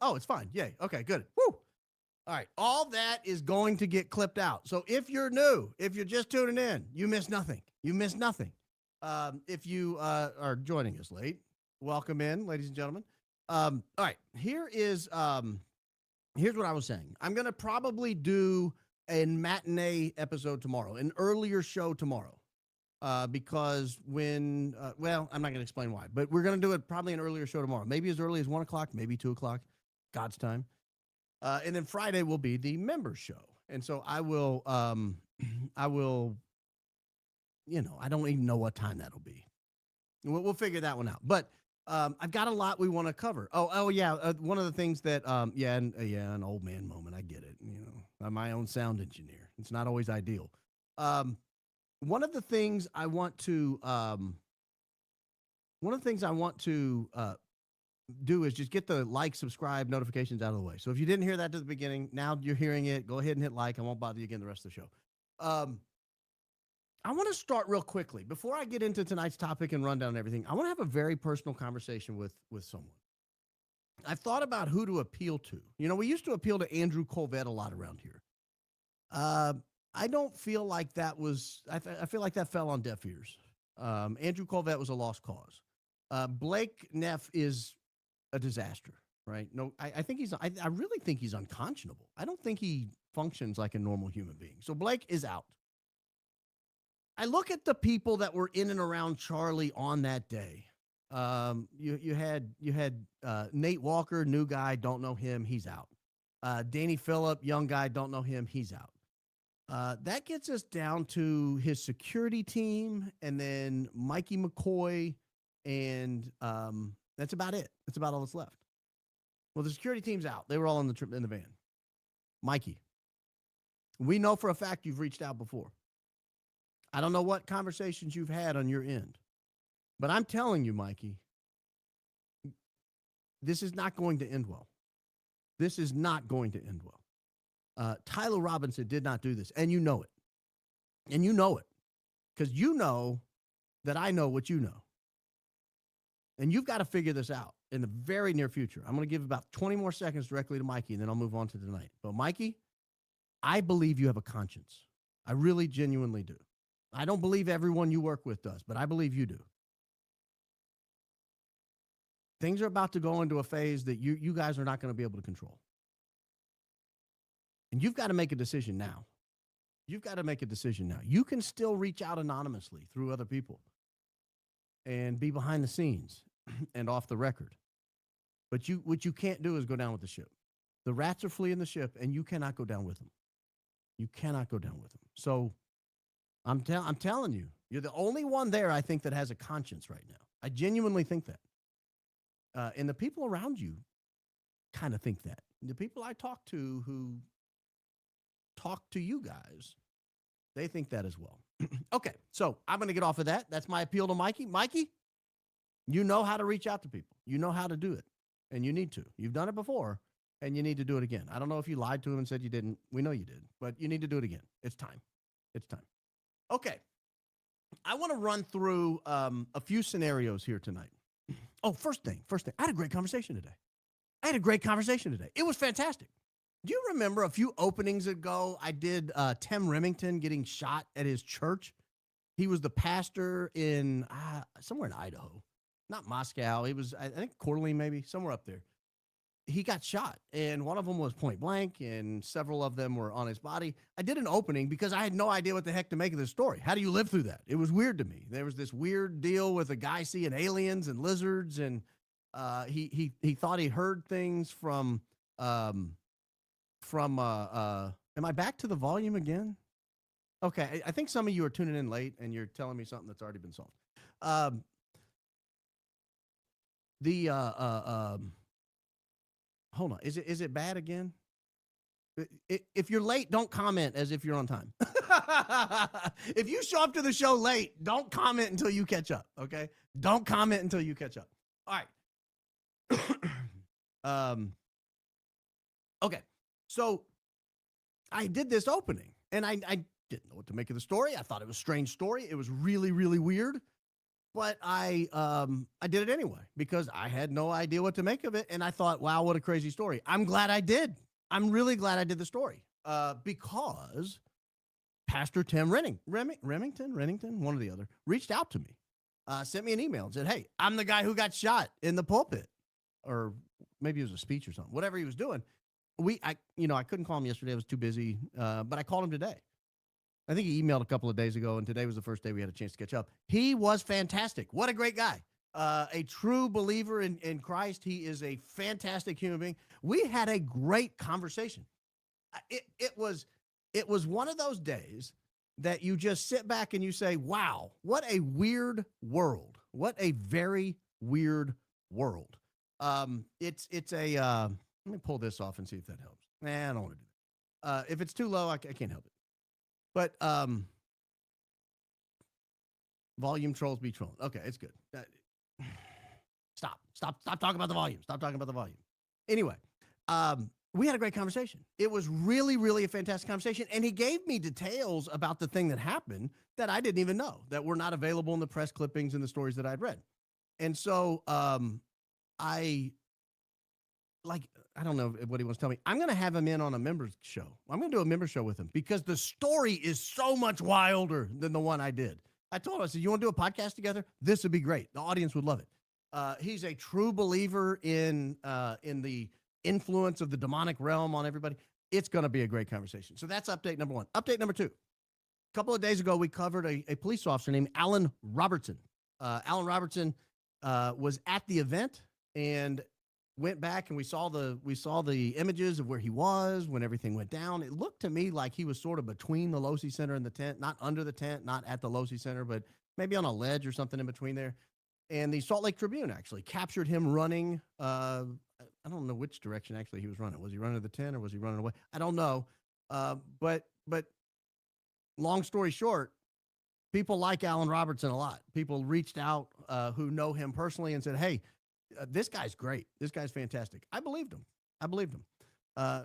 Oh, it's fine. Yay. Okay, good. Woo. All right. All that is going to get clipped out. So if you're new, if you're just tuning in, you miss nothing. You miss nothing. If you are joining us late, welcome in, ladies and gentlemen. All right. Here's what I was saying. I'm going to probably do a matinee episode tomorrow, an earlier show tomorrow. Because I'm not going to explain why, but we're going to do it probably an earlier show tomorrow. Maybe as early as 1 o'clock, maybe 2 o'clock, God's time. And then Friday will be the members show. And so I will, I don't even know what time that'll be. We'll figure that one out. But I've got a lot we want to cover. Yeah. One of the things that, an old man moment. I get it. I'm my own sound engineer. It's not always ideal. One of the things I want to do is just get the like, subscribe, notifications out of the way. So if you didn't hear that at the beginning, now you're hearing it. Go ahead and hit like. I won't bother you again the rest of the show. I want to start real quickly before I get into tonight's topic and rundown and everything. I want to have a very personal conversation with someone. I've thought about who to appeal to. We used to appeal to Andrew Colvett a lot around here. I don't feel like that was, I feel like that fell on deaf ears. Andrew Colvett was a lost cause. Blake Neff is a disaster, right? No, I think I really think he's unconscionable. I don't think he functions like a normal human being. So Blake is out. I look at the people that were in and around Charlie on that day. You had Nate Walker, new guy, don't know him, he's out. Danny Phillip, young guy, don't know him, he's out. That gets us down to his security team, and then Mikey McCoy, and that's about it. That's about all that's left. Well, the security team's out. They were all in the van. Mikey, we know for a fact you've reached out before. I don't know what conversations you've had on your end, but I'm telling you, Mikey, this is not going to end well. This is not going to end well. Tyler Robinson did not do this, and you know it. And you know it because you know that I know what you know. And you've got to figure this out in the very near future. I'm going to give about 20 more seconds directly to Mikey, and then I'll move on to tonight. But Mikey, I believe you have a conscience. I really genuinely do. I don't believe everyone you work with does, but I believe you do. Things are about to go into a phase that you guys are not going to be able to control. And you've got to make a decision now. You've got to make a decision now. You can still reach out anonymously through other people and be behind the scenes and off the record. But what you can't do is go down with the ship. The rats are fleeing the ship, and you cannot go down with them. You cannot go down with them. So I'm telling you, you're the only one there, I think, that has a conscience right now. I genuinely think that. And the people around you kind of think that. The people I talk to who talk to you guys, they think that as well. Okay, so I'm going to get off of that. That's my appeal to Mikey. Mikey, you know how to reach out to people. You know how to do it, and you need to. You've done it before, and you need to do it again. I don't know if you lied to him and said you didn't. We know you did, but you need to do it again. It's time. It's time. Okay, I want to run through a few scenarios here tonight. Oh, first thing. I had a great conversation today. It was fantastic. Do you remember a few openings ago, I did Tim Remington getting shot at his church? He was the pastor in somewhere in Idaho, not Moscow. He was, I think, Coeur d'Alene, maybe, somewhere up there. He got shot, and one of them was point blank, and several of them were on his body. I did an opening because I had no idea what the heck to make of this story. How do you live through that? It was weird to me. There was this weird deal with a guy seeing aliens and lizards, and he thought he heard things from am I back to the volume again? Okay, I think some of you are tuning in late, and you're telling me something that's already been solved. Hold on. Is it bad again? If you're late, don't comment as if you're on time. If you show up to the show late, don't comment until you catch up, okay? Don't comment until you catch up. All right. Okay. So I did this opening, and I didn't know what to make of the story. I thought it was a strange story. It was really, really weird. But I did it anyway because I had no idea what to make of it, and I thought, wow, what a crazy story. I'm glad I did. I'm really glad I did the story because Pastor Tim Remington, one or the other, reached out to me, sent me an email and said, hey, I'm the guy who got shot in the pulpit, or maybe it was a speech or something, whatever he was doing. I couldn't call him yesterday. I was too busy, but I called him today. I think he emailed a couple of days ago, and today was the first day we had a chance to catch up. He was fantastic. What a great guy. A true believer in Christ. He is a fantastic human being. We had a great conversation. It was one of those days that you just sit back and you say, wow, what a weird world. What a very weird world. It's a, let me pull this off and see if that helps. I don't want to do that. If it's too low, I can't help it. But volume trolls be trolling. Okay, it's good. Stop talking about the volume. Stop talking about the volume. Anyway, we had a great conversation. It was really, really a fantastic conversation. And he gave me details about the thing that happened that I didn't even know, that were not available in the press clippings and the stories that I'd read. And so I don't know what he wants to tell me. I'm going to have him in on a members show. I'm going to do a member show with him because the story is so much wilder than the one I did. I told him, I said, you want to do a podcast together? This would be great. The audience would love it. He's a true believer in the influence of the demonic realm on everybody. It's going to be a great conversation. So that's update number one. Update number two. A couple of days ago, we covered a police officer named Alan Robertson. Alan Robertson was at the event and went back, and we saw the images of where he was when everything went down. It looked to me like he was sort of between the Losi Center and the tent, not under the tent, not at the Losi Center, but maybe on a ledge or something in between there. And the Salt Lake Tribune actually captured him running. I don't know which direction actually he was running. Was he running to the tent or was he running away? I don't know. But long story short, people like Alan Robertson a lot. People reached out who know him personally and said, hey, this guy's great. This guy's fantastic. I believed him. I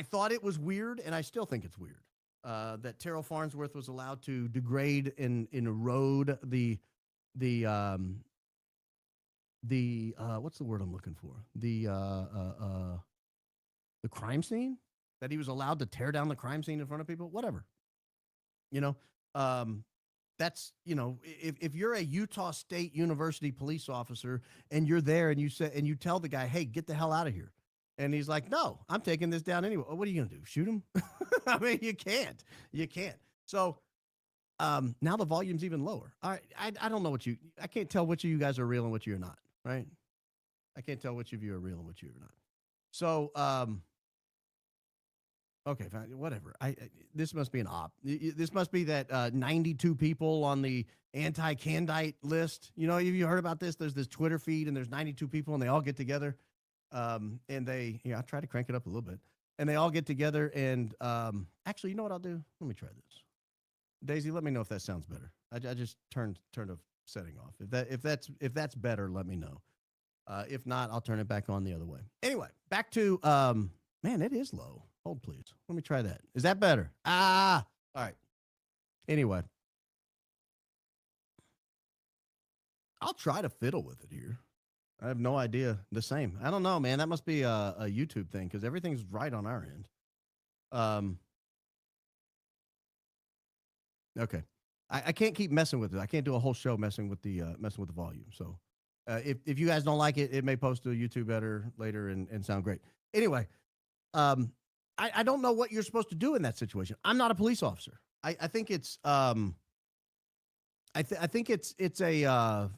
thought it was weird, and I still think it's weird that Terrell Farnsworth was allowed to degrade and erode the what's the word I'm looking for? The crime scene, that he was allowed to tear down the crime scene in front of people, whatever. That's, if you're a Utah State University police officer and you're there and you tell the guy, hey, get the hell out of here. And he's like, no, I'm taking this down anyway. What are you going to do? Shoot him? I mean, you can't. So now the volume's even lower. All right. I don't know I can't tell which of you guys are real and which you're not, right? I can't tell which of you are real and which you're not. So, okay, fine, whatever. This must be an op. This must be that 92 people on the Anti-Candite list. Have you heard about this? There's this Twitter feed, and there's 92 people, and they all get together. And I'll try to crank it up a little bit. And they all get together, and actually, you know what I'll do? Let me try this. Daisy, let me know if that sounds better. I just turned a setting off. If that's better, let me know. If not, I'll turn it back on the other way. Anyway, back to man, it is low. Hold, please. Let me try that. Is that better? All right. Anyway, I'll try to fiddle with it here. I have no idea. The same. I don't know, man. That must be a YouTube thing because everything's right on our end. Okay. I can't keep messing with it. I can't do a whole show messing with the volume. So if you guys don't like it, it may post to YouTube better later and sound great. Anyway, I don't know what you're supposed to do in that situation. I'm not a police officer. I think it's I think it's a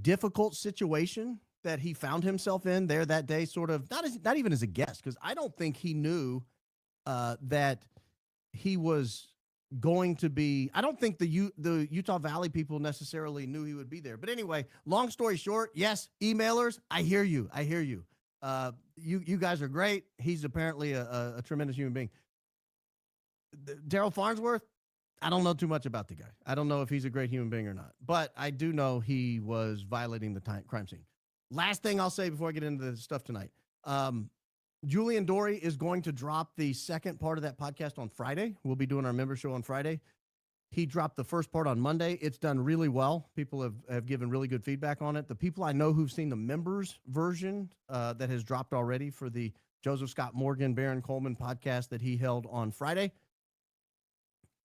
difficult situation that he found himself in there that day, sort of not even as a guest, because I don't think he knew that he was going to be. I don't think the Utah Valley people necessarily knew he would be there. But anyway, long story short, yes, emailers, I hear you. You guys are great. He's apparently a tremendous human being. Terrell Farnsworth, I don't know too much about the guy. I don't know if he's a great human being or not, but I do know he was violating the crime scene. Last thing I'll say before I get into the stuff tonight. Julian Dory is going to drop the second part of that podcast on Friday. We'll be doing our member show on Friday. He dropped the first part on Monday. It's done really well. People have given really good feedback on it. The people I know who've seen the members version that has dropped already for the Joseph Scott Morgan, Baron Coleman podcast that he held on Friday,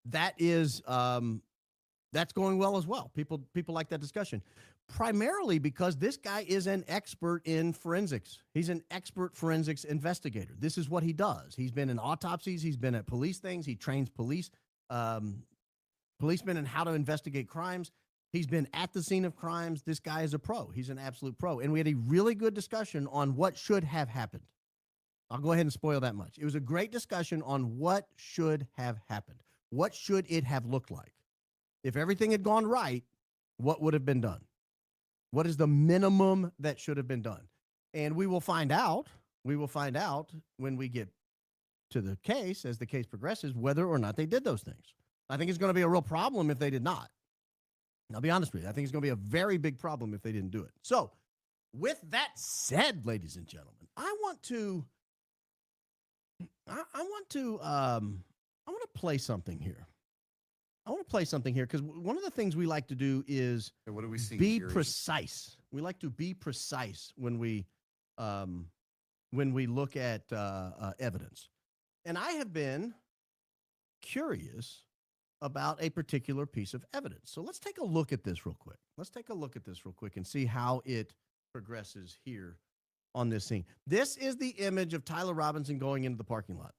that is that's going well as well. People like that discussion, primarily because this guy is an expert in forensics. He's an expert forensics investigator. This is what he does. He's been in autopsies. He's been at police things. He trains policemen in how to investigate crimes. He's been at the scene of crimes. This guy is a pro. He's an absolute pro. And we had a really good discussion on what should have happened. I'll go ahead and spoil that much. It was a great discussion on what should have happened. What should it have looked like? If everything had gone right, what would have been done? What is the minimum that should have been done? And we will find out. We will find out when we get to the case, as the case progresses, whether or not they did those things. I think it's going to be a real problem if they did not. And I'll be honest with you. I think it's going to be a very big problem if they didn't do it. So with that said, ladies and gentlemen, I want to play something here. I want to play something here because one of the things we like to do is what do we see be here? precise. We like to be precise when we look at evidence. And I have been curious about a particular piece of evidence. So let's take a look at this real quick. Let's take a look at this real quick and see how it progresses here on this scene. This is the image of Tyler Robinson going into the parking lot.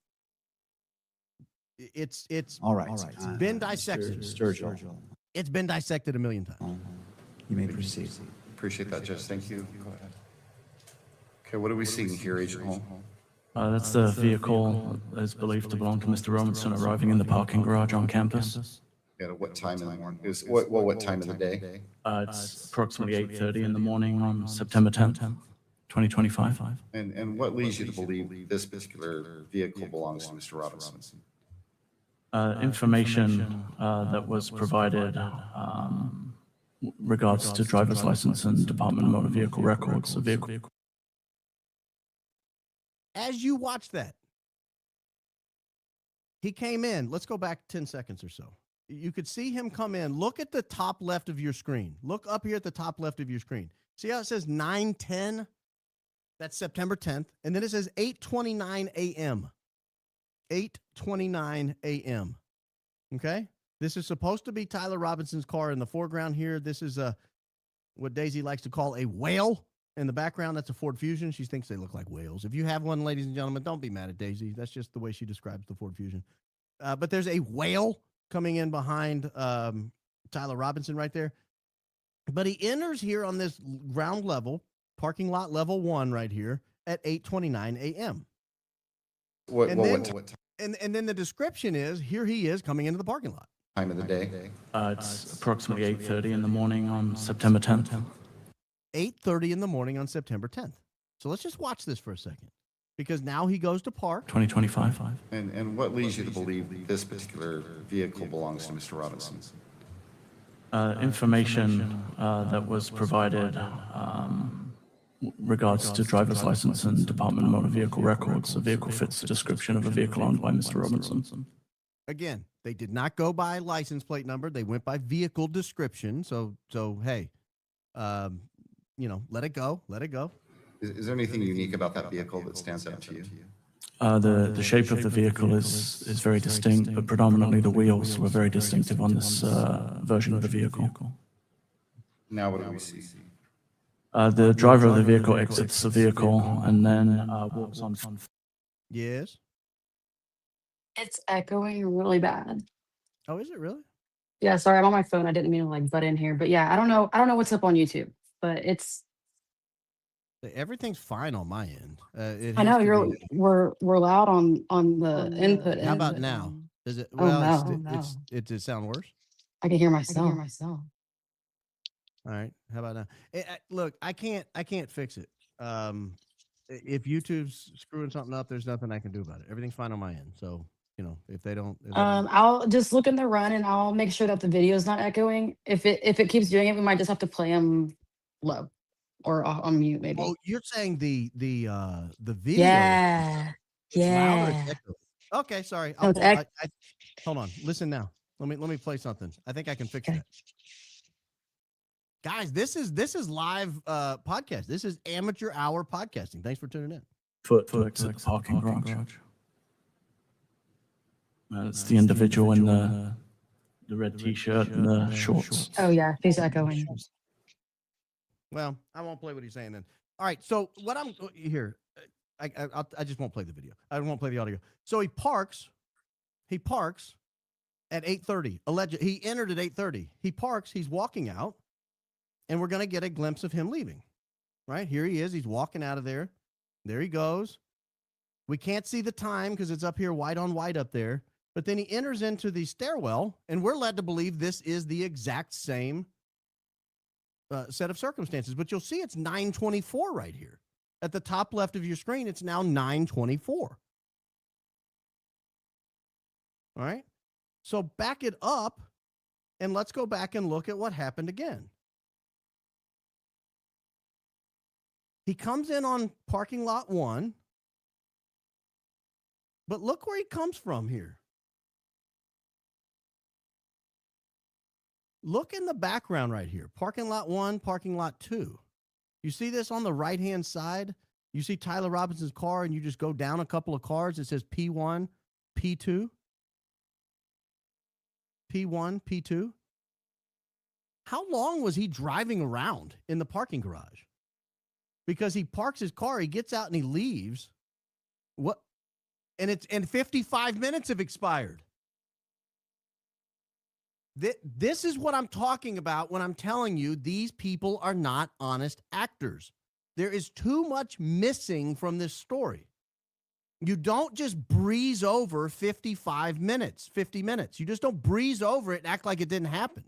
It's all right. Been dissected. Sturgill. It's been dissected a million times. You may proceed. Appreciate that, Judge. Thank you. Go ahead. Okay, what are we seeing here, Agent Hall? That's the vehicle that is believed to belong to Mr. Robertson arriving in the parking garage on campus. Yeah, what time in the morning? What time of the day? It's approximately 8:30 in the morning on September 10th, 2025. And what leads you to believe this particular vehicle belongs to Mr. Robertson? Information that was provided regards to driver's license and Department of Motor Vehicle records of vehicle. As you watch that, he came in. Let's go back 10 seconds or so. You could see him come in. Look at the top left of your screen. Look up here at the top left of your screen. See how it says 9:10? That's September 10th. And then it says 8:29 a.m. 8:29 a.m. Okay? This is supposed to be Tyler Robinson's car in the foreground here. This is what Daisy likes to call a whale. In the background, that's a Ford Fusion. She thinks they look like whales. If you have one, ladies and gentlemen, don't be mad at Daisy. That's just the way she describes the Ford Fusion. But there's a whale coming in behind Tyler Robinson right there. But he enters here on this ground level, parking lot level 1 right here at 8:29 a.m. And then the description is, here he is coming into the parking lot. Time of the day? It's approximately 8:30 in the morning on September 10th. 8:30 in the morning on September 10th. So let's just watch this for a second, because now he goes to park. 2025. And what leads you to believe this particular vehicle belongs to Mr. Robinson? Information that was provided regards to driver's license and Department of Motor Vehicle records. The vehicle fits the description of a vehicle owned by Mr. Robertson. Again, they did not go by license plate number. They went by vehicle description. So hey, let it go. Let it go. Is there anything unique about that vehicle that stands out to you? The shape of the vehicle is very distinct, but predominantly the wheels were very distinctive on this version of the vehicle. Now what do we see? The driver of the vehicle exits the vehicle and then walks on. Yes. It's echoing really bad. Oh, is it really? Yeah, sorry, I'm on my phone. I didn't mean to butt in here, but yeah, I don't know what's up on YouTube, but it's. Everyththing's fine on my end. I know we're loud on the input. How about now? Is it? Oh, Well, no. it did sound worse. I can hear myself. All right. How about now? Look, I can't fix it. If YouTube's screwing something up, there's nothing I can do about it. Everything's fine on my end. So, if they don't. I'll just look in the run and I'll make sure that the video is not echoing. If it keeps doing it, we might just have to play them low or on mute maybe. Oh, you're saying the video? Yeah. It's loud or it's echoing? Okay, sorry. No, Hold on. Listen now. Let me play something. I think I can fix Okay. that. Guys, this is live podcast. This is amateur hour podcasting. Thanks for tuning in. Foot to exit the parking garage. It's the individual in the red t-shirt and the shorts. Oh yeah, he's echoing. Well, I won't play what he's saying then. All right. So what I'm here, I just won't play the video. I won't play the audio. So he parks at 8:30. He entered at 8:30. He parks. He's walking out, and we're gonna get a glimpse of him leaving. Right here he is. He's walking out of there. There he goes. We can't see the time because it's up here, white on white up there. But then he enters into the stairwell, and we're led to believe this is the exact same set of circumstances. But you'll see it's 9:24 right here. At the top left of your screen, it's now 9:24. All right? So back it up, and let's go back and look at what happened again. He comes in on parking lot 1, but look where he comes from here. Look in the background right here. Parking lot 1, parking lot 2. You see this on the right-hand side? You see Tyler Robinson's car, and you just go down a couple of cars. It says P1, P2. P1, P2. How long was he driving around in the parking garage? Because he parks his car, he gets out and he leaves. What? And 55 minutes have expired. This is what I'm talking about when I'm telling you these people are not honest actors. There is too much missing from this story. You don't just breeze over 55 minutes, 50 minutes. You just don't breeze over it and act like it didn't happen.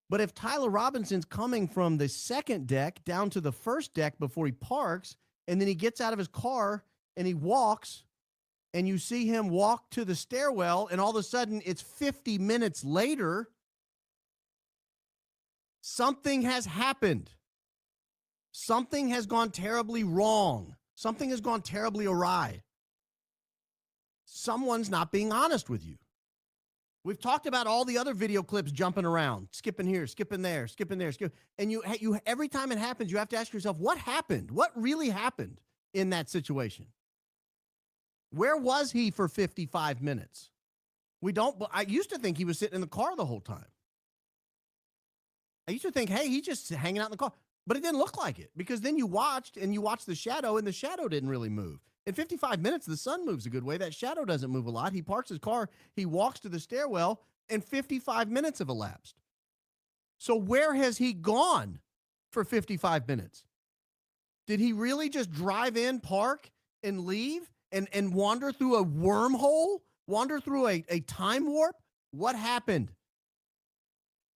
But if Tyler Robinson's coming from the second deck down to the first deck before he parks, and then he gets out of his car and he walks, and you see him walk to the stairwell, and all of a sudden it's 50 minutes later, something has happened. Something has gone terribly wrong. Something has gone terribly awry. Someone's not being honest with you. We've talked about all the other video clips jumping around, skipping here, skipping there, skipping there, and you every time it happens, you have to ask yourself, what happened? What really happened in that situation? Where was he for 55 minutes? I used to think he was sitting in the car the whole time. I used to think, hey, he's just hanging out in the car. But it didn't look like it, because then you watched the shadow, and the shadow didn't really move. In 55 minutes, the sun moves a good way. That shadow doesn't move a lot. He parks his car, he walks to the stairwell, and 55 minutes have elapsed. So where has he gone for 55 minutes? Did he really just drive in, park, and leave, and wander through a wormhole, wander through a time warp? What happened?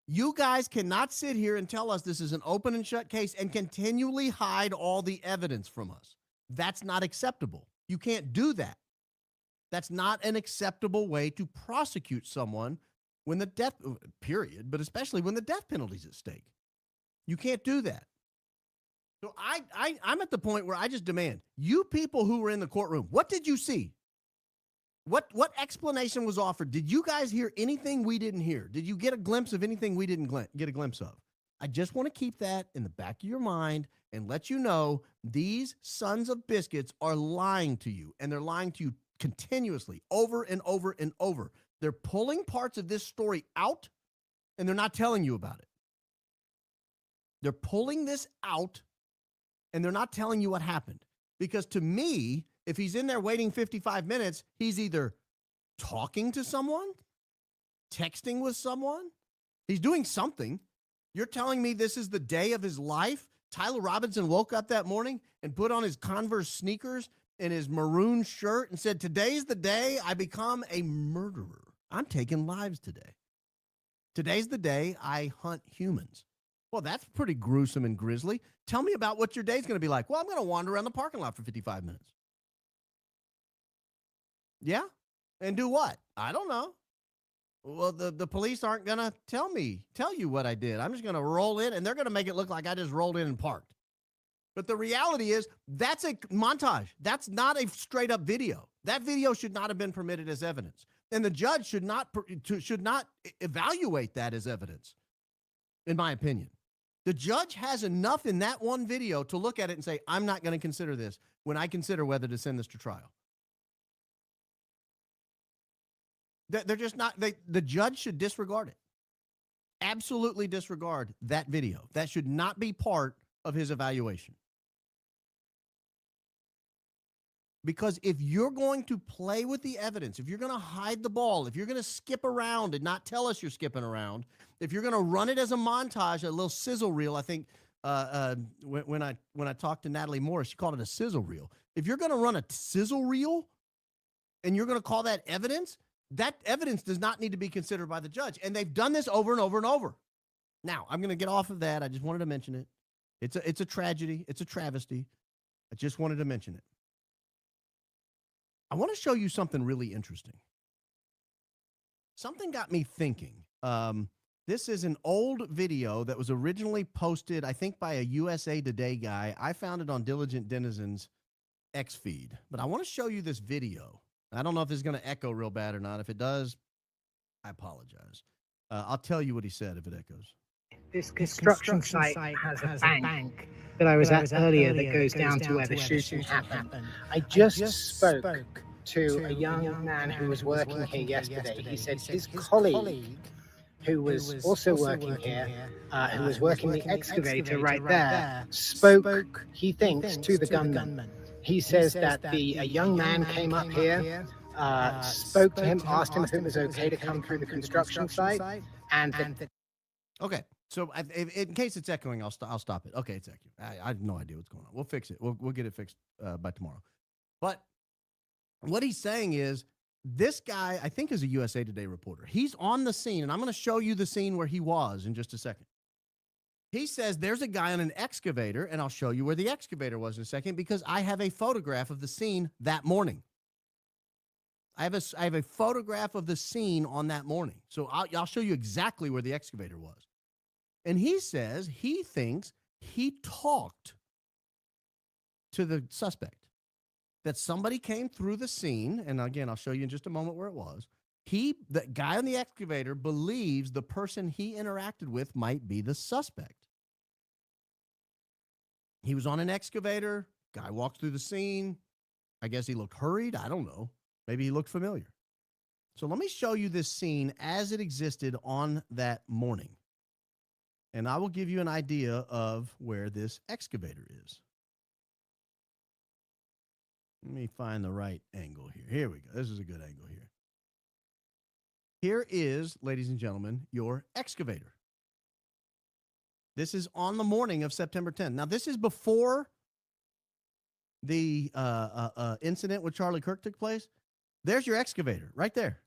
You guys cannot sit here and tell us this is an open and shut case and continually hide all the evidence from us. That's not acceptable. You can't do that. That's not an acceptable way to prosecute someone when the death, period, but especially when the death penalty is at stake. You can't do that. So I'm at the point where I just demand, you people who were in the courtroom, what did you see? What explanation was offered? Did you guys hear anything we didn't hear? Did you get a glimpse of anything we didn't get a glimpse of? I just want to keep that in the back of your mind and let you know these sons of biscuits are lying to you, and they're lying to you continuously over and over and over. They're pulling parts of this story out, and they're not telling you about it. They're pulling this out, and they're not telling you what happened. Because to me, if he's in there waiting 55 minutes, he's either talking to someone, texting with someone. He's doing something. You're telling me this is the day of his life? Tyler Robinson woke up that morning and put on his Converse sneakers and his maroon shirt and said, today's the day I become a murderer. I'm taking lives today. Today's the day I hunt humans. Well, that's pretty gruesome and grisly. Tell me about what your day's going to be like. Well, I'm going to wander around the parking lot for 55 minutes. Yeah? And do what? I don't know. Well, the police aren't going to tell you what I did. I'm just going to roll in, and they're going to make it look like I just rolled in and parked. But the reality is that's a montage. That's not a straight up video. That video should not have been permitted as evidence. And the judge should not evaluate that as evidence, in my opinion. The judge has enough in that one video to look at it and say, I'm not going to consider this when I consider whether to send this to trial. They're just not, the judge should disregard it. Absolutely disregard that video. That should not be part of his evaluation. Because if you're going to play with the evidence, if you're going to hide the ball, if you're going to skip around and not tell us you're skipping around, if you're going to run it as a montage, a little sizzle reel, I think when I talked to Natalie Morris, she called it a sizzle reel. If you're going to run a sizzle reel and you're going to call that evidence does not need to be considered by the judge. And they've done this over and over and over. Now, I'm going to get off of that. I just wanted to mention it. It's a tragedy. It's a travesty. I just wanted to mention it. I want to show you something really interesting. Something got me thinking. This is an old video that was originally posted, I think, by a USA Today guy. I found it on Diligent Denizen's X feed. But I want to show you this video. I don't know if it's going to echo real bad or not. If it does, I apologize. I'll tell you what he said if it echoes. This construction site has a bank that I was at earlier that goes down to where the shooting happened. I just spoke to a young man who was working here yesterday. He said his colleague, who was also working here, who was working the excavator right there, spoke, he thinks, to the gunman. He says that a young man came up here, spoke to him, asked him if it was okay to come through the construction site, and Okay, so in case it's echoing, I'll stop it. Okay, it's echoing. I have no idea what's going on. We'll fix it. We'll get it fixed by tomorrow. But what he's saying is this guy, I think, is a USA Today reporter. He's on the scene, and I'm going to show you the scene where he was in just a second. He says there's a guy on an excavator, and I'll show you where the excavator was in a second because I have a photograph of the scene that morning. I have a photograph of the scene on that morning. So I'll show you exactly where the excavator was. And he says he thinks he talked to the suspect, that somebody came through the scene. And again, I'll show you in just a moment where it was. The guy on the excavator believes the person he interacted with might be the suspect. He was on an excavator. Guy walked through the scene. I guess he looked hurried. I don't know. Maybe he looked familiar. So let me show you this scene as it existed on that morning. And I will give you an idea of where this excavator is. Let me find the right angle here. Here we go. This is a good angle here. Here is, ladies and gentlemen, your excavator. This is on the morning of September 10th. Now, this is before the incident with Charlie Kirk took place. There's your excavator right there.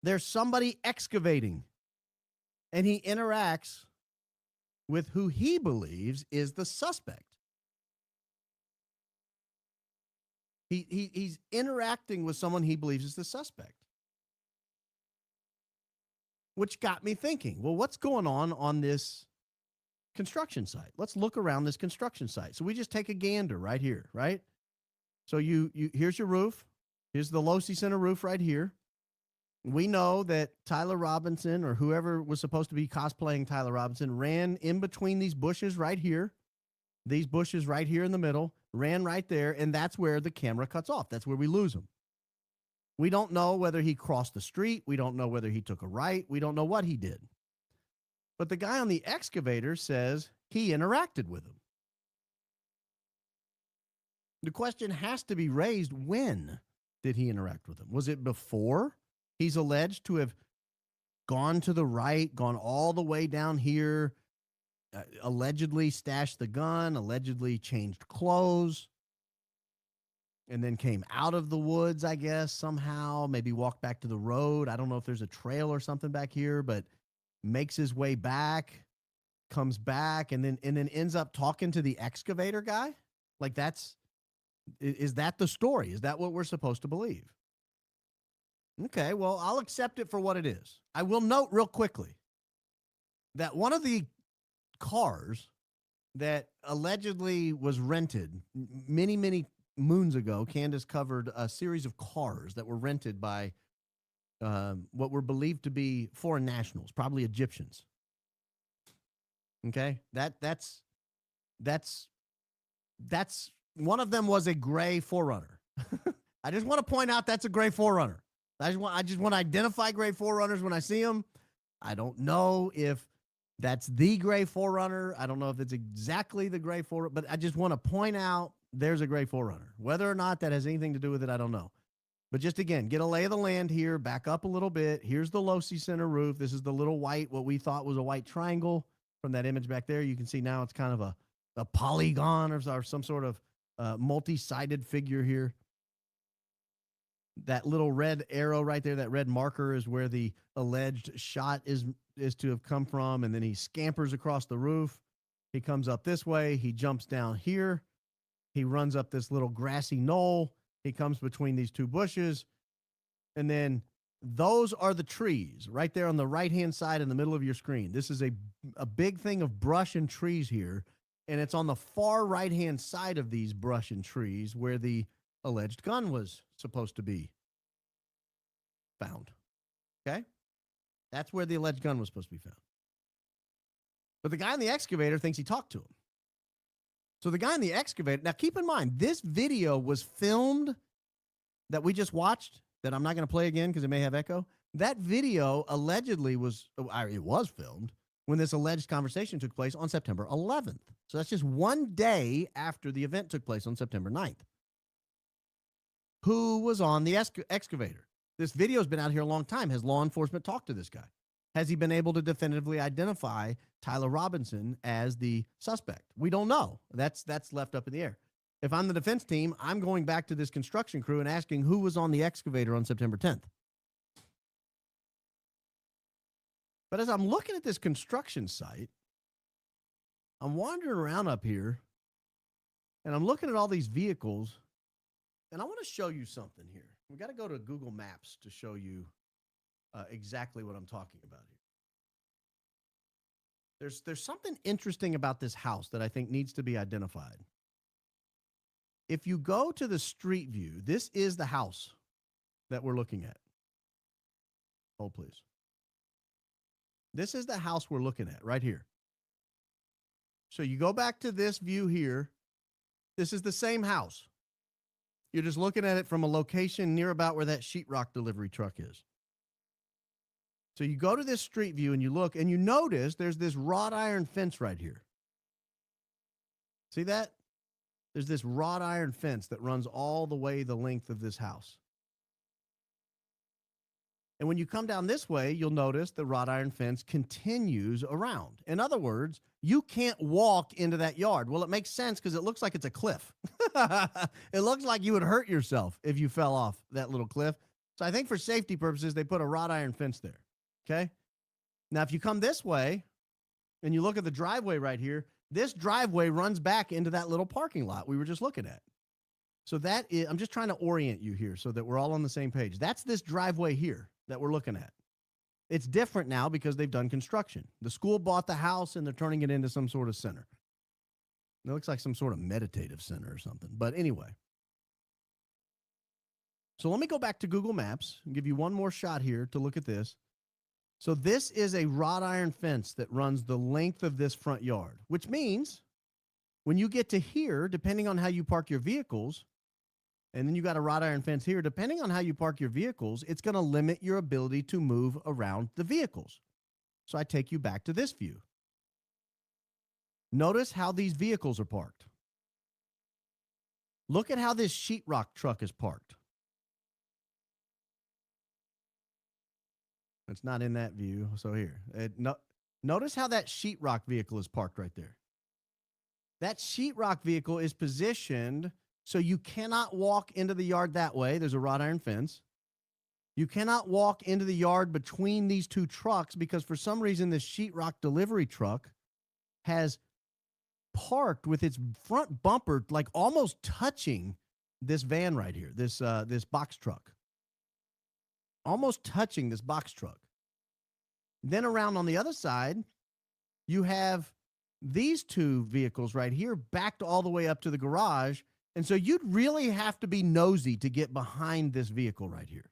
There's somebody excavating, and he interacts with who he believes is the suspect. He's interacting with someone he believes is the suspect, which got me thinking, well, what's going on this construction site? Let's look around this construction site. So we just take a gander right here, right? So here's your roof. Here's the Losi Center roof right here. We know that Tyler Robinson, or whoever was supposed to be cosplaying Tyler Robinson, ran in between these bushes right here, these bushes right here in the middle, ran right there, and that's where the camera cuts off. That's where we lose him. We don't know whether he crossed the street. We don't know whether he took a right. We don't know what he did. But the guy on the excavator says he interacted with him. The question has to be raised, when did he interact with him? Was it before he's alleged to have gone to the right, gone all the way down here, allegedly stashed the gun, allegedly changed clothes, and then came out of the woods, I guess, somehow, maybe walked back to the road. I don't know if there's a trail or something back here, but makes his way back, comes back, and then ends up talking to the excavator guy? Like, is that the story? Is that what we're supposed to believe? Okay, well, I'll accept it for what it is. I will note real quickly that one of the cars that allegedly was rented many, many moons ago, Candace covered a series of cars that were rented by what were believed to be foreign nationals, probably Egyptians. Okay, that's one of them was a gray forerunner. I just want to point out that's a gray forerunner. I just want to identify gray forerunners when I see them. I don't know if that's the gray forerunner. I don't know if it's exactly the gray forerunner, but I just want to point out there's a gray forerunner. Whether or not that has anything to do with it, I don't know. But just again, get a lay of the land here, back up a little bit. Here's the Losi Center roof. This is the little white, what we thought was a white triangle from that image back there. You can see now it's kind of a polygon or some sort of multi-sided figure here. That little red arrow right there, that red marker is where the alleged shot is to have come from. And then he scampers across the roof. He comes up this way. He jumps down here. He runs up this little grassy knoll. He comes between these two bushes. And then those are the trees right there on the right-hand side in the middle of your screen. This is a big thing of brush and trees here. And it's on the far right-hand side of these brush and trees where the alleged gun was supposed to be found. Okay? That's where the alleged gun was supposed to be found. But the guy in the excavator thinks he talked to him. So the guy in the excavator, now keep in mind, this video was filmed that we just watched, that I'm not going to play again because it may have echo. That video allegedly it was filmed when this alleged conversation took place on September 11th. So that's just one day after the event took place on September 9th. Who was on the excavator? This video's been out here a long time. Has law enforcement talked to this guy? Has he been able to definitively identify Tyler Robertson as the suspect? We don't know. That's left up in the air. If I'm the defense team, I'm going back to this construction crew and asking who was on the excavator on September 10th. But as I'm looking at this construction site, I'm wandering around up here, and I'm looking at all these vehicles, and I want to show you something here. We got to go to Google Maps to show you exactly what I'm talking about here. There's something interesting about this house that I think needs to be identified. If you go to the street view, this is the house that we're looking at. Hold, please. This is the house we're looking at right here. So you go back to this view here. This is the same house. You're just looking at it from a location near about where that sheetrock delivery truck is. So you go to this street view and you look and you notice there's this wrought iron fence right here. See that? There's this wrought iron fence that runs all the way the length of this house. And when you come down this way, you'll notice the wrought iron fence continues around. In other words, you can't walk into that yard. Well, it makes sense because it looks like it's a cliff. It looks like you would hurt yourself if you fell off that little cliff. So I think for safety purposes, they put a wrought iron fence there. Okay? Now, if you come this way and you look at the driveway right here, this driveway runs back into that little parking lot we were just looking at. So that is, I'm just trying to orient you here so that we're all on the same page. That's this driveway here that we're looking at. It's different now because they've done construction. The school bought the house and they're turning it into some sort of center. It looks like some sort of meditative center or something. But anyway. So let me go back to Google Maps and give you one more shot here to look at this. So this is a wrought iron fence that runs the length of this front yard, which means when you get to here, depending on how you park your vehicles, and then you got a wrought iron fence here, depending on how you park your vehicles, it's going to limit your ability to move around the vehicles. So I take you back to this view. Notice how these vehicles are parked. Look at how this sheetrock truck is parked. It's not in that view. So here, notice how that sheetrock vehicle is parked right there. That sheetrock vehicle is positioned so you cannot walk into the yard that way. There's a wrought iron fence. You cannot walk into the yard between these two trucks because for some reason this sheetrock delivery truck has parked with its front bumper like almost touching this van right here, this box truck. Almost touching this box truck. Then around on the other side, you have these two vehicles right here backed all the way up to the garage. And so you'd really have to be nosy to get behind this vehicle right here.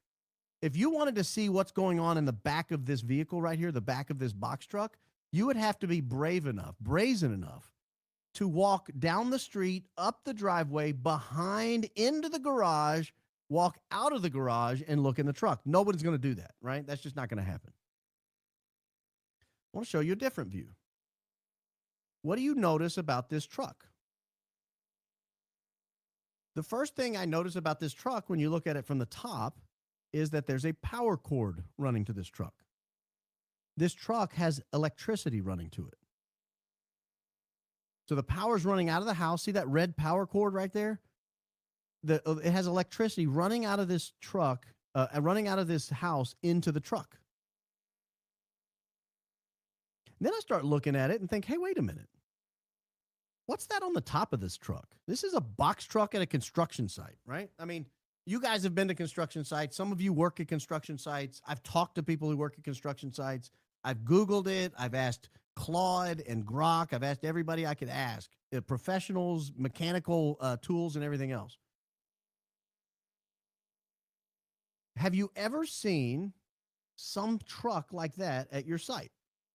If you wanted to see what's going on in the back of this vehicle right here, the back of this box truck, you would have to be brave enough, brazen enough to walk down the street, up the driveway, behind, into the garage, walk out of the garage, and look in the truck. Nobody's going to do that, right? That's just not going to happen. I want to show you a different view. What do you notice about this truck? The first thing I notice about this truck when you look at it from the top is that there's a power cord running to this truck. This truck has electricity running to it. So the power's running out of the house. See that red power cord right there? It has electricity running out of this truck, running out of this house into the truck. Then I start looking at it and think, hey, wait a minute. What's that on the top of this truck? This is a box truck at a construction site, right? I mean, you guys have been to construction sites. Some of you work at construction sites. I've talked to people who work at construction sites. I've Googled it. I've asked Claude and Grok. I've asked everybody I could ask, professionals, mechanical tools, and everything else. Have you ever seen some truck like that at your site?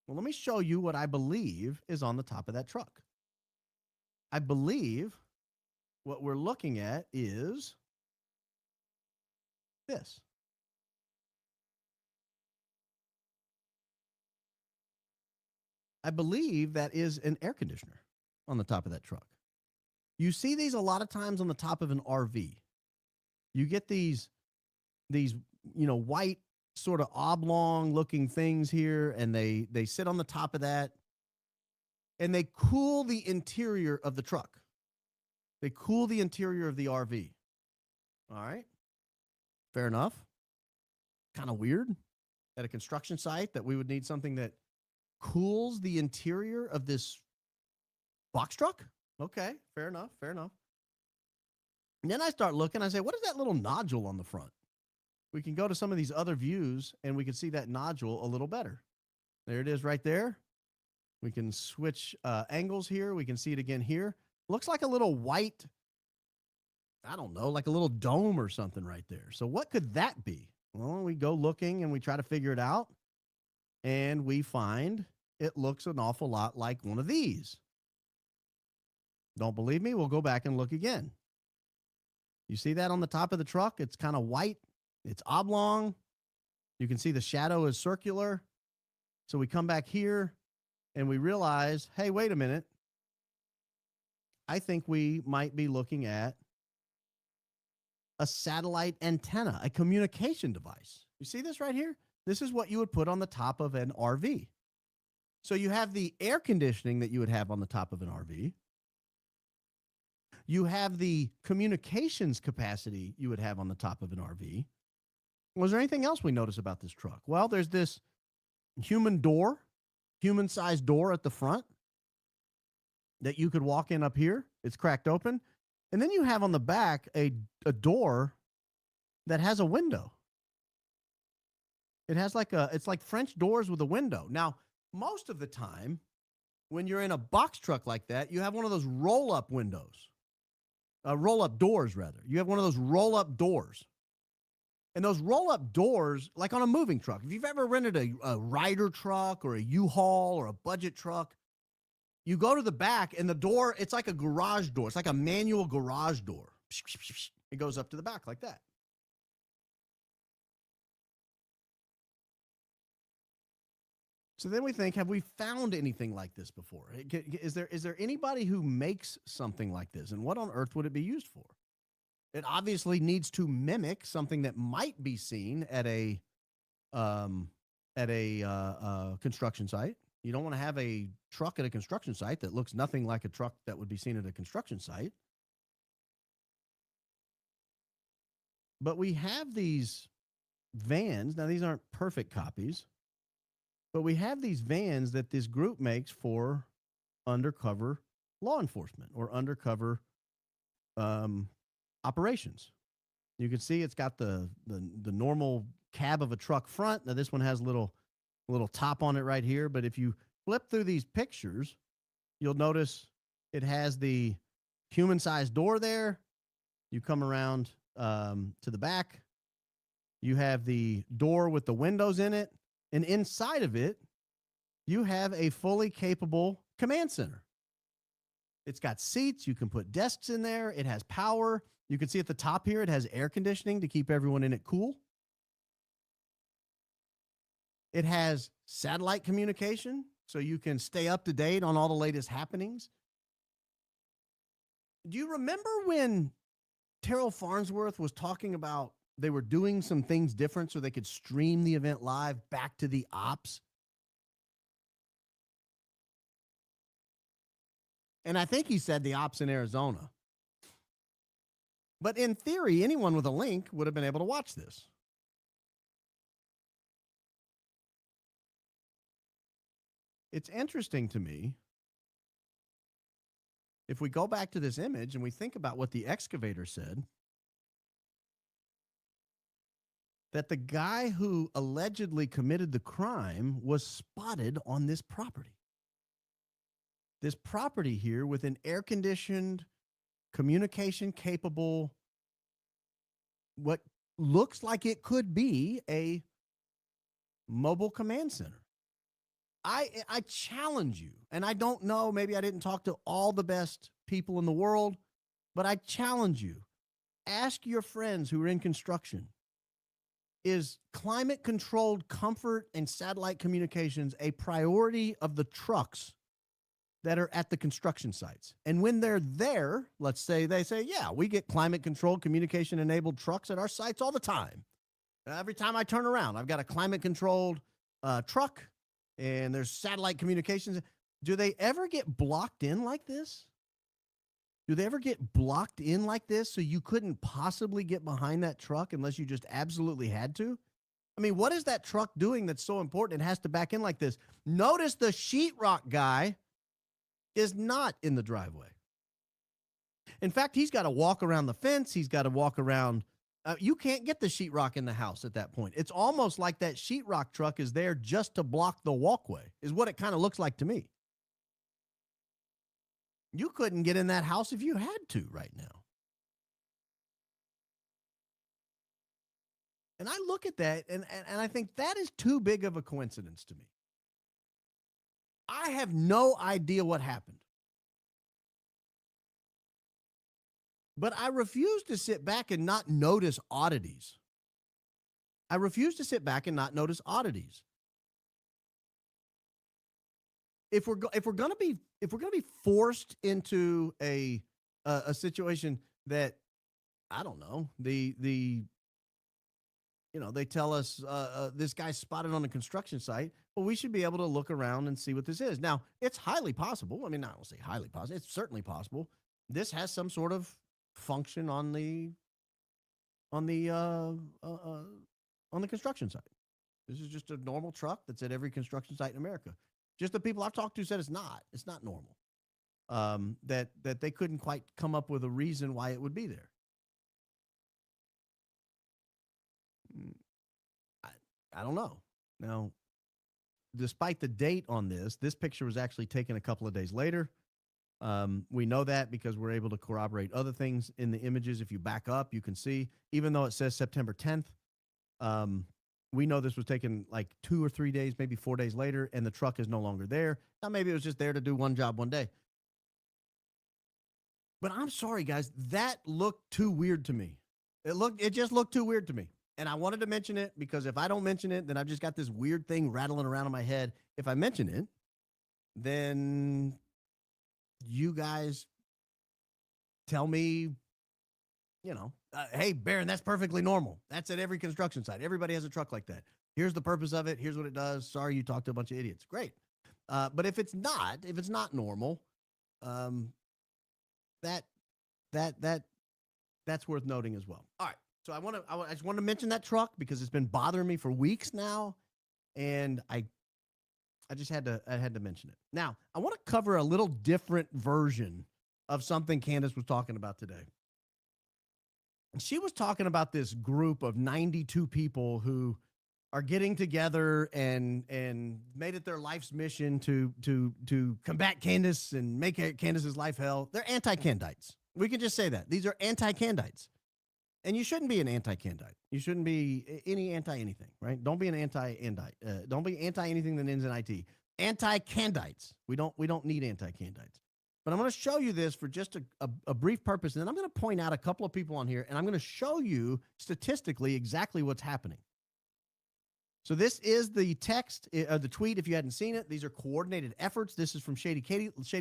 Well, let me show you what I believe is on the top of that truck. I believe what we're looking at is this. I believe that is an air conditioner on the top of that truck. You see these a lot of times on the top of an RV. You get these white sort of oblong looking things here, and they sit on the top of that, and they cool the interior of the truck. They cool the interior of the RV. All right. Fair enough. Kind of weird at a construction site that we would need something that cools the interior of this box truck. Okay. Fair enough. Fair enough. And then I start looking, I say, what is that little nodule on the front? We can go to some of these other views and we can see that nodule a little better. There it is right there. We can switch angles here. We can see it again here. Looks like a little white, I don't know, like a little dome or something right there. So what could that be? Well, we go looking and we try to figure it out. And we find it looks an awful lot like one of these. Don't believe me? We'll go back and look again. You see that on the top of the truck? It's kind of white. It's oblong. You can see the shadow is circular. So we come back here and we realize, hey, wait a minute. I think we might be looking at a satellite antenna, a communication device. You see this right here? This is what you would put on the top of an RV. So you have the air conditioning that you would have on the top of an RV. You have the communications capacity you would have on the top of an RV. Was there anything else we noticed about this truck? Well, there's this human-sized door at the front that you could walk in up here. It's cracked open. And then you have on the back a door that has a window. It has it's like French doors with a window. Now, most of the time, when you're in a box truck like that, you have one of those roll-up windows. Roll-up doors, rather. You have one of those roll-up doors. And those roll-up doors, like on a moving truck, if you've ever rented a Ryder truck or a U-Haul or a budget truck, you go to the back and the door, it's like a garage door. It's like a manual garage door. It goes up to the back like that. So then we think, have we found anything like this before? Is there anybody who makes something like this? And what on earth would it be used for? It obviously needs to mimic something that might be seen at a construction site. You don't want to have a truck at a construction site that looks nothing like a truck that would be seen at a construction site. But we have these vans. Now, these aren't perfect copies, but we have these vans that this group makes for undercover law enforcement or undercover operations. You can see it's got the normal cab of a truck front. Now this one has a little top on it right here, but if you flip through these pictures, you'll notice it has the human-sized door there. You come around to the back, You have the door with the windows in it, and inside of it, you have a fully capable command center. It's got seats. You can put desks in there. It has power. You can see at the top here, it has air conditioning to keep everyone in it cool. It has satellite communication, so you can stay up to date on all the latest happenings. Do you remember when Terrell Farnsworth was talking about they were doing some things different so they could stream the event live back to the ops? And I think he said the ops in Arizona. But in theory, anyone with a link would have been able to watch this. It's interesting to me, if we go back to this image and we think about what the excavator said, that the guy who allegedly committed the crime was spotted on this property. This property here with an air-conditioned, communication-capable, what looks like it could be a mobile command center. I challenge you, and I don't know, maybe I didn't talk to all the best people in the world, but I challenge you. Ask your friends who are in construction, is climate-controlled comfort and satellite communications a priority of the trucks that are at the construction sites? And when they're there, let's say they say, yeah, we get climate-controlled, communication-enabled trucks at our sites all the time. Every time I turn around, I've got a climate-controlled truck, and there's satellite communications. Do they ever get blocked in like this? Do they ever get blocked in like this so you couldn't possibly get behind that truck unless you just absolutely had to? I mean, what is that truck doing that's so important it has to back in like this? Notice the sheetrock guy is not in the driveway. In fact, he's got to walk around the fence. He's got to walk around. You can't get the sheetrock in the house at that point. It's almost like that sheetrock truck is there just to block the walkway, is what it kind of looks like to me. You couldn't get in that house if you had to right now. And I look at that, and I think that is too big of a coincidence to me. I have no idea what happened. But I refuse to sit back and not notice oddities. I refuse to sit back and not notice oddities. If we're going to be forced into a situation that, I don't know, they tell us this guy's spotted on a construction site, well, we should be able to look around and see what this is. Now, it's highly possible. I mean, I don't say highly possible. It's certainly possible. This has some sort of function on the construction site. This is just a normal truck that's at every construction site in America. Just the people I've talked to said it's not normal. That they couldn't quite come up with a reason why it would be there. I don't know. Now, despite the date on this picture was actually taken a couple of days later. We know that because we're able to corroborate other things in the images. If you back up, you can see, even though it says September 10th, we know this was taken like 2 or 3 days, maybe 4 days later, and the truck is no longer there. Now, maybe it was just there to do one job one day. But I'm sorry, guys, that looked too weird to me. It just looked too weird to me. And I wanted to mention it because if I don't mention it, then I've just got this weird thing rattling around in my head. If I mention it, then you guys tell me, hey, Baron, that's perfectly normal. That's at every construction site. Everybody has a truck like that. Here's the purpose of it. Here's what it does. Sorry, you talked to a bunch of idiots. Great. But if it's not normal, that's worth noting as well. All right. So I just want to mention that truck because it's been bothering me for weeks now, and I had to mention it. Now, I want to cover a little different version of something Candace was talking about today. She was talking about this group of 92 people who are getting together and made it their life's mission to combat Candace and make Candace's life hell. They're anti-Candites. We can just say that. These are anti-Candites. And you shouldn't be an anti-Candite. You shouldn't be any anti-anything, right? Don't be an anti-Andite. Don't be anti-anything that ends in IT. Anti-Candites. We don't need anti-Candites. But I'm going to show you this for just a brief purpose, and then I'm going to point out a couple of people on here, and I'm going to show you statistically exactly what's happening. So this is the text, the tweet, if you hadn't seen it. These are coordinated efforts. This is from Shady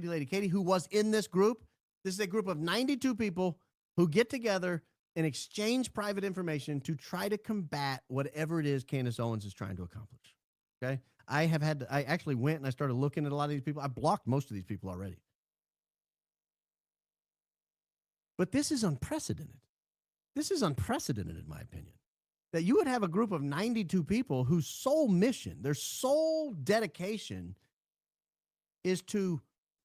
Lady Katie, who was in this group. This is a group of 92 people who get together and exchange private information to try to combat whatever it is Candace Owens is trying to accomplish. Okay? I actually went and I started looking at a lot of these people. I blocked most of these people already. But this is unprecedented. This is unprecedented, in my opinion, that you would have a group of 92 people whose sole mission, their sole dedication is to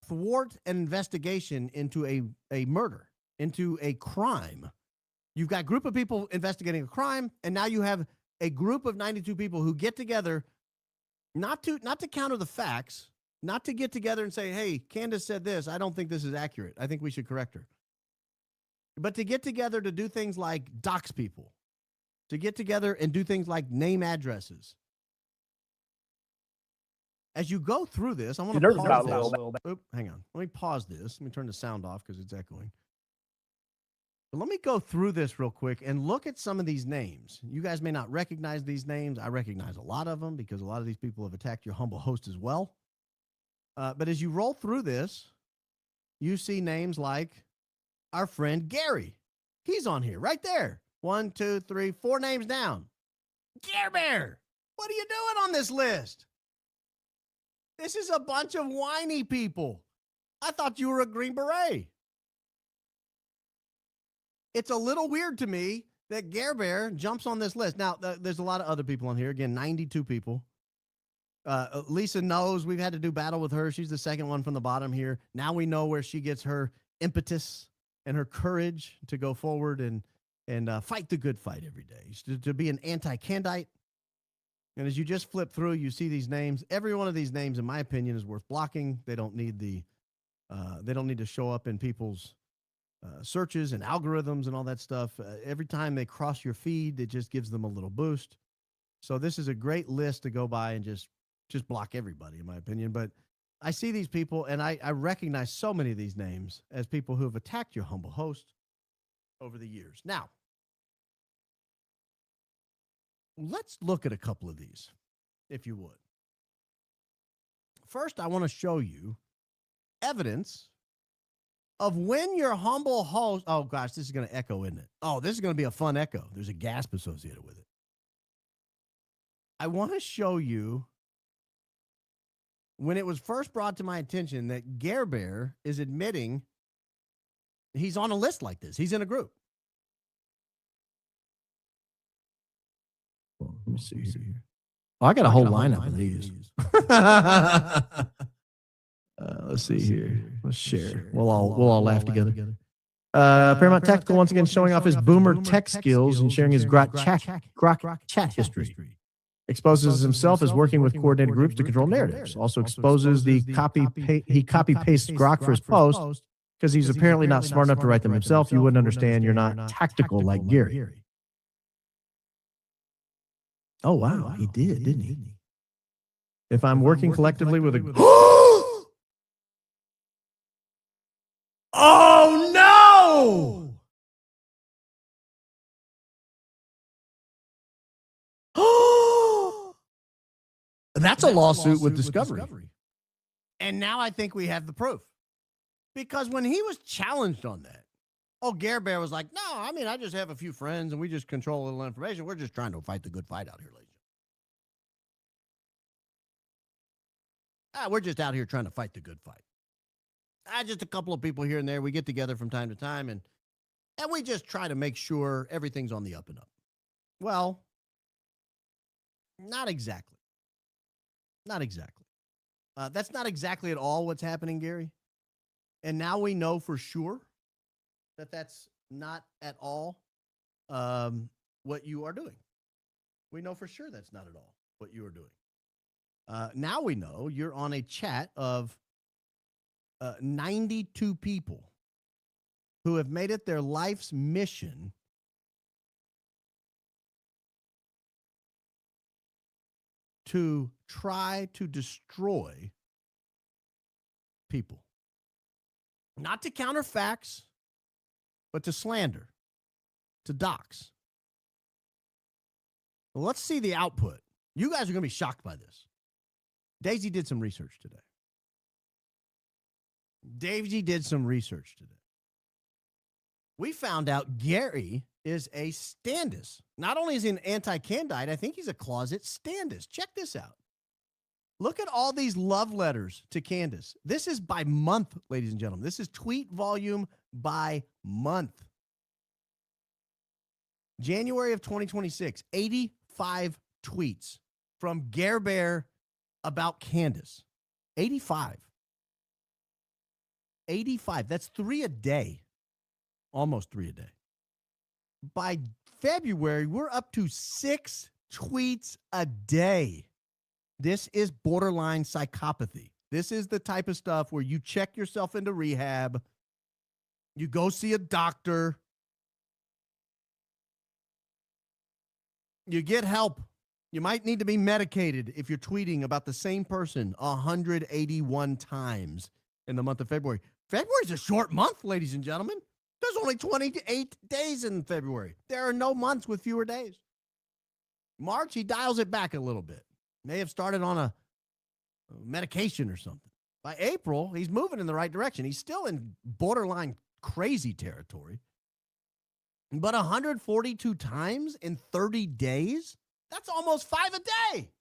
thwart an investigation into a murder, into a crime. You've got a group of people investigating a crime, and now you have a group of 92 people who get together not to counter the facts, not to get together and say, hey, Candace said this. I don't think this is accurate. I think we should correct her. But to get together to do things like dox people, to get together and do things like name addresses. As you go through this, I want to pause this. Oop, hang on. Let me pause this. Let me turn the sound off because it's echoing. But let me go through this real quick and look at some of these names. You guys may not recognize these names. I recognize a lot of them because a lot of these people have attacked your humble host as well. But as you roll through this, you see names like our friend Gary. He's on here right there. 1, 2, 3, 4 names down. Gare, what are you doing on this list? This is a bunch of whiny people. I thought you were a Green Beret. It's a little weird to me that Gare jumps on this list. Now, there's a lot of other people on here. Again, 92 people. Lisa knows we've had to do battle with her. She's the second one from the bottom here. Now we know where she gets her impetus and her courage to go forward and fight the good fight every day, to be an anti-Candite. And as you just flip through, you see these names. Every one of these names, in my opinion, is worth blocking. They don't need to show up in people's searches and algorithms and all that stuff. Every time they cross your feed, it just gives them a little boost. So this is a great list to go by and just block everybody, in my opinion. But I see these people, and I recognize so many of these names as people who have attacked your humble host over the years. Now, let's look at a couple of these, if you would. First, I want to show you evidence of when your humble host, oh gosh, this is going to echo, isn't it? Oh, this is going to be a fun echo. There's a gasp associated with it. I want to show you when it was first brought to my attention that Gare is admitting he's on a list like this. He's in a group. Well, let me see here. Oh, I got a whole lineup of these. Let's see here. Let's share. We'll all laugh together. Paramount Tactical once again showing off his boomer tech skills and sharing his grok chat history. Exposes himself as working with coordinated groups to control narratives. Also exposes he copy pastes grok for his post because he's apparently not smart enough to write them himself. You wouldn't understand. You're not tactical like Gare. Oh wow, he did, didn't he? If I'm working collectively with a oh no! That's a lawsuit with Discovery. And now I think we have the proof. Because when he was challenged on that, Gare was like, no, I mean, I just have a few friends and we just control a little information. We're just trying to fight the good fight out here, ladies. We're just out here trying to fight the good fight. Just a couple of people here and there. We get together from time to time and we just try to make sure everything's on the up and up. Well, not exactly. Not exactly. That's not exactly at all what's happening, Gary. And now we know for sure that that's not at all what you are doing. We know for sure that's not at all what you are doing. Now we know you're on a chat of 92 people who have made it their life's mission to try to destroy people. Not to counter facts, but to slander, to dox. Well, let's see the output. You guys are going to be shocked by this. Daisy did some research today. Daisy did some research today. We found out Gary is a standus. Not only is he an anti-Candite, I think he's a closet standus. Check this out. Look at all these love letters to Candace. This is by month, ladies and gentlemen. This is tweet volume by month. January of 2026, 85 tweets from Gare about Candace. 85. 85. That's 3 a day. Almost 3 a day. By February, we're up to 6 tweets a day. This is borderline psychopathy. This is the type of stuff where you check yourself into rehab. You go see a doctor. You get help. You might need to be medicated if you're tweeting about the same person 181 times in the month of February. February's a short month, ladies and gentlemen. There's only 28 days in February. There are no months with fewer days. March, he dials it back a little bit. May have started on a medication or something. By April, he's moving in the right direction. He's still in borderline crazy territory. But 142 times in 30 days? That's almost 5 a day.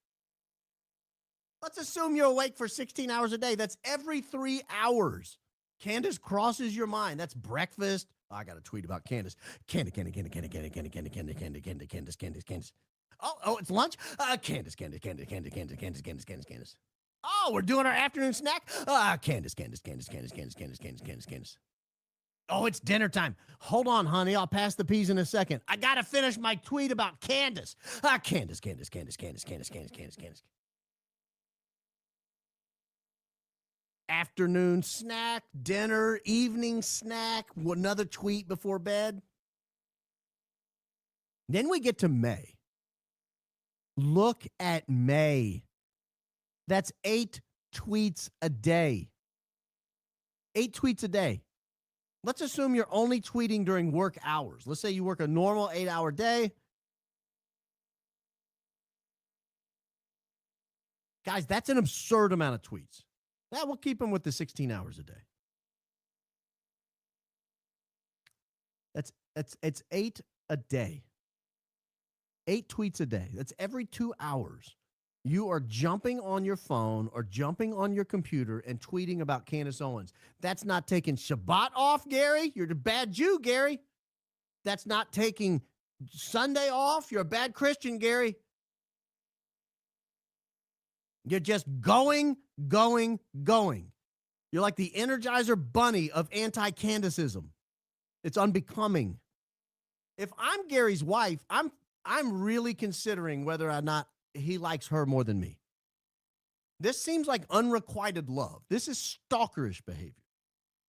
Let's assume you're awake for 16 hours a day. That's every 3 hours. Candace crosses your mind. That's breakfast. Oh, I got a tweet about Candace. Candace. Oh, it's lunch? Candace. Oh, we're doing our afternoon snack? Candace. Oh, it's dinner time. Hold on, honey. I'll pass the peas in a second. I got to finish my tweet about Candace. Candace. Afternoon snack, dinner, evening snack, another tweet before bed. Then we get to May. Look at May. That's 8 tweets a day. 8 tweets a day. Let's assume you're only tweeting during work hours. Let's say you work a normal 8-hour day. Guys, that's an absurd amount of tweets. That will keep them with the 16 hours a day. It's 8 a day. 8 tweets a day. That's every 2 hours. You are jumping on your phone or jumping on your computer and tweeting about Candace Owens. That's not taking Shabbat off, Gary. You're the bad Jew, Gary. That's not taking Sunday off. You're a bad Christian, Gary. You're just going. You're like the Energizer Bunny of anti-Candacism. It's unbecoming. If I'm Gary's wife, I'm really considering whether or not he likes her more than me. This seems like unrequited love. This is stalkerish behavior.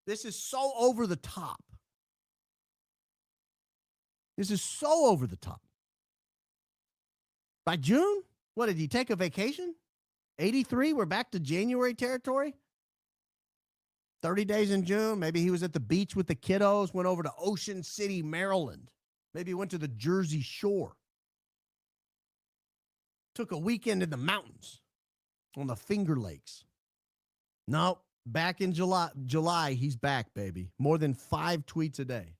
This is so over the top. This is so over the top. By June, what, did he take a vacation? 83, we're back to January territory. 30 days in June. Maybe he was at the beach with the kiddos, went over to Ocean City, Maryland. Maybe he went to the Jersey Shore. Took a weekend in the mountains on the Finger Lakes. No, back in July, he's back, baby. More than 5 tweets a day.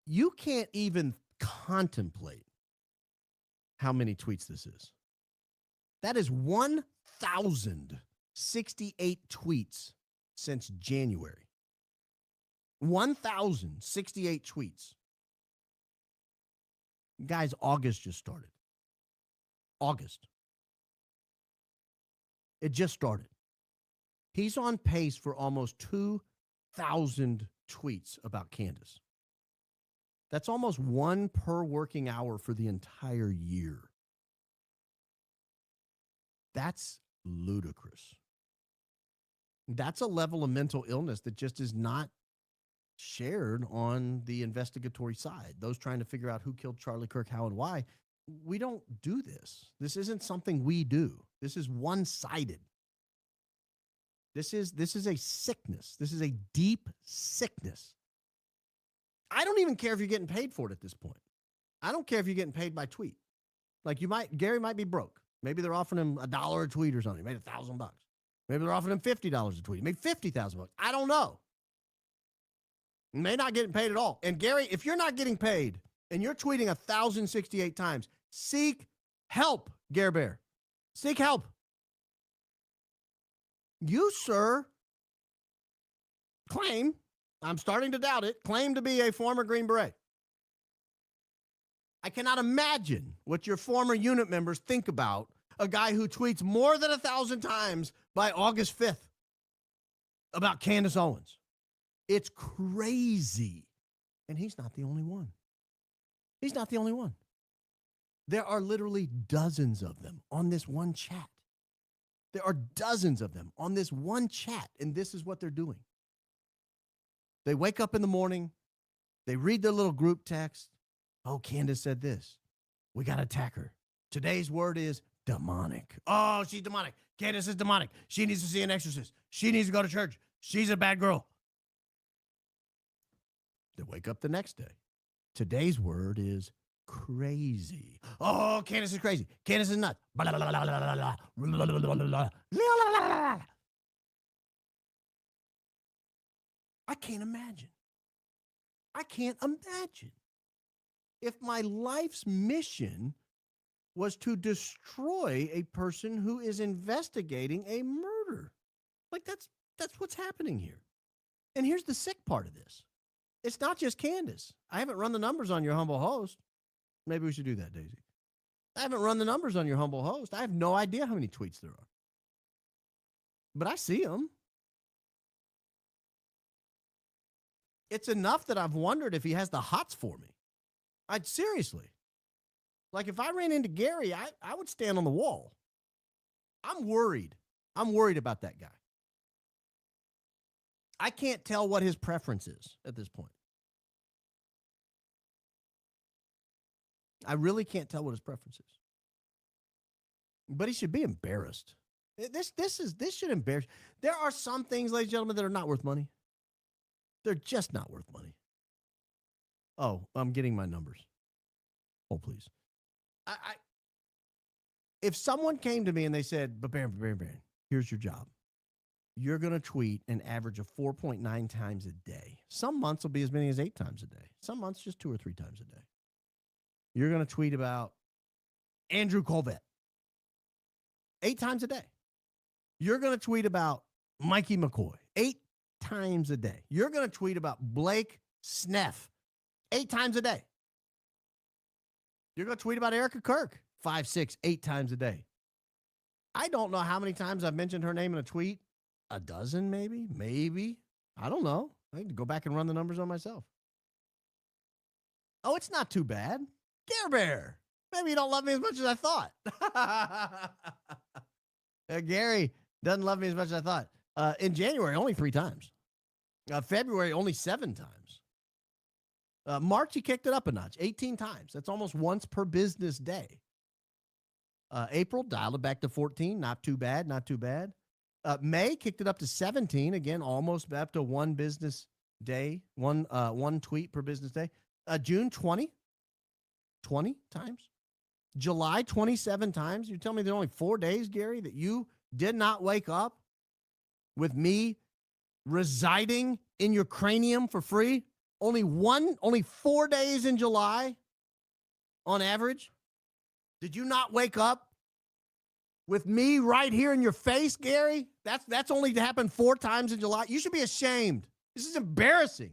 You can't even contemplate how many tweets this is. That is 1,068 tweets since January. 1,068 tweets. Guys, August just started. August. It just started. He's on pace for almost 2,000 tweets about Candace. That's almost 1 per working hour for the entire year. That's ludicrous. That's a level of mental illness that just is not shared on the investigatory side, those trying to figure out who killed Charlie Kirk, how, and why. We don't do this. This isn't something we do. This is one-sided. This is a sickness. This is a deep sickness. I don't even care if you're getting paid for it at this point. I don't care if you're getting paid by tweet. Like Gary might be broke. Maybe they're offering him $1 a tweet or something. He made $1,000. Maybe they're offering him $50 a tweet. He made $50,000. I don't know. You may not get paid at all. And Gary, if you're not getting paid and you're tweeting 1,068 times, seek help, Gare Bear. Seek help. You, sir, claim, I'm starting to doubt it, claim to be a former Green Beret. I cannot imagine what your former unit members think about a guy who tweets more than 1,000 times by August 5th about Candace Owens. It's crazy. And he's not the only one. He's not the only one. There are literally dozens of them on this one chat. There are dozens of them on this one chat, and this is what they're doing. They wake up in the morning, they read their little group text. Oh, Candace said this. We got to attack her. Today's word is demonic. Oh, she's demonic. Candace is demonic. She needs to see an exorcist. She needs to go to church. She's a bad girl. They wake up the next day. Today's word is crazy. Oh, Candace is crazy. Candace is nuts. I can't imagine. I can't imagine if my life's mission was to destroy a person who is investigating a murder. Like that's what's happening here. And here's the sick part of this. It's not just Candace. I haven't run the numbers on your humble host. Maybe we should do that, Daisy. I haven't run the numbers on your humble host. I have no idea how many tweets there are. But I see them. It's enough that I've wondered if he has the hots for me. Seriously. Like if I ran into Gary, I would stand on the wall. I'm worried. I'm worried about that guy. I can't tell what his preference is at this point. I really can't tell what his preference is. But he should be embarrassed. This should embarrass. There are some things, ladies and gentlemen, that are not worth money. They're just not worth money. Oh, I'm getting my numbers. Oh, please. If someone came to me and they said, but Baron, here's your job. You're going to tweet an average of 4.9 times a day. Some months will be as many as 8 times a day. Some months just 2 or 3 times a day. You're going to tweet about Andrew Colvett 8 times a day. You're going to tweet about Mikey McCoy 8 times a day. You're going to tweet about Blake Sneff 8 times a day. You're going to tweet about Erica Kirk 5, 6, 8 times a day. I don't know how many times I've mentioned her name in a tweet. A dozen, maybe. I don't know. I need to go back and run the numbers on myself. Oh, it's not too bad. Gare Bear. Maybe you don't love me as much as I thought. Gary doesn't love me as much as I thought. In January, only 3 times. February, only 7 times. March, he kicked it up a notch, 18 times. That's almost once per business day. April, dialed it back to 14. Not too bad, not too bad. May, kicked it up to 17. Again, almost up to 1 business day, one tweet per business day. June, 20 times. July, 27 times. You tell me there are only 4 days, Gary, that you did not wake up with me residing in your cranium for free? Only 4 days in July on average? Did you not wake up with me right here in your face, Gary? That's only happened 4 times in July. You should be ashamed. This is embarrassing.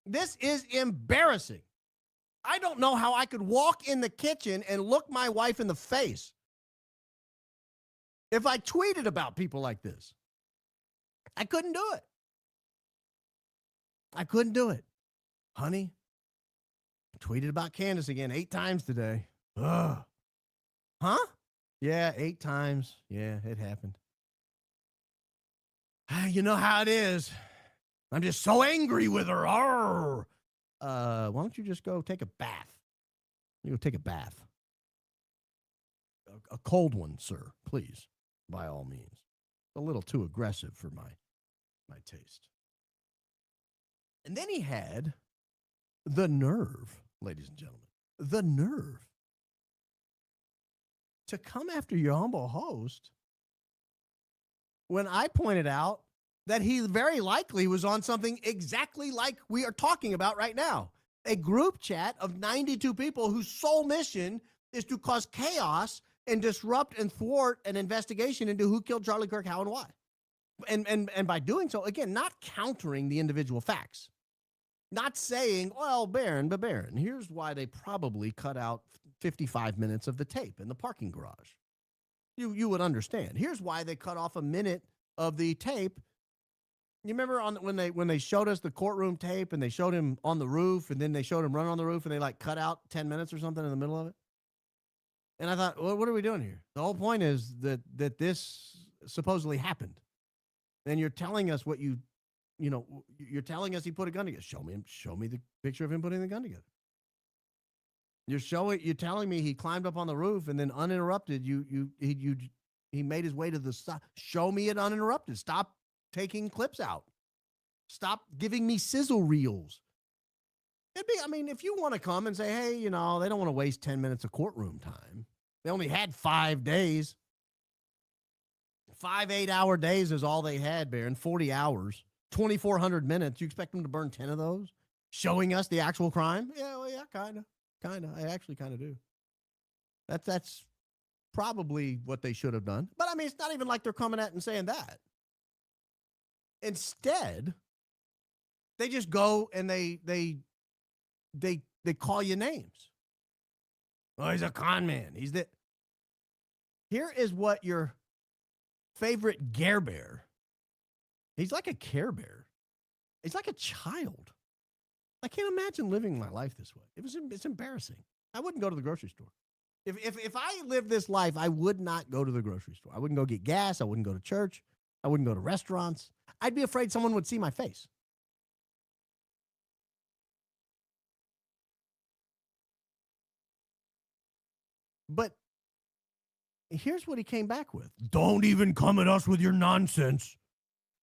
This is embarrassing. I don't know how I could walk in the kitchen and look my wife in the face if I tweeted about people like this. I couldn't do it. I couldn't do it. Honey, I tweeted about Candace again 8 times today. Ugh. Huh? Yeah, 8 times. Yeah, it happened. You know how it is. I'm just so angry with her. Arr! Why don't you just go take a bath? You go take a bath. A cold one, sir, please, by all means. A little too aggressive for my taste. And then he had the nerve, ladies and gentlemen, the nerve to come after your humble host when I pointed out that he very likely was on something exactly like we are talking about right now. A group chat of 92 people whose sole mission is to cause chaos and disrupt and thwart an investigation into who killed Charlie Kirk, how, and why. And by doing so, again, not countering the individual facts. Not saying, well, Baron, here's why they probably cut out 55 minutes of the tape in the parking garage. You would understand. Here's why they cut off a minute of the tape. You remember when they showed us the courtroom tape and they showed him on the roof and then they showed him run on the roof and they like cut out 10 minutes or something in the middle of it? And I thought, well, what are we doing here? The whole point is that this supposedly happened. And you're telling us what you're telling us he put a gun together. Show me the picture of him putting the gun together. You're telling me he climbed up on the roof and then uninterrupted he made his way to the side. Show me it uninterrupted. Stop taking clips out. Stop giving me sizzle reels. If you want to come and say, hey, they don't want to waste 10 minutes of courtroom time. They only had 5 days. 5 8-hour days is all they had, Baron. 40 hours, 2,400 minutes. You expect them to burn 10 of those? Showing us the actual crime? Yeah, well, yeah, kind of. I actually kind of do. That's probably what they should have done. But it's not even like they're coming at and saying that. Instead, they just go and they call you names. Oh, he's a con man. Here is what your favorite Gare Bear. He's like a Care Bear. He's like a child. I can't imagine living my life this way. It's embarrassing. I wouldn't go to the grocery store. If I lived this life, I would not go to the grocery store. I wouldn't go get gas. I wouldn't go to church. I wouldn't go to restaurants. I'd be afraid someone would see my face. But here's what he came back with. Don't even come at us with your nonsense.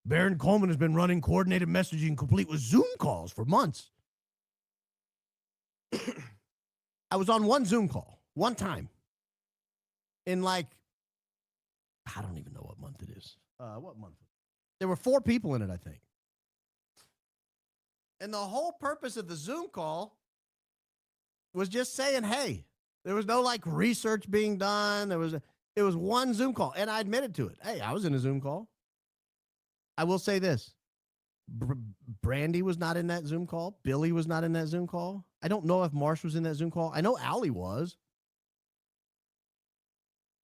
Baron Coleman has been running coordinated messaging complete with Zoom calls for months. I was on one Zoom call, one time. In I don't even know what month it is. What month? There were 4 people in it, I think. And the whole purpose of the Zoom call was just saying, hey, there was no research being done. It was one Zoom call. And I admitted to it. Hey, I was in a Zoom call. I will say this. Brandy was not in that Zoom call. Billy was not in that Zoom call. I don't know if Marsh was in that Zoom call. I know Allie was.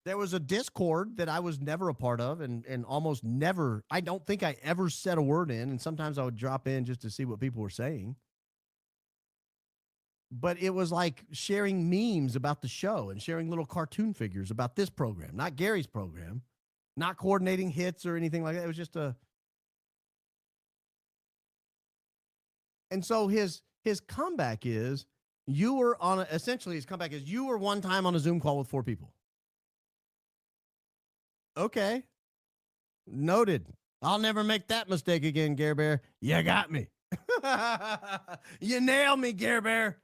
There was a Discord that I was never a part of and almost never, I don't think I ever said a word in. And sometimes I would drop in just to see what people were saying. But it was like sharing memes about the show and sharing little cartoon figures about this program, not Gary's program, not coordinating hits or anything like that. It was just and so his comeback is his comeback is you were one time on a Zoom call with 4 people. Okay. Noted. I'll never make that mistake again, Gare Bear. You got me. You nailed me, Gare Bear.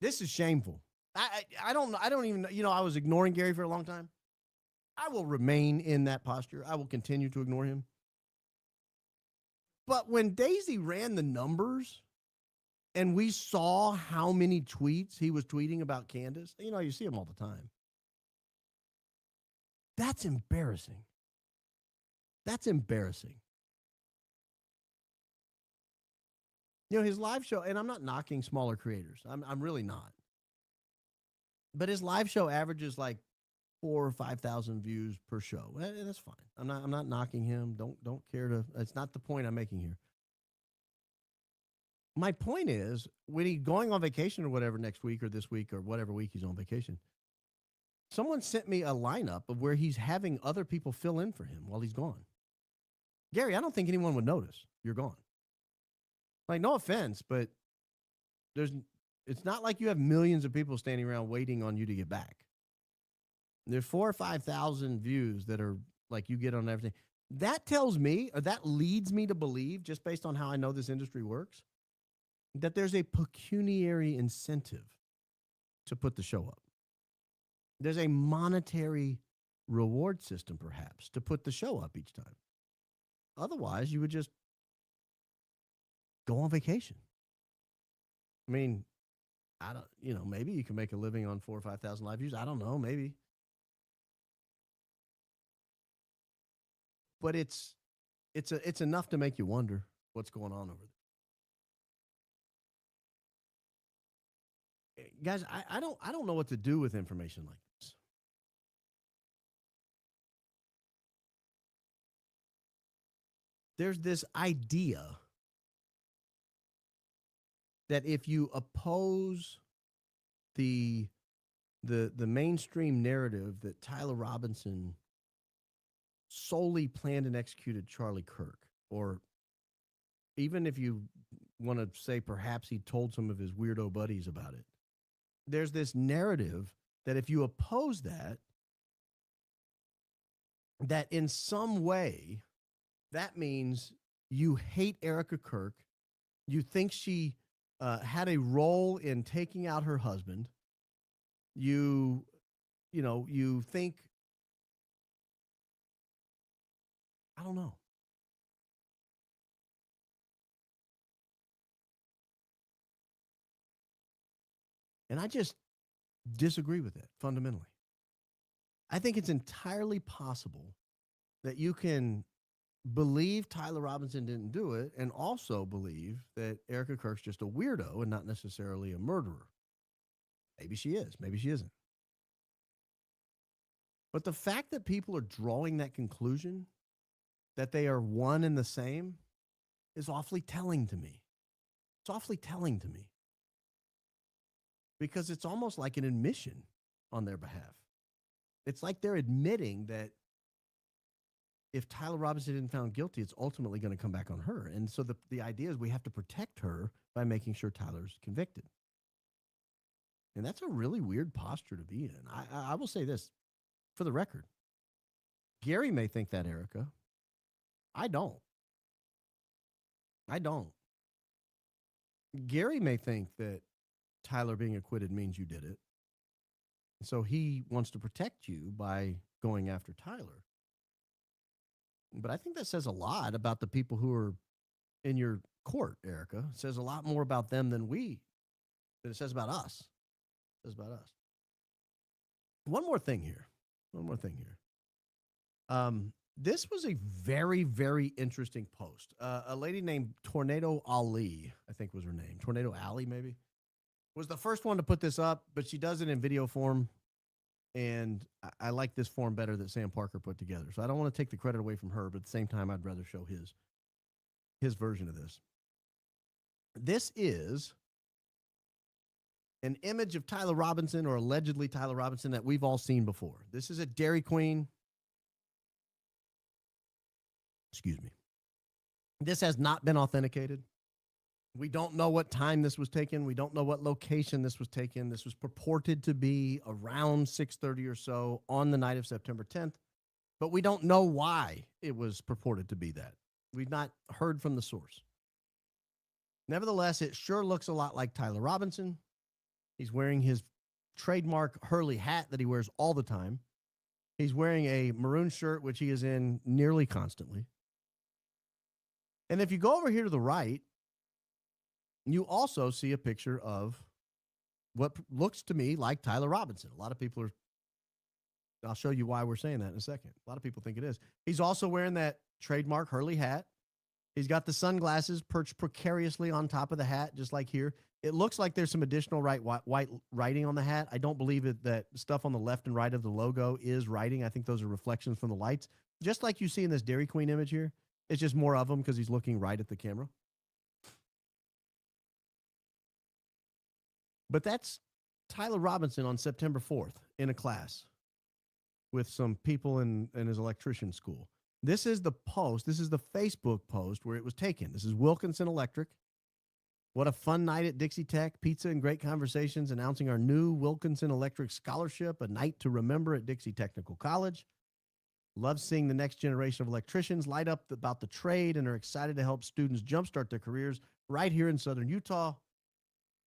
This is shameful. I don't even, I was ignoring Gary for a long time. I will remain in that posture. I will continue to ignore him. But when Daisy ran the numbers and we saw how many tweets he was tweeting about Candace, you see him all the time. That's embarrassing. That's embarrassing. His live show, and I'm not knocking smaller creators. I'm really not. But his live show averages 4,000 or 5,000 views per show. And that's fine. I'm not knocking him. Don't care to. That's not the point I'm making here. My point is, when he's going on vacation or whatever next week or this week or whatever week he's on vacation, someone sent me a lineup of where he's having other people fill in for him while he's gone. Gary, I don't think anyone would notice. you're gone. Like, no offense, but it's not like you have millions of people standing around waiting on you to get back. There's 4,000 or 5,000 views that are like you get on everything. That tells me, or that leads me to believe, just based on how I know this industry works, that there's a pecuniary incentive to put the show up. There's a monetary reward system, perhaps, to put the show up each time. Otherwise, you would just go on vacation. I mean, I don't, maybe you can make a living on 4,000 or 5,000 live views. I don't know, maybe. But it's enough to make you wonder what's going on over there. Guys, I don't know what to do with information like this. There's this idea that if you oppose the mainstream narrative that Tyler Robinson solely planned and executed Charlie Kirk, or even if you want to say perhaps he told some of his weirdo buddies about it, there's this narrative that if you oppose that in some way, that means you hate Erica Kirk, you think she had a role in taking out her husband, you think, I don't know. And I just disagree with it fundamentally. I think it's entirely possible that you can believe Tyler Robinson didn't do it and also believe that Erica Kirk's just a weirdo and not necessarily a murderer. Maybe she is, maybe she isn't. But the fact that people are drawing that conclusion, that they are one and the same, is awfully telling to me. It's awfully telling to me. Because it's almost like an admission on their behalf. It's like they're admitting that if Tyler Robinson isn't found guilty, it's ultimately going to come back on her. And so the idea is we have to protect her by making sure Tyler's convicted. And that's a really weird posture to be in. I will say this, for the record. Gary may think that, Erica. I don't. Gary may think that Tyler being acquitted means you did it. So he wants to protect you by going after Tyler. But I think that says a lot about the people who are in your court, Erica. It says a lot more about them than it says about us. It says about us. One more thing here. This was a very, very interesting post. A lady named Tornado Ali, I think was her name. Tornado Alley, maybe, was the first one to put this up, but she does it in video form. And I like this form better that Sam Parker put together. So I don't want to take the credit away from her, but at the same time, I'd rather show his version of this. This is an image of Tyler Robinson, or allegedly Tyler Robinson, that we've all seen before. This is a Dairy Queen. Excuse me. This has not been authenticated. We don't know what time this was taken. We don't know what location this was taken. This was purported to be around 6:30 or so on the night of September 10th, but we don't know why it was purported to be that. We've not heard from the source. Nevertheless, it sure looks a lot like Tyler Robinson. He's wearing his trademark Hurley hat that he wears all the time. He's wearing a maroon shirt, which he is in nearly constantly. And if you go over here to the right, you also see a picture of what looks to me like Tyler Robinson. A lot of people are, I'll show you why we're saying that in a second. A lot of people think it is. He's also wearing that trademark Hurley hat. He's got the sunglasses perched precariously on top of the hat, just like here. It looks like there's some additional white writing on the hat. I don't believe that stuff on the left and right of the logo is writing. I think those are reflections from the lights. Just like you see in this Dairy Queen image here. It's just more of them because he's looking right at the camera. But that's Tyler Robinson on September 4th in a class with some people in his electrician school. This is the post. This is the Facebook post where it was taken. This is Wilkinson Electric. What a fun night at Dixie Tech. Pizza and great conversations announcing our new Wilkinson Electric Scholarship, a night to remember at Dixie Technical College. Love seeing the next generation of electricians light up about the trade and are excited to help students jumpstart their careers right here in Southern Utah.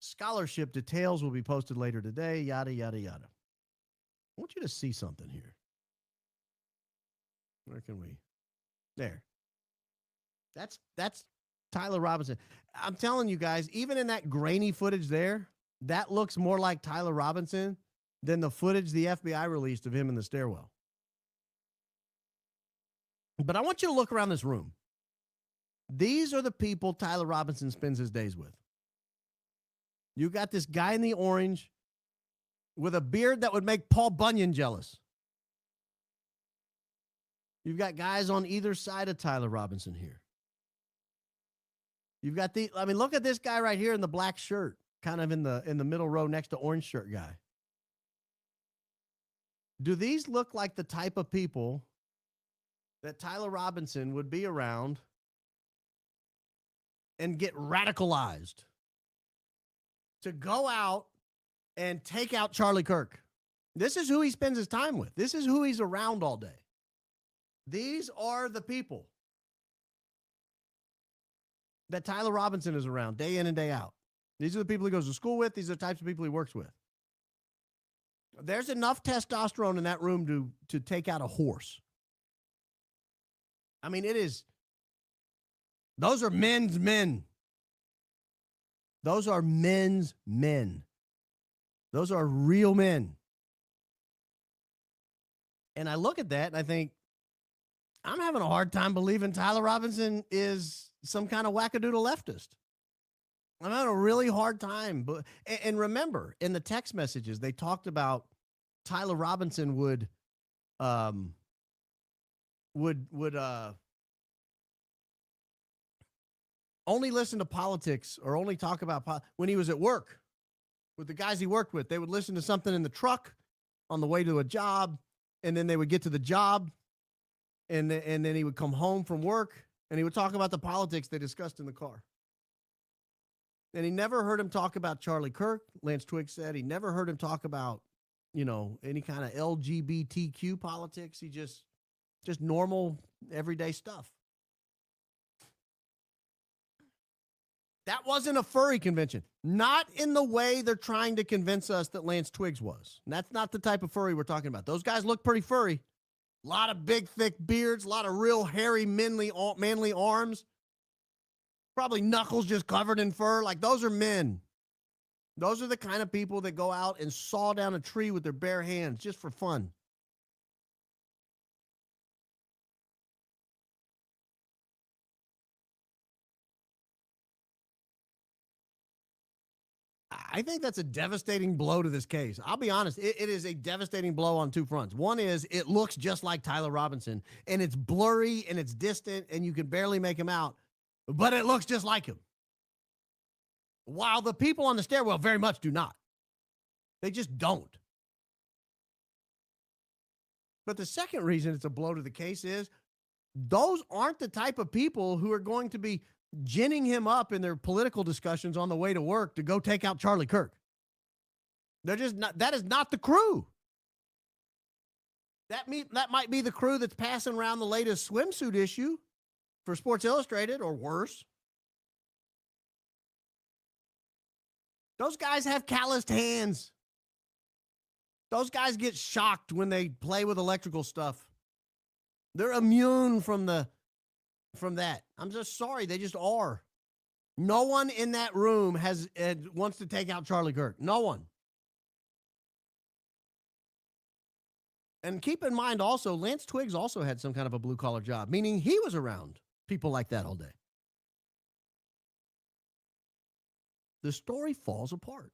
Scholarship details will be posted later today, yada, yada, yada. I want you to see something here. Where can we? There. That's Tyler Robinson. I'm telling you guys, even in that grainy footage there, that looks more like Tyler Robinson than the footage the FBI released of him in the stairwell. But I want you to look around this room. These are the people Tyler Robinson spends his days with. You got this guy in the orange with a beard that would make Paul Bunyan jealous. You've got guys on either side of Tyler Robinson here. You've got look at this guy right here in the black shirt, kind of in the middle row next to orange shirt guy. Do these look like the type of people that Tyler Robinson would be around and get radicalized to go out and take out Charlie Kirk? This is who he spends his time with. This is who he's around all day. These are the people that Tyler Robinson is around day in and day out. These are the people he goes to school with. These are the types of people he works with. There's enough testosterone in that room to take out a horse. I mean, those are men's men. Those are men's men. Those are real men. And I look at that and I think, I'm having a hard time believing Tyler Robinson is some kind of wackadoodle leftist. I'm having a really hard time. And remember, in the text messages, they talked about Tyler Robinson would only listen to politics or only talk about when he was at work with the guys he worked with. They would listen to something in the truck on the way to a job, and then they would get to the job, and then he would come home from work, and he would talk about the politics they discussed in the car. And he never heard him talk about Charlie Kirk. Lance Twiggs said he never heard him talk about, any kind of LGBTQ politics. He just normal, everyday stuff. That wasn't a furry convention. Not in the way they're trying to convince us that Lance Twiggs was. And that's not the type of furry we're talking about. Those guys look pretty furry. A lot of big, thick beards, a lot of real hairy, manly arms. Probably knuckles just covered in fur. Like, those are men. Those are the kind of people that go out and saw down a tree with their bare hands just for fun. I think that's a devastating blow to this case. I'll be honest. It is a devastating blow on two fronts. One is it looks just like Tyler Robinson, and it's blurry and it's distant and you can barely make him out, but it looks just like him. While the people on the stairwell very much do not. They just don't. But the second reason it's a blow to the case is those aren't the type of people who are going to be ginning him up in their political discussions on the way to work to go take out Charlie Kirk. They're just not, that is not the crew. That might be the crew that's passing around the latest swimsuit issue for Sports Illustrated or worse. Those guys have calloused hands. Those guys get shocked when they play with electrical stuff. They're immune from that. I'm just sorry. They just are. No one in that room wants to take out Charlie Kirk. No one. And keep in mind also, Lance Twiggs also had some kind of a blue-collar job, meaning he was around people like that all day. The story falls apart.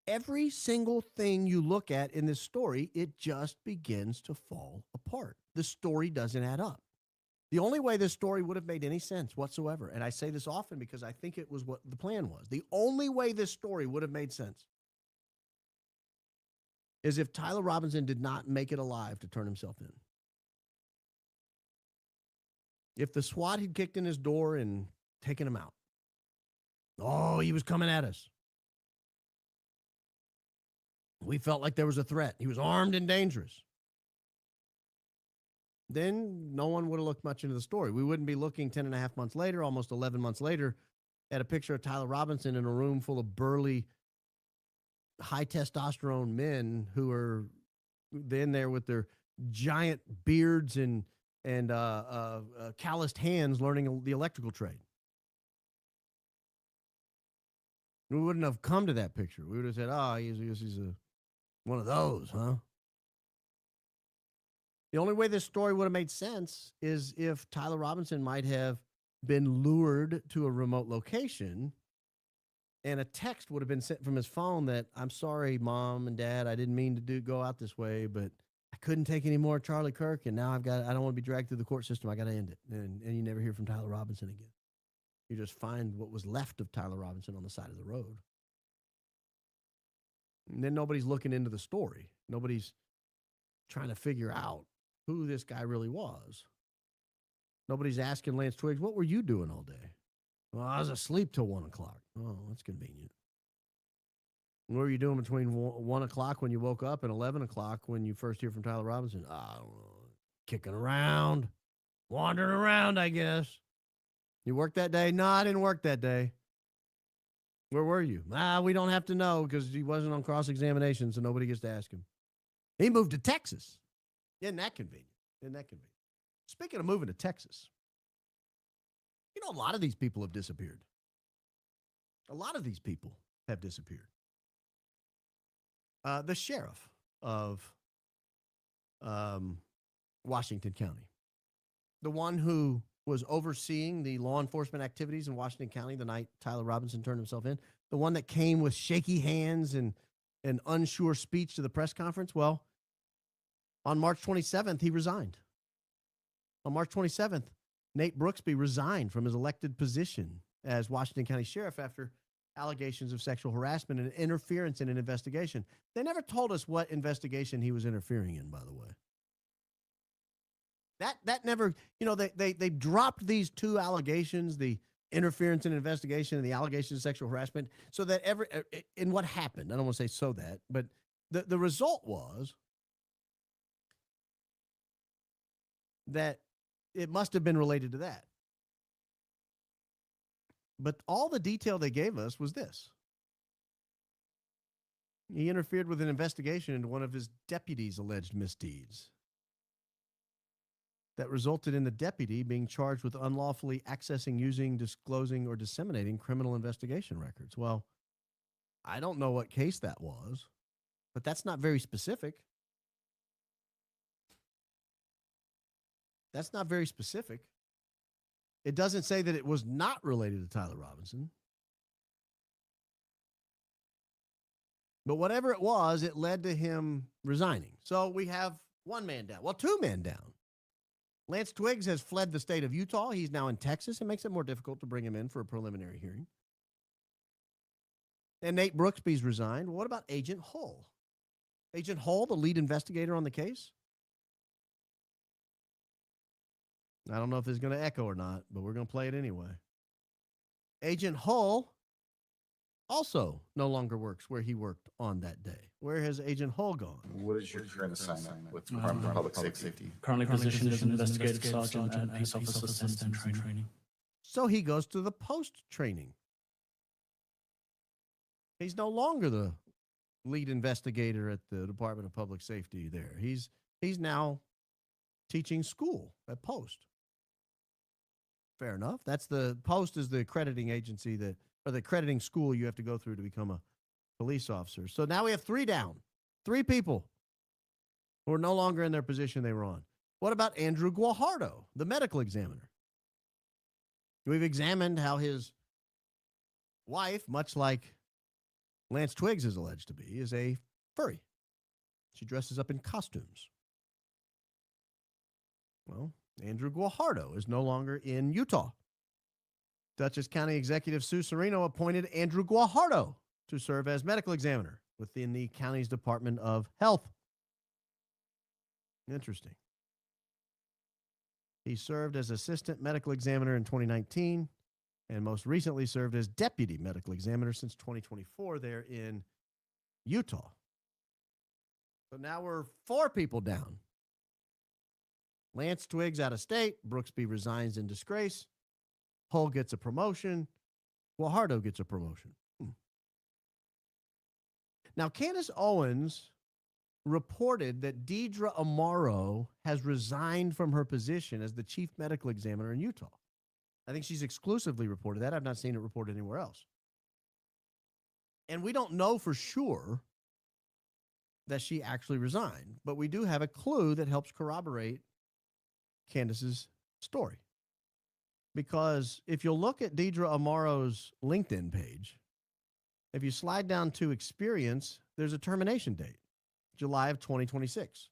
Every single thing you look at in this story, it just begins to fall apart. The story doesn't add up. The only way this story would have made any sense whatsoever, and I say this often because I think it was what the plan was, the only way this story would have made sense is if Tyler Robinson did not make it alive to turn himself in. if the SWAT had kicked in his door and taken him out. Oh, he was coming at us. We felt like there was a threat. He was armed and dangerous. Then no one would have looked much into the story. We wouldn't be looking 10 and a half months later, almost 11 months later, at a picture of Tyler Robinson in a room full of burly, high testosterone men who are then there with their giant beards and calloused hands learning the electrical trade. We wouldn't have come to that picture. We would have said, oh, he's one of those, huh? The only way this story would have made sense is if Tyler Robinson might have been lured to a remote location and a text would have been sent from his phone that, I'm sorry, Mom and Dad, I didn't mean to go out this way, but I couldn't take any more Charlie Kirk, and now I don't want to be dragged through the court system. I got to end it. And you never hear from Tyler Robinson again. You just find what was left of Tyler Robinson on the side of the road. And then nobody's looking into the story. Nobody's trying to figure out who this guy really was. Nobody's asking Lance Twiggs, what were you doing all day? Well, I was asleep till 1 o'clock. Oh, that's convenient. What were you doing between 1 o'clock when you woke up and 11 o'clock when you first hear from Tyler Robinson? I don't know. Kicking around, wandering around, I guess. You worked that day? No, I didn't work that day. Where were you? We don't have to know because he wasn't on cross-examination, so nobody gets to ask him. He moved to Texas. Isn't that convenient? Isn't that convenient? Speaking of moving to Texas, you know, a lot of these people have disappeared. A lot of these people have disappeared. The sheriff of Washington County, the one who was overseeing the law enforcement activities in Washington County the night Tyler Robinson turned himself in, the one that came with shaky hands and an unsure speech to the press conference, well, on March 27th, he resigned. On March 27th, Nate Brooksby resigned from his elected position as Washington County Sheriff after allegations of sexual harassment and interference in an investigation. They never told us what investigation he was interfering in, by the way. That never, you know, they dropped these two allegations, the interference in an investigation and the allegations of sexual harassment, so that in what happened, I don't want to say so that, but the result was that it must have been related to that. But all the detail they gave us was this. He interfered with an investigation into one of his deputies' alleged misdeeds that resulted in the deputy being charged with unlawfully accessing, using, disclosing, or disseminating criminal investigation records. Well, I don't know what case that was, but that's not very specific. That's not very specific. It doesn't say that it was not related to Tyler Robinson. But whatever it was, it led to him resigning. So we have one man down. Well, two men down. Lance Twiggs has fled the state of Utah. He's now in Texas. It makes it more difficult to bring him in for a preliminary hearing. And Nate Brooksby's resigned. What about Agent Hull? Agent Hull, the lead investigator on the case? I don't know if it's going to echo or not, but we're going to play it anyway. Agent Hull also no longer works where he worked on that day. Where has Agent Hull gone? What is your current assignment with Department of Public Safety? Currently positioned as an investigative sergeant and peace officer assistant training. So he goes to the post training. He's no longer the lead investigator at the Department of Public Safety there. He's now teaching school at Post. Fair enough. That's the Post is the accrediting agency that, or the accrediting school you have to go through to become a police officer. So now we have three down, three people who are no longer in their position they were on. What about Andrew Guajardo, the medical examiner? We've examined how his wife, much like Lance Twiggs is alleged to be, is a furry. She dresses up in costumes. Well, Andrew Guajardo is no longer in Utah. Dutchess County Executive Sue Serino appointed Andrew Guajardo to serve as medical examiner within the county's Department of Health. Interesting. He served as assistant medical examiner in 2019 and most recently served as deputy medical examiner since 2024 there in Utah. So now we're 4 people down. Lance Twiggs out of state. Brooksby resigns in disgrace. Hull gets a promotion. Guajardo gets a promotion. Now, Candace Owens reported that Deidre Amaro has resigned from her position as the chief medical examiner in Utah. I think she's exclusively reported that. I've not seen it reported anywhere else. And we don't know for sure that she actually resigned, but we do have a clue that helps corroborate Candace's story. Because if you'll look at Deidre Amaro's LinkedIn page, if you slide down to experience, there's a termination date, July of 2026.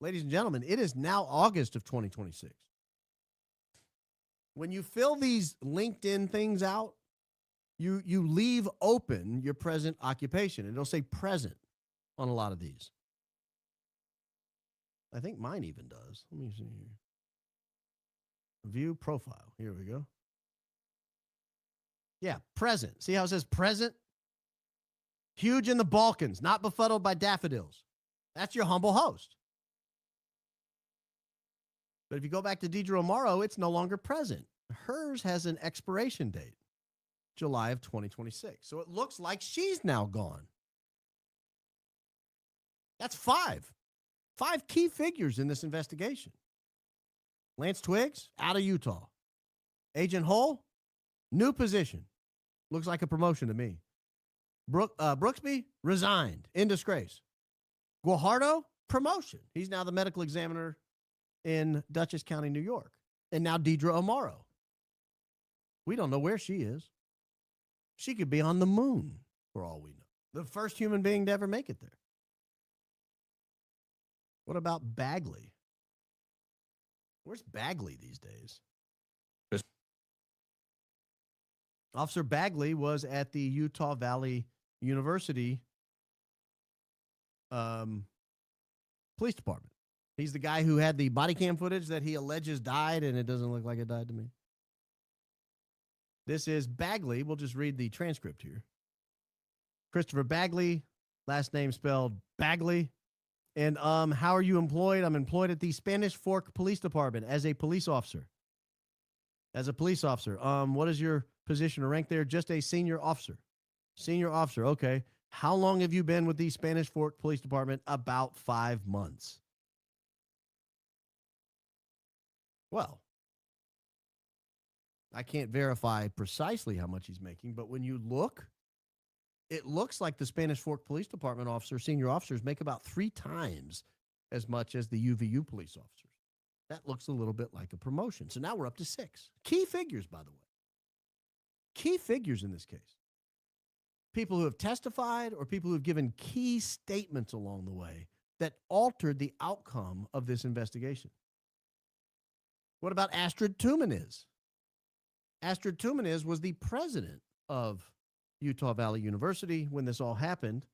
Ladies and gentlemen, it is now August of 2026. When you fill these LinkedIn things out, you leave open your present occupation. It'll say present on a lot of these. I think mine even does. Let me see here. View profile. Here we go. Yeah, present. See how it says present? Huge in the Balkans, not befuddled by daffodils. That's your humble host. But if you go back to Deidre Amaro, it's no longer present. Hers has an expiration date, July of 2026. So it looks like she's now gone. That's 5 key figures in this investigation. Lance Twiggs, out of Utah. Agent Hull, new position. Looks like a promotion to me. Brooksby, resigned, in disgrace. Guajardo, promotion. He's now the medical examiner in Dutchess County, New York. And now Deidre Amaro. We don't know where she is. She could be on the moon, for all we know. The first human being to ever make it there. What about Bagley? Where's Bagley these days? Officer Bagley was at the Utah Valley University Police Department. He's the guy who had the body cam footage that he alleges died, and it doesn't look like it died to me. This is Bagley. We'll just read the transcript here. Christopher Bagley, last name spelled Bagley. And how are you employed? I'm employed at the Spanish Fork Police Department as a police officer. As a police officer. What is your position or rank there? Just a senior officer. Senior officer, okay. How long have you been with the Spanish Fork Police Department? About 5 months. Well, I can't verify precisely how much he's making, but when you look, it looks like the Spanish Fork Police Department officer, senior officers, make about 3 times as much as the UVU police officers. That looks a little bit like a promotion. So now we're up to 6. Key figures, by the way. Key figures in this case. People who have testified or people who have given key statements along the way that altered the outcome of this investigation. What about Astrid Tumaniz? Astrid Tumaniz was the president of Utah Valley University when this all happened.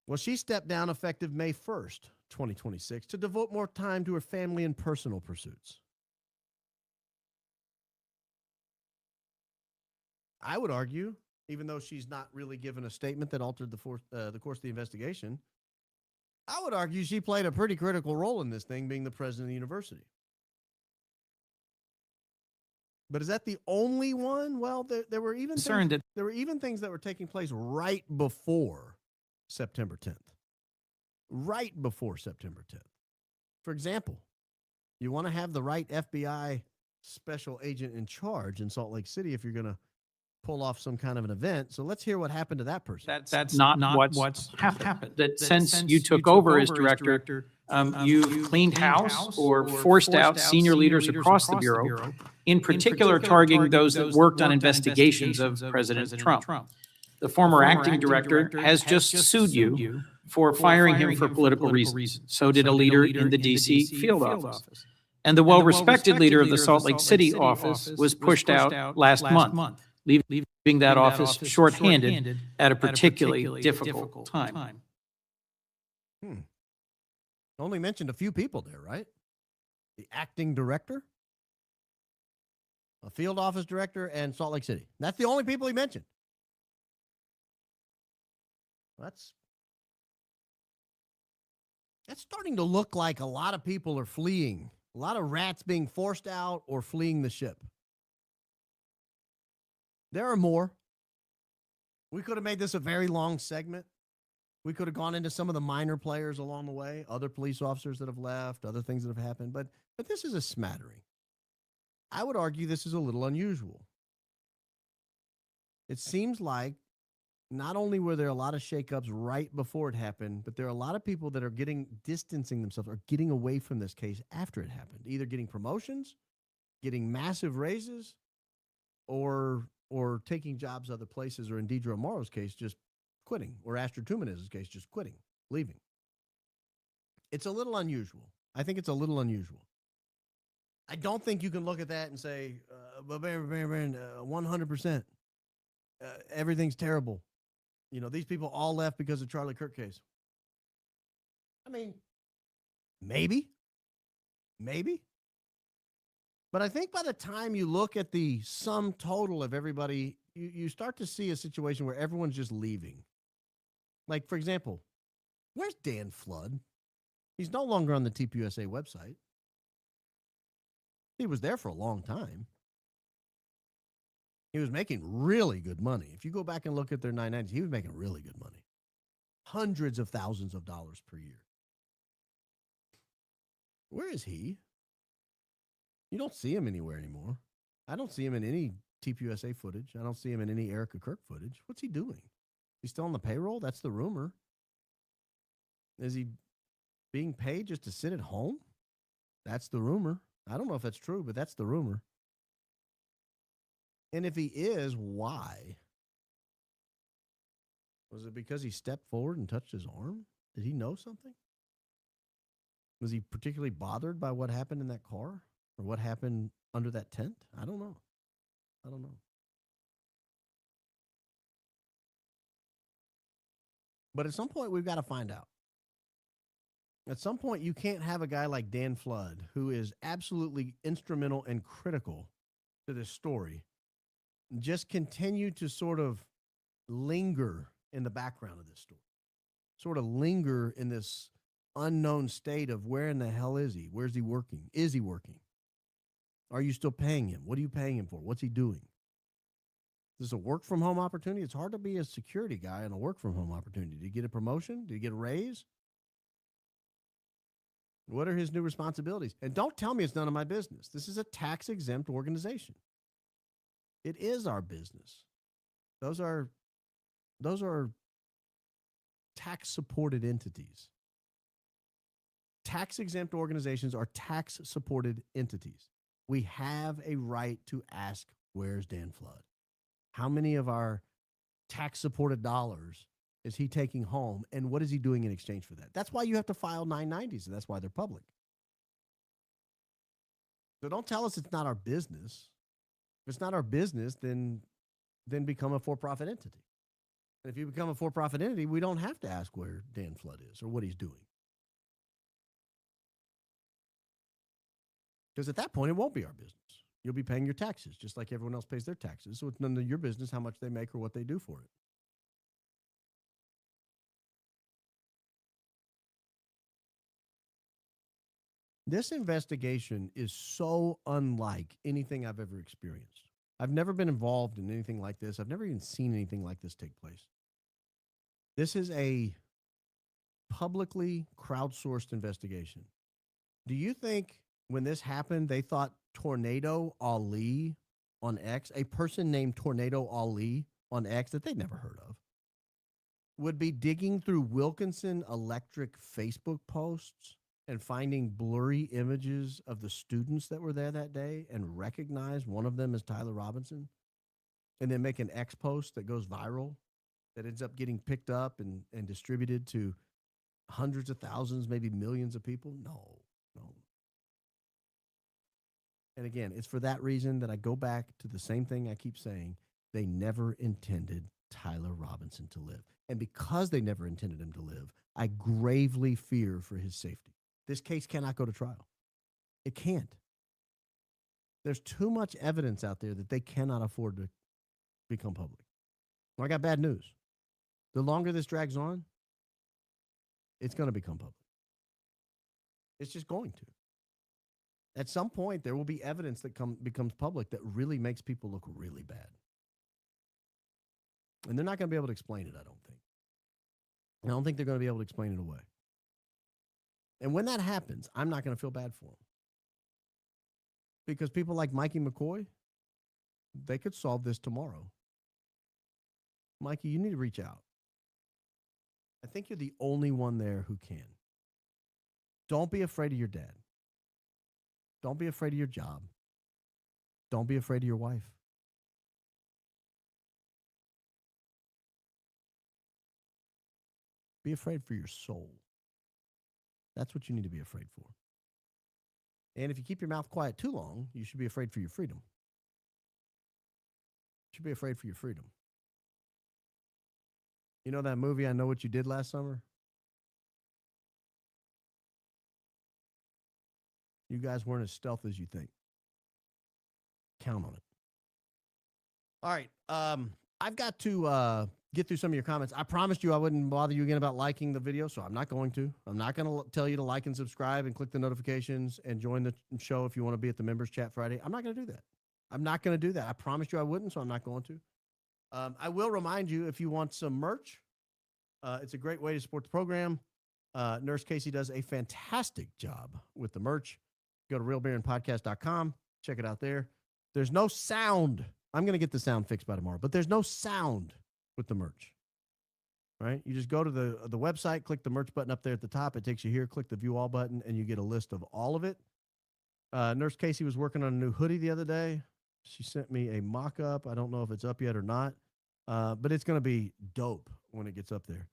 Well, she stepped down effective May 1st, 2026, to devote more time to her family and personal pursuits. I would argue, even though she's not really given a statement that altered the course of the investigation, I would argue she played a pretty critical role in this thing, being the president of the university. But is that the only one? Well, there were even there were even things that were taking place right before September 10th. Right before September 10th. For example, you want to have the right FBI special agent in charge in Salt Lake City if you're going to pull off some kind of an event. So let's hear what happened to that person. That's not what's happened. That since you took over as director, you cleaned house or forced out senior leaders across the Bureau, in particular targeting those that worked on investigations of President Trump. The former acting director has just sued you for firing him for political reasons. So did a leader in the D.C. field office. And the well-respected leader of the Salt Lake City office was pushed out last month, leaving that office shorthanded at a particularly difficult time. Only mentioned a few people there, right? the acting director, a field office director, and Salt Lake City. That's the only people he mentioned. That's starting to look like a lot of people are fleeing. A lot of rats being forced out or fleeing the ship. There are more. We could have made this a very long segment. We could have gone into some of the minor players along the way, other police officers that have left, other things that have happened, but this is a smattering. I would argue this is a little unusual. It seems like not only were there a lot of shakeups right before it happened, but there are a lot of people that are distancing themselves or getting away from this case after it happened, either getting promotions, getting massive raises, or taking jobs other places, or in Deidre Morrow's case, just quitting, or Astrid Tumaniz's case, just quitting, leaving. It's a little unusual. I think it's a little unusual. I don't think you can look at that and say, 100%, everything's terrible. You know, these people all left because of Charlie Kirk case. I mean, maybe. But I think by the time you look at the sum total of everybody, you start to see a situation where everyone's just leaving. Like, for example, where's Dan Flood? He's no longer on the TPUSA website. He was there for a long time. He was making really good money. If you go back and look at their 990s, he was making really good money. Hundreds of thousands of dollars per year. Where is he? You don't see him anywhere anymore. I don't see him in any TPUSA footage. I don't see him in any Erica Kirk footage. What's he doing? He's still on the payroll? That's the rumor. Is he being paid just to sit at home? That's the rumor. I don't know if that's true, but that's the rumor. And if he is, why? Was it because he stepped forward and touched his arm? Did he know something? Was he particularly bothered by what happened in that car? Or what happened under that tent? I don't know. But at some point, we've got to find out. At some point, you can't have a guy like Dan Flood, who is absolutely instrumental and critical to this story, just continue to sort of linger in the background of this story, sort of linger in this unknown state of where in the hell is he? Where's he working? Is he working? Are you still paying him? What are you paying him for? What's he doing? Is this a work from home opportunity? It's hard to be a security guy in a work from home opportunity. Did he get a promotion? Did he get a raise? What are his new responsibilities? And don't tell me it's none of my business. This is a tax exempt organization. It is our business. Those are tax supported entities. Tax exempt organizations are tax supported entities. We have a right to ask, where's Dan Flood? How many of our tax supported dollars is he taking home, and what is he doing in exchange for that? That's why you have to file 990s, and that's why they're public. So don't tell us it's not our business. If it's not our business, then become a for-profit entity. And if you become a for-profit entity, we don't have to ask where Dan Flood is or what he's doing. Because at that point, it won't be our business. You'll be paying your taxes, just like everyone else pays their taxes. So it's none of your business how much they make or what they do for it. This investigation is so unlike anything I've ever experienced. I've never been involved in anything like this. I've never even seen anything like this take place. This is a publicly crowdsourced investigation. Do you think when this happened, they thought Tornado Ali on X, a person named Tornado Ali on X that they'd never heard of, would be digging through Wilkinson Electric Facebook posts and finding blurry images of the students that were there that day and recognize one of them as Tyler Robinson, and then make an X post that goes viral that ends up getting picked up and distributed to hundreds of thousands, maybe millions of people? No. And again, it's for that reason that I go back to the same thing I keep saying. They never intended Tyler Robinson to live. And because they never intended him to live, I gravely fear for his safety. This case cannot go to trial. It can't. There's too much evidence out there that they cannot afford to become public. Well, I got bad news. The longer this drags on, it's going to become public. It's just going to. At some point, there will be evidence that becomes public that really makes people look really bad. And they're not going to be able to explain it, I don't think. I don't think they're going to be able to explain it away. And when that happens, I'm not going to feel bad for them. Because people like Mikey McCoy, they could solve this tomorrow. Mikey, you need to reach out. I think you're the only one there who can. Don't be afraid of your dad. Don't be afraid of your job. Don't be afraid of your wife. Be afraid for your soul. That's what you need to be afraid for. And if you keep your mouth quiet too long, you should be afraid for your freedom. You should be afraid for your freedom. You know that movie, I Know What You Did Last Summer? You guys weren't as stealth as you think. Count on it. All right. I've got to get through some of your comments. I promised you I wouldn't bother you again about liking the video, so I'm not going to. I'm not going to tell you to like and subscribe and click the notifications and join the show if you want to be at the members chat Friday. I'm not going to do that. I'm not going to do that. I promised you I wouldn't, so I'm not going to. I will remind you, if you want some merch, it's a great way to support the program. Nurse Casey does a fantastic job with the merch. Go to realbeerandpodcast.com. Check it out there. There's no sound. I'm going to get the sound fixed by tomorrow, but there's no sound with the merch. Right? You just go to the website, click the merch button up there at the top. It takes you here. Click the view all button, and you get a list of all of it. Nurse Casey was working on a new hoodie the other day. She sent me a mock-up. I don't know if it's up yet or not, but it's going to be dope when it gets up there.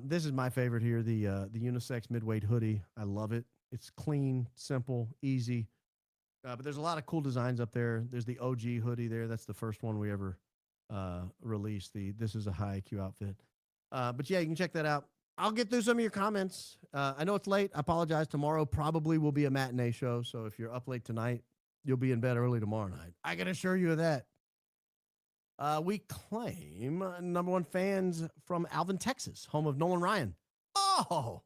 This is my favorite here, the unisex midweight hoodie. I love it. It's clean, simple, easy. But there's a lot of cool designs up there. There's the OG hoodie there. That's the first one we ever released. This is a high IQ outfit. But yeah, you can check that out. I'll get through some of your comments. I know it's late. I apologize. Tomorrow probably will be a matinee show. So if you're up late tonight, you'll be in bed early tomorrow night. I can assure you of that. We claim #1 fans from Alvin, Texas, home of Nolan Ryan. Oh,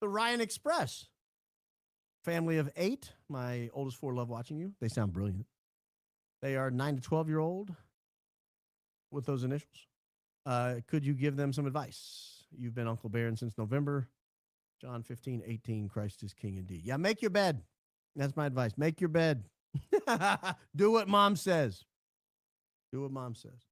the Ryan Express. Family of 8. My oldest 4 love watching you. They sound brilliant. They are 9 to 12-year-old with those initials. Could you give them some advice? You've been Uncle Barron since November. John 15:18, Christ is King indeed. Yeah, make your bed. That's my advice. Make your bed. Do what mom says. Do what mom says.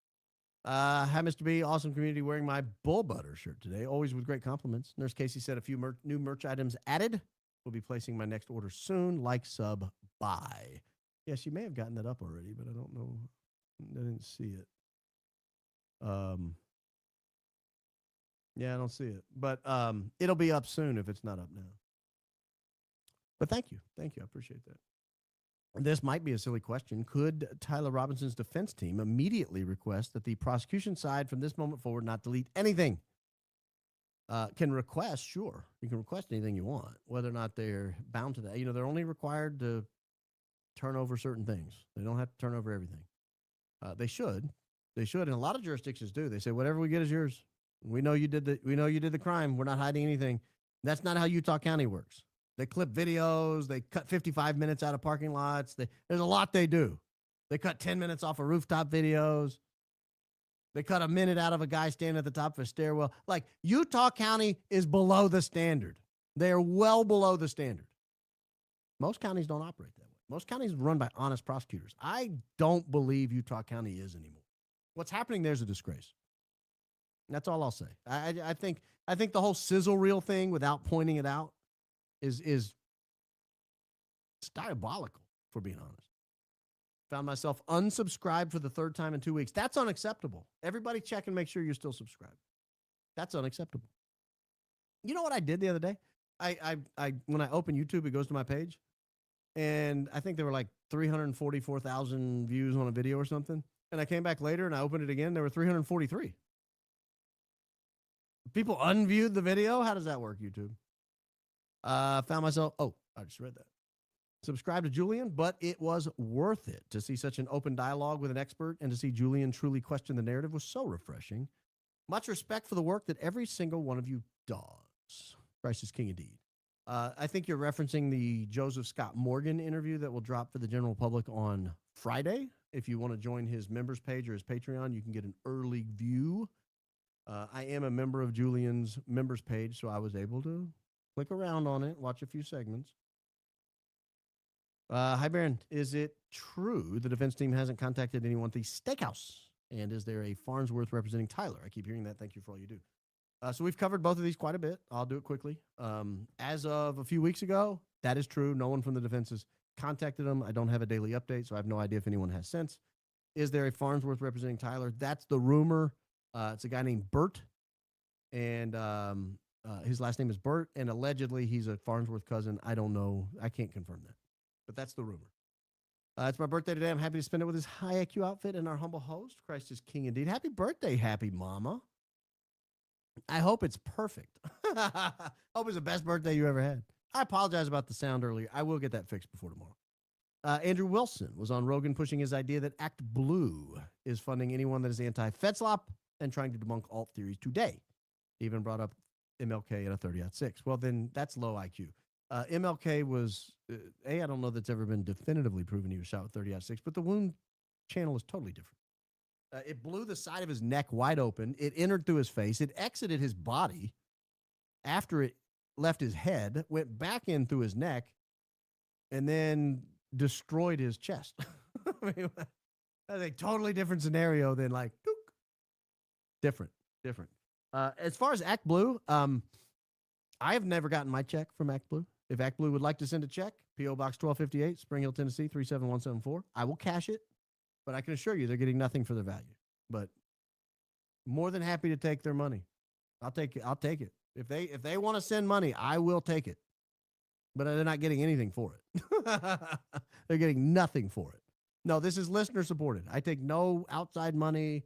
Hi, Mr. B. Awesome community, wearing my Bull Butter shirt today. Always with great compliments. Nurse Casey said a few new merch items added. We'll be placing my next order soon. Like, sub, buy. Yes, you may have gotten that up already, but I don't know. I didn't see it. Yeah, I don't see it. But it'll be up soon if it's not up now. But thank you. Thank you. I appreciate that. This might be a silly question. Could Tyler Robinson's defense team immediately request that the prosecution side from this moment forward not delete anything? Can request, sure. You can request anything you want, whether or not they're bound to that. You know, they're only required to turn over certain things. They don't have to turn over everything. They should. They should. And a lot of jurisdictions do. They say, whatever we get is yours. We know you did the crime. We're not hiding anything. That's not how Utah County works. They clip videos. They cut 55 minutes out of parking lots. There's a lot they do. They cut 10 minutes off of rooftop videos. They cut a minute out of a guy standing at the top of a stairwell. Like, Utah County is below the standard. They are well below the standard. Most counties don't operate that way. Most counties are run by honest prosecutors. I don't believe Utah County is anymore. What's happening there is a disgrace. That's all I'll say. I think the whole sizzle reel thing, without pointing it out, is it's diabolical, for being honest. Found myself unsubscribed for the 3rd time in 2 weeks. That's unacceptable. Everybody check and make sure you're still subscribed. That's unacceptable. You know what I did the other day? I when I open YouTube, it goes to my page, and I think there were like 344,000 views on a video or something. And I came back later and I opened it again. There were 343. People unviewed the video. How does that work, YouTube? Found myself. Oh, I just read that. subscribe to Julian, but it was worth it to see such an open dialogue with an expert and to see Julian truly question the narrative was so refreshing. Much respect for the work that every single one of you does. Christ is king indeed. I think you're referencing the Joseph Scott Morgan interview that will drop for the general public on Friday. If you want to join his members page or his Patreon, you can get an early view. I am a member of Julian's members page, so I was able to click around on it, watch a few segments. Hi, Baron. Is it true the defense team hasn't contacted anyone at the steakhouse? And is there a Farnsworth representing Tyler? I keep hearing that. Thank you for all you do. So we've covered both of these quite a bit. I'll do it quickly. As of a few weeks ago, that is true. No one from the defense has contacted them. I don't have a daily update, so I have no idea if anyone has since. Is there a Farnsworth representing Tyler? That's the rumor. It's a guy named Bert, and his last name is Bert, and allegedly he's a Farnsworth cousin. I don't know. I can't confirm that, but that's the rumor. It's my birthday today. I'm happy to spend it with his high IQ outfit and our humble host. Christ is king indeed. Happy birthday, happy mama. I hope it's perfect. Hope it's the best birthday you ever had. I apologize about the sound earlier. I will get that fixed before tomorrow. Andrew Wilson was on Rogan pushing his idea that Act Blue is funding anyone that is anti-Fed Slop and trying to debunk alt theories today. He even brought up MLK at a 30-6. Well, then that's low IQ. MLK was, I don't know that's ever been definitively proven he was shot with 30-6, but the wound channel is totally different. It blew the side of his neck wide open. It entered through his face. It exited his body after it left his head, went back in through his neck, and then destroyed his chest. I mean, that's a totally different scenario than like, dook. Different. As far as Act Blue, I have never gotten my check from Act Blue. If Act Blue would like to send a check, P.O. Box 1258, Spring Hill, Tennessee, 37174, I will cash it. But I can assure you they're getting nothing for their value. But more than happy to take their money. I'll take it. If they want to send money, I will take it. But they're not getting anything for it. They're getting nothing for it. No, this is listener supported. I take no outside money.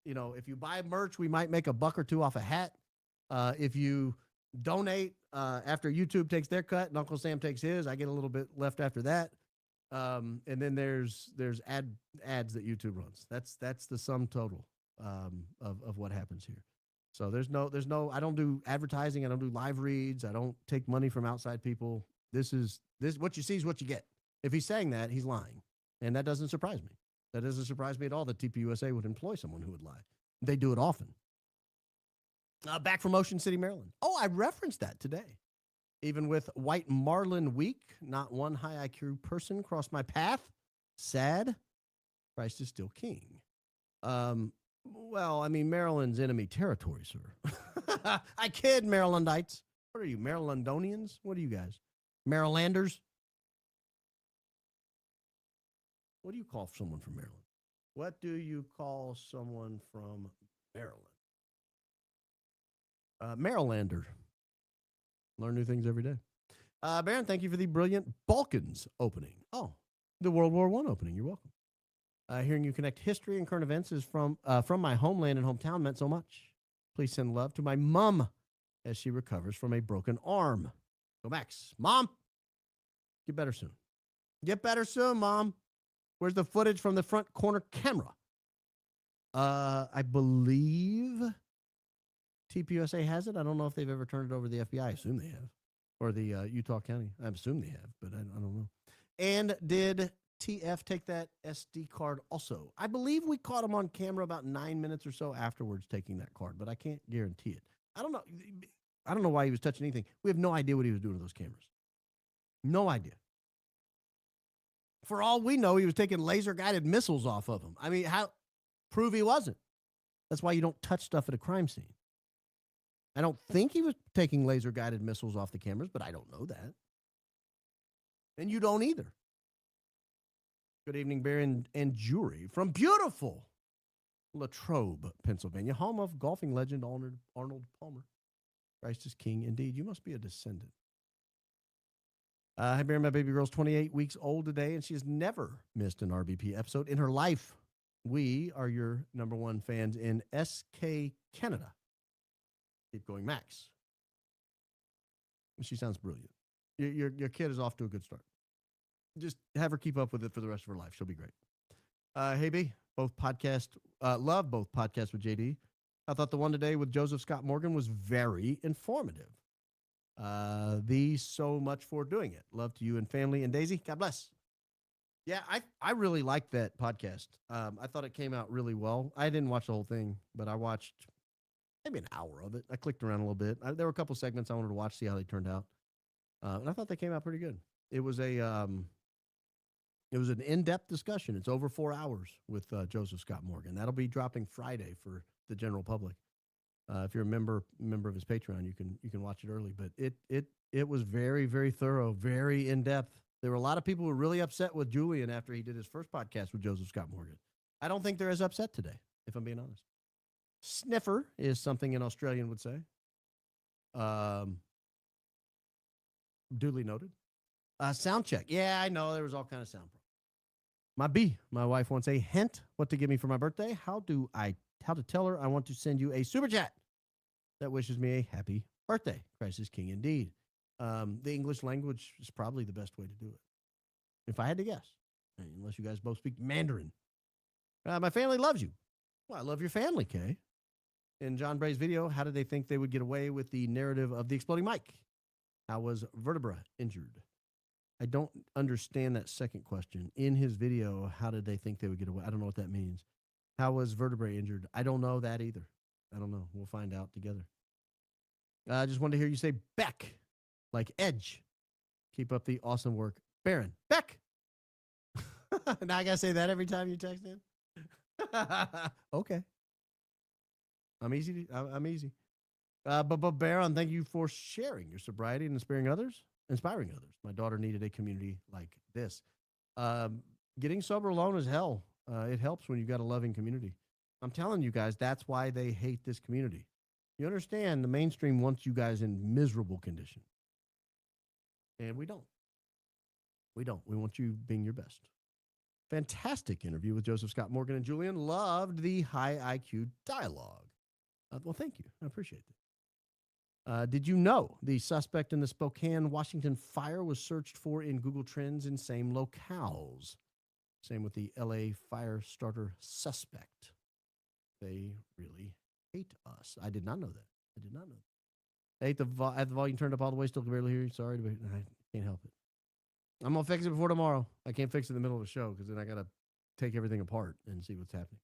You know, if you buy merch, we might make $1 or $2 off a hat. If you donate after YouTube takes their cut and Uncle Sam takes his, I get a little bit left after that. And then there's ads that YouTube runs. That's the sum total of what happens here. So there's no I don't do advertising, I don't do live reads, I don't take money from outside people. This what you see is what you get. If he's saying that, he's lying. And that doesn't surprise me. That doesn't surprise me at all that TPUSA would employ someone who would lie. They do it often. Back from Ocean City, Maryland. Oh, I referenced that today. Even with White Marlin Week, not one high IQ person crossed my path. Sad. Christ is still king. Well, I mean, Maryland's enemy territory, sir. I kid, Marylandites. What are you, Marylandonians? What are you guys? Marylanders? What do you call someone from Maryland? What do you call someone from Maryland? Marylander. Learn new things every day. Baron, thank you for the brilliant Balkans opening. Oh, the World War I opening. You're welcome. Hearing you connect history and current events is from my homeland and hometown meant so much. Please send love to my mom as she recovers from a broken arm. Go Max. Mom, get better soon. Get better soon, Mom. Where's the footage from the front corner camera? I believe TPUSA has it. I don't know if they've ever turned it over to the FBI. I assume they have. Or the Utah County. I assume they have, but I don't know. And did TF take that SD card also? I believe we caught him on camera about 9 minutes or so afterwards taking that card, but I can't guarantee it. I don't know why he was touching anything. We have no idea what he was doing with those cameras. No idea. For all we know, he was taking laser-guided missiles off of them. I mean, prove he wasn't. That's why you don't touch stuff at a crime scene. I don't think he was taking laser-guided missiles off the cameras, but I don't know that. And you don't either. Good evening, Baron and Jury from beautiful Latrobe, Pennsylvania, home of golfing legend Arnold Palmer. Christ is king indeed. You must be a descendant. Hi, Baron. My baby girl's 28 weeks old today, and she has never missed an RBP episode in her life. We are your #1 fans in SK Canada. Keep going, Max. She sounds brilliant. Your kid is off to a good start. just have her keep up with it for the rest of her life. She'll be great. Hey, B, love both podcasts with JD. I thought the one today with Joseph Scott Morgan was very informative. Thee so much for doing it. Love to you and family. And Daisy, God bless. Yeah, I really liked that podcast. I thought it came out really well. I didn't watch the whole thing, but I watched maybe an hour of it. I clicked around a little bit. There were a couple segments I wanted to watch, see how they turned out. And I thought they came out pretty good. It was an in-depth discussion. It's over 4 hours with Joseph Scott Morgan. That'll be dropping Friday for the general public. If you're a member of his Patreon, you can watch it early. But it was very, very thorough, very in-depth. There were a lot of people who were really upset with Julian after he did his first podcast with Joseph Scott Morgan. I don't think they're as upset today, if I'm being honest. Sniffer is something an Australian would say. Duly noted. Sound check. Yeah, I know there was all kind of sound problems. My wife wants a hint what to give me for my birthday. How to tell her I want to send you a super chat that wishes me a happy birthday. Christ is king indeed. The English language is probably the best way to do it, if I had to guess, unless you guys both speak Mandarin. My family loves you. Well, I love your family, Kay. In John Bray's video, how did they think they would get away with the narrative of the exploding mic? How was vertebra injured? I don't understand that second question. In his video, how did they think they would get away? I don't know what that means. How was vertebrae injured? I don't know that either. I don't know. We'll find out together. I just wanted to hear you say Beck, like Edge. Keep up the awesome work. Baron, Beck. Now I got to say that every time you text in? Okay. I'm easy. I'm easy. But Baron, thank you for sharing your sobriety and inspiring others. My daughter needed a community like this. Getting sober alone is hell. It helps when you've got a loving community. I'm telling you guys, that's why they hate this community. You understand the mainstream wants you guys in miserable condition. And we don't. We don't. We want you being your best. Fantastic interview with Joseph Scott Morgan and Julian. Loved the high IQ dialogue. Well, thank you. I appreciate that. Did you know the suspect in the Spokane, Washington fire was searched for in Google Trends in same locales? Same with the LA fire starter suspect. They really hate us. I did not know that. I did not know that. I hate I have the volume turned up all the way, still can barely hear you. Sorry, but I can't help it. I'm going to fix it before tomorrow. I can't fix it in the middle of the show because then I got to take everything apart and see what's happening.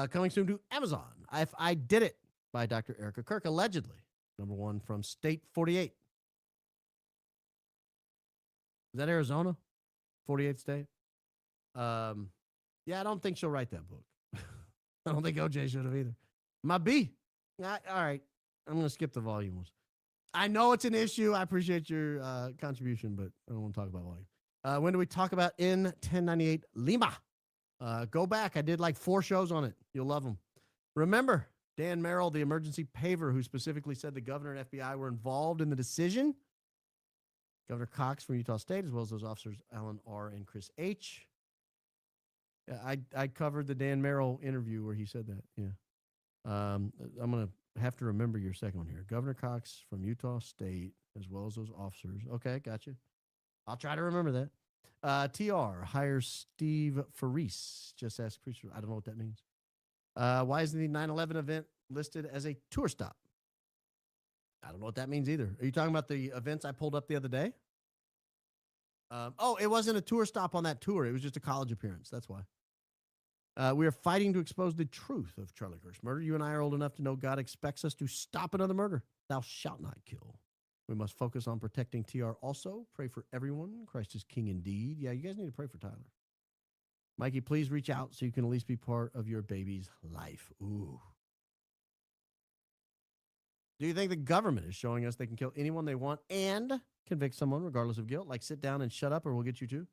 Coming soon to Amazon. If I Did It by Dr. Erica Kirk, allegedly. #1 from State 48. Is that Arizona? 48th state? Yeah, I don't think she'll write that book. I don't think OJ should have either. My B. All right. I'm going to skip the volumes. I know it's an issue. I appreciate your contribution, but I don't want to talk about volume. When do we talk about N1098 Lima? Go back. I did like 4 shows on it. You'll love them. Remember, Dan Merrill, the emergency paver, who specifically said the governor and FBI were involved in the decision. Governor Cox from Utah State, as well as those officers, Alan R. and Chris H. Yeah, I covered the Dan Merrill interview where he said that. Yeah. I'm going to have to remember your second one here. Governor Cox from Utah State, as well as those officers. Okay, gotcha. I'll try to remember that. TR hires Steve Faris. Just ask Preacher. I don't know what that means. Why isn't the 9/11 event listed as a tour stop? I don't know what that means either. Are you talking about the events I pulled up the other day? It wasn't a tour stop on that tour. It was just a college appearance. That's why. We are fighting to expose the truth of Charlie Kirk's murder. You and I are old enough to know God expects us to stop another murder. Thou shalt not kill. We must focus on protecting TR also. Pray for everyone. Christ is king indeed. Yeah, you guys need to pray for Tyler. Mikey, please reach out so you can at least be part of your baby's life. Ooh. Do you think the government is showing us they can kill anyone they want and convict someone regardless of guilt? Like sit down and shut up or we'll get you too?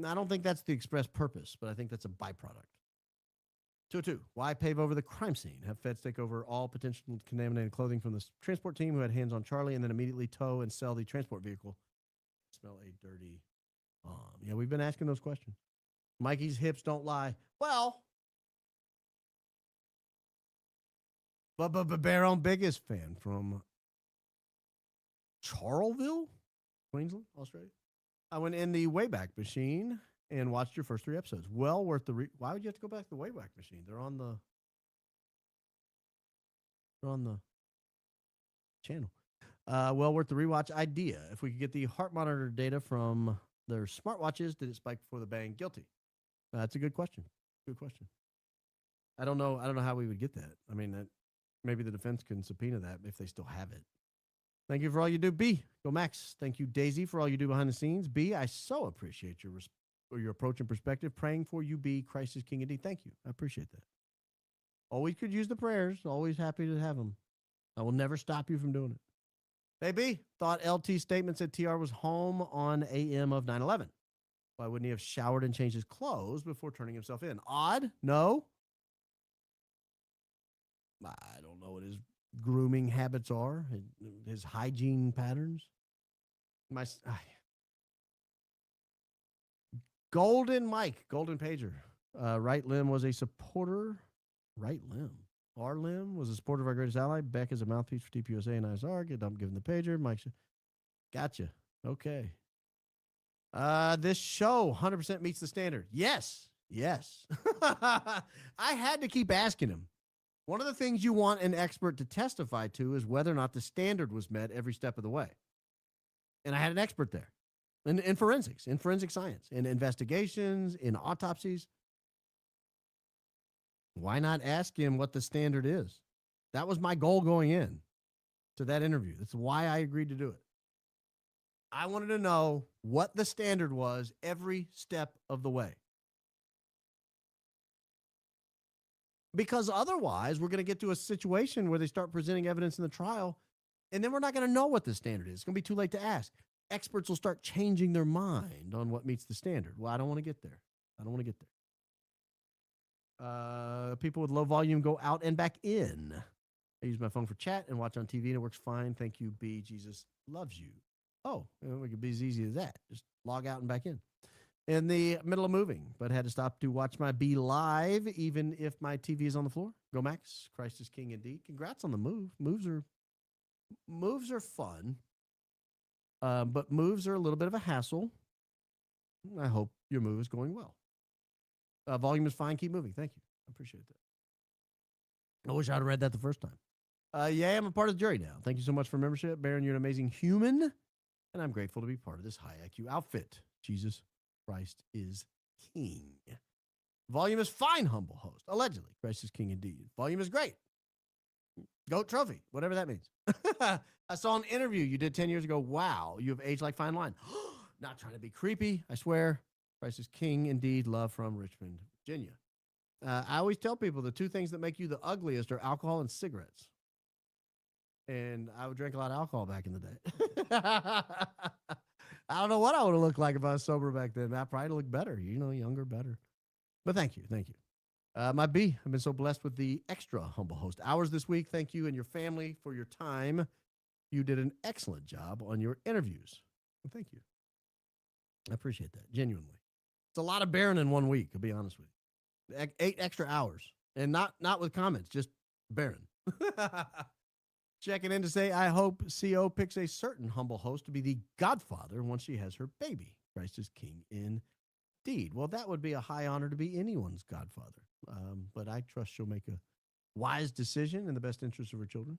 I don't think that's the express purpose, but I think that's a byproduct. 202, why pave over the crime scene? Have feds take over all potential contaminated clothing from the transport team who had hands on Charlie and then immediately tow and sell the transport vehicle? Smell a dirty bomb. Yeah, we've been asking those questions. Mikey's hips don't lie. Well, but Baron biggest fan from Charleville, Queensland, Australia. I went in the Wayback Machine and watched your first 3 episodes. Well worth the why would you have to go back to the Wayback Machine? They're on the channel. Well worth the rewatch idea. If we could get the heart monitor data from their smartwatches, did it spike before the bang? Guilty. That's a good question. Good question. I don't know how we would get that. I mean, maybe the defense can subpoena that if they still have it. Thank you for all you do, B. Go Max. Thank you, Daisy, for all you do behind the scenes. B, I so appreciate your approach and perspective. Praying for you, B. Christ is King indeed. Thank you. I appreciate that. Always could use the prayers. Always happy to have them. I will never stop you from doing it. Hey, B, thought LT's statement said TR was home on AM of 9/11. Why wouldn't he have showered and changed his clothes before turning himself in? Odd? No. I don't know what his grooming habits are, his hygiene patterns. Golden Mike, Golden Pager. Right limb was a supporter. Right limb. Our limb was a supporter of our greatest ally. Beck is a mouthpiece for TPUSA and ISR. I'm giving the pager. Mike, gotcha. Okay. This show 100% meets the standard. Yes. Yes. I had to keep asking him. One of the things you want an expert to testify to is whether or not the standard was met every step of the way. And I had an expert there in forensics, in forensic science, in investigations, in autopsies. Why not ask him what the standard is? That was my goal going in to that interview. That's why I agreed to do it. I wanted to know what the standard was every step of the way. Because otherwise, we're going to get to a situation where they start presenting evidence in the trial, and then we're not going to know what the standard is. It's going to be too late to ask. Experts will start changing their mind on what meets the standard. Well, I don't want to get there. I don't want to get there. People with low volume go out and back in. I use my phone for chat and watch on TV, and it works fine. Thank you, B. Jesus loves you. Oh, it could be as easy as that. Just log out and back in the middle of moving, but had to stop to watch my B live, even if my TV is on the floor. Go Max. Christ is King indeed. Congrats on the move. Moves are fun, but moves are a little bit of a hassle. I hope your move is going well. Volume is fine. Keep moving. Thank you. I appreciate that. I wish I'd have read that the first time. Yeah, I'm a part of the jury now. Thank you so much for membership. Baron, you're an amazing human, and I'm grateful to be part of this high IQ outfit. Jesus Christ is King. Volume is fine, humble host. Allegedly, Christ is King indeed. Volume is great. GOAT trophy, whatever that means. I saw an interview you did 10 years ago. Wow, you have aged like fine wine. Not trying to be creepy, I swear. Christ is King indeed. Love from Richmond, Virginia. I always tell people the 2 things that make you the ugliest are alcohol and cigarettes. And I would drink a lot of alcohol back in the day. I don't know what I would have looked like if I was sober back then. I probably look better, younger, better. But thank you. My B, I've been so blessed with the extra humble host hours this week. Thank you and your family for your time. You did an excellent job on your interviews. Well, thank you. I appreciate that, genuinely. It's a lot of Baron in 1 week, to be honest with you. 8 extra hours. And not with comments, just Baron. Checking in to say, I hope CO picks a certain humble host to be the godfather once she has her baby. Christ is King indeed. Well, that would be a high honor to be anyone's godfather. But I trust she'll make a wise decision in the best interest of her children.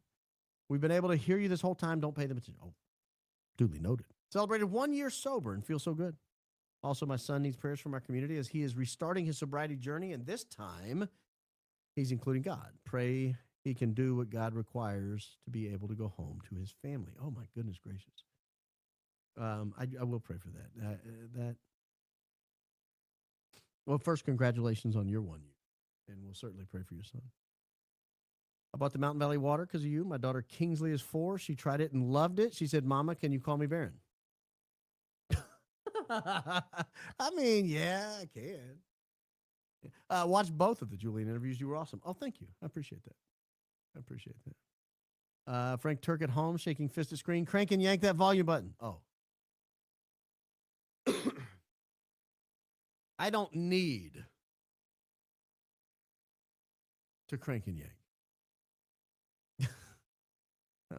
We've been able to hear you this whole time. Don't pay them attention. Oh, duly noted. Celebrated 1 year sober and feel so good. Also, my son needs prayers from our community as he is restarting his sobriety journey. And this time, he's including God. Pray he can do what God requires to be able to go home to his family. Oh, my goodness gracious. I will pray for that. Well, first, congratulations on your 1 year. And we'll certainly pray for your son. I bought the Mountain Valley water because of you. My daughter Kingsley is 4. She tried it and loved it. She said, Mama, can you call me Baron? I mean, yeah, I can. Watch both of the Julian interviews. You were awesome. Oh, thank you. I appreciate that. Frank Turk at home, shaking fist at screen. Crank and yank that volume button. Oh. I don't need to crank and yank.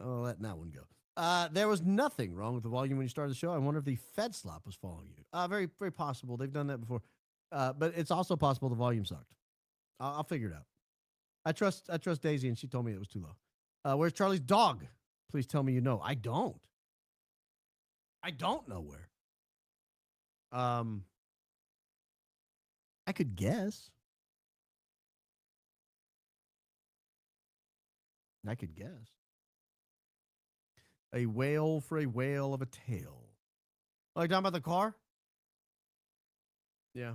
Oh, let that one go. There was nothing wrong with the volume when you started the show. I wonder if the Fed Slop was following you. Very, very possible. They've done that before. But it's also possible the volume sucked. I'll figure it out. I trust Daisy, and she told me it was too low. Where's Charlie's dog? Please tell me you know. I don't know where. I could guess. A whale for a whale of a tail. Oh, you talking about the car? Yeah.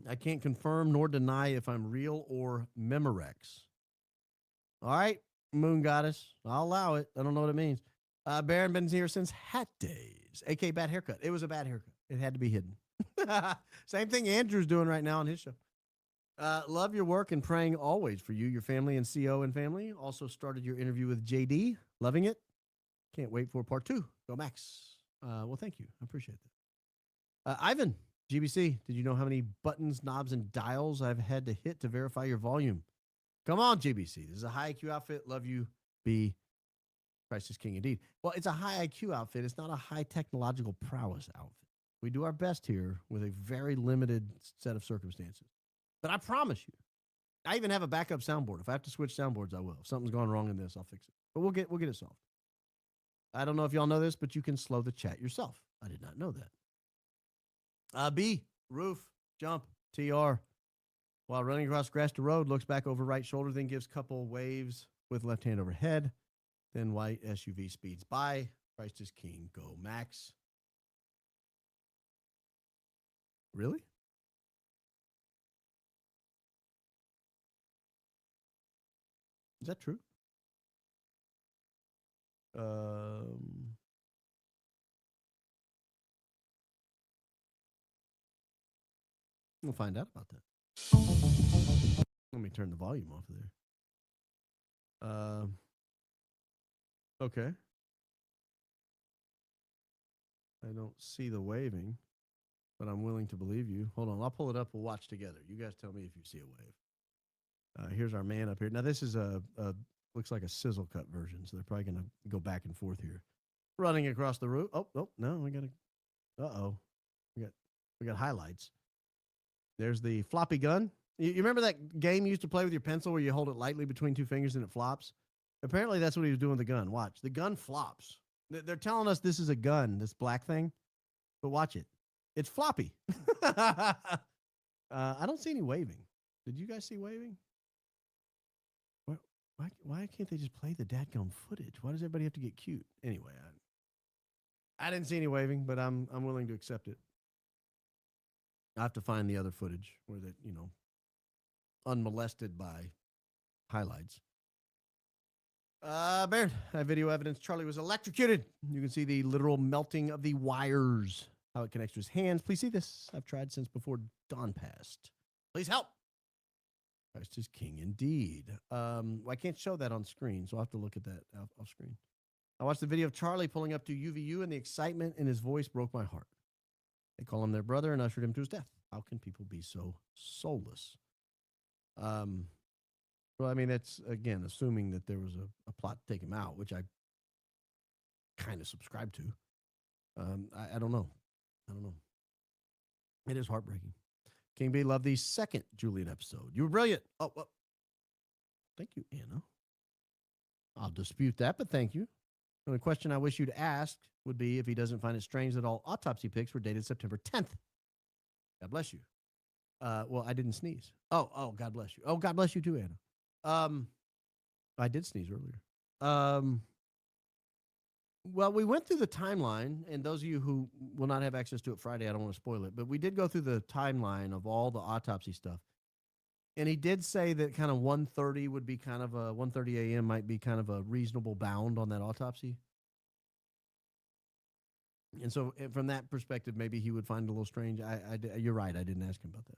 I can't confirm nor deny if I'm real or Memorex. All right, Moon Goddess. I'll allow it. I don't know what it means. Baron been here since Hat Days, a.k.a. bad haircut. It was a bad haircut. It had to be hidden. Same thing Andrew's doing right now on his show. Love your work and praying always for you, your family, and CO and family. Also started your interview with JD. Loving it. Can't wait for part 2. Go Max. Well, thank you. I appreciate that. Ivan, GBC, did you know how many buttons, knobs, and dials I've had to hit to verify your volume? Come on, GBC. This is a high IQ outfit. Love you. Be Christ is King indeed. Well, it's a high IQ outfit. It's not a high technological prowess outfit. We do our best here with a very limited set of circumstances. But I promise you, I even have a backup soundboard. If I have to switch soundboards, I will. If something's gone wrong in this, I'll fix it. But we'll get it solved. I don't know if y'all know this, but you can slow the chat yourself. I did not know that. B, roof, jump, TR. While running across grass to road, looks back over right shoulder, then gives couple waves with left hand overhead. Then white SUV speeds by. Christ is King. Go Max. Really? Is that true? We'll find out about that. Let me turn the volume off of there. Okay. I don't see the waving, but I'm willing to believe you. Hold on, I'll pull it up. We'll watch together. You guys tell me if you see a wave. Here's our man up here. Now this is looks like a sizzle cut version, so they're probably gonna go back and forth here. Running across the road. Oh, no, we gotta. We got highlights. There's the floppy gun. You remember that game you used to play with your pencil where you hold it lightly between two fingers and it flops? Apparently that's what he was doing with the gun. Watch, the gun flops. They're telling us this is a gun, this black thing, but watch it. It's floppy. I don't see any waving. Did you guys see waving? Why can't they just play the dadgum footage? Why does everybody have to get cute? Anyway, I didn't see any waving, but I'm willing to accept it. I have to find the other footage where that, unmolested by highlights. Baron, video evidence. Charlie was electrocuted. You can see the literal melting of the wires, how it connects to his hands. Please see this. I've tried since before dawn passed. Please help. Christ is King indeed. I can't show that on screen, so I'll have to look at that off screen. I watched the video of Charlie pulling up to UVU, and the excitement in his voice broke my heart. They call him their brother and ushered him to his death. How can people be so soulless? Well, I mean, that's, again, assuming that there was a plot to take him out, which I kind of subscribe to. I don't know. It is heartbreaking. King B, love the second Julian episode. You were brilliant. Oh, well, thank you, Anna. I'll dispute that, but thank you. And the question I wish you'd ask would be if he doesn't find it strange that all autopsy pics were dated September 10th. God bless you. Well, I didn't sneeze. Oh, God bless you. Oh, God bless you too, Anna. I did sneeze earlier. Well, we went through the timeline, and those of you who will not have access to it Friday, I don't want to spoil it, but we did go through the timeline of all the autopsy stuff. And he did say that kind of 1:30 would be kind of a 1:30 a.m. might be kind of a reasonable bound on that autopsy. And so from that perspective, maybe he would find it a little strange. You're right. I didn't ask him about that.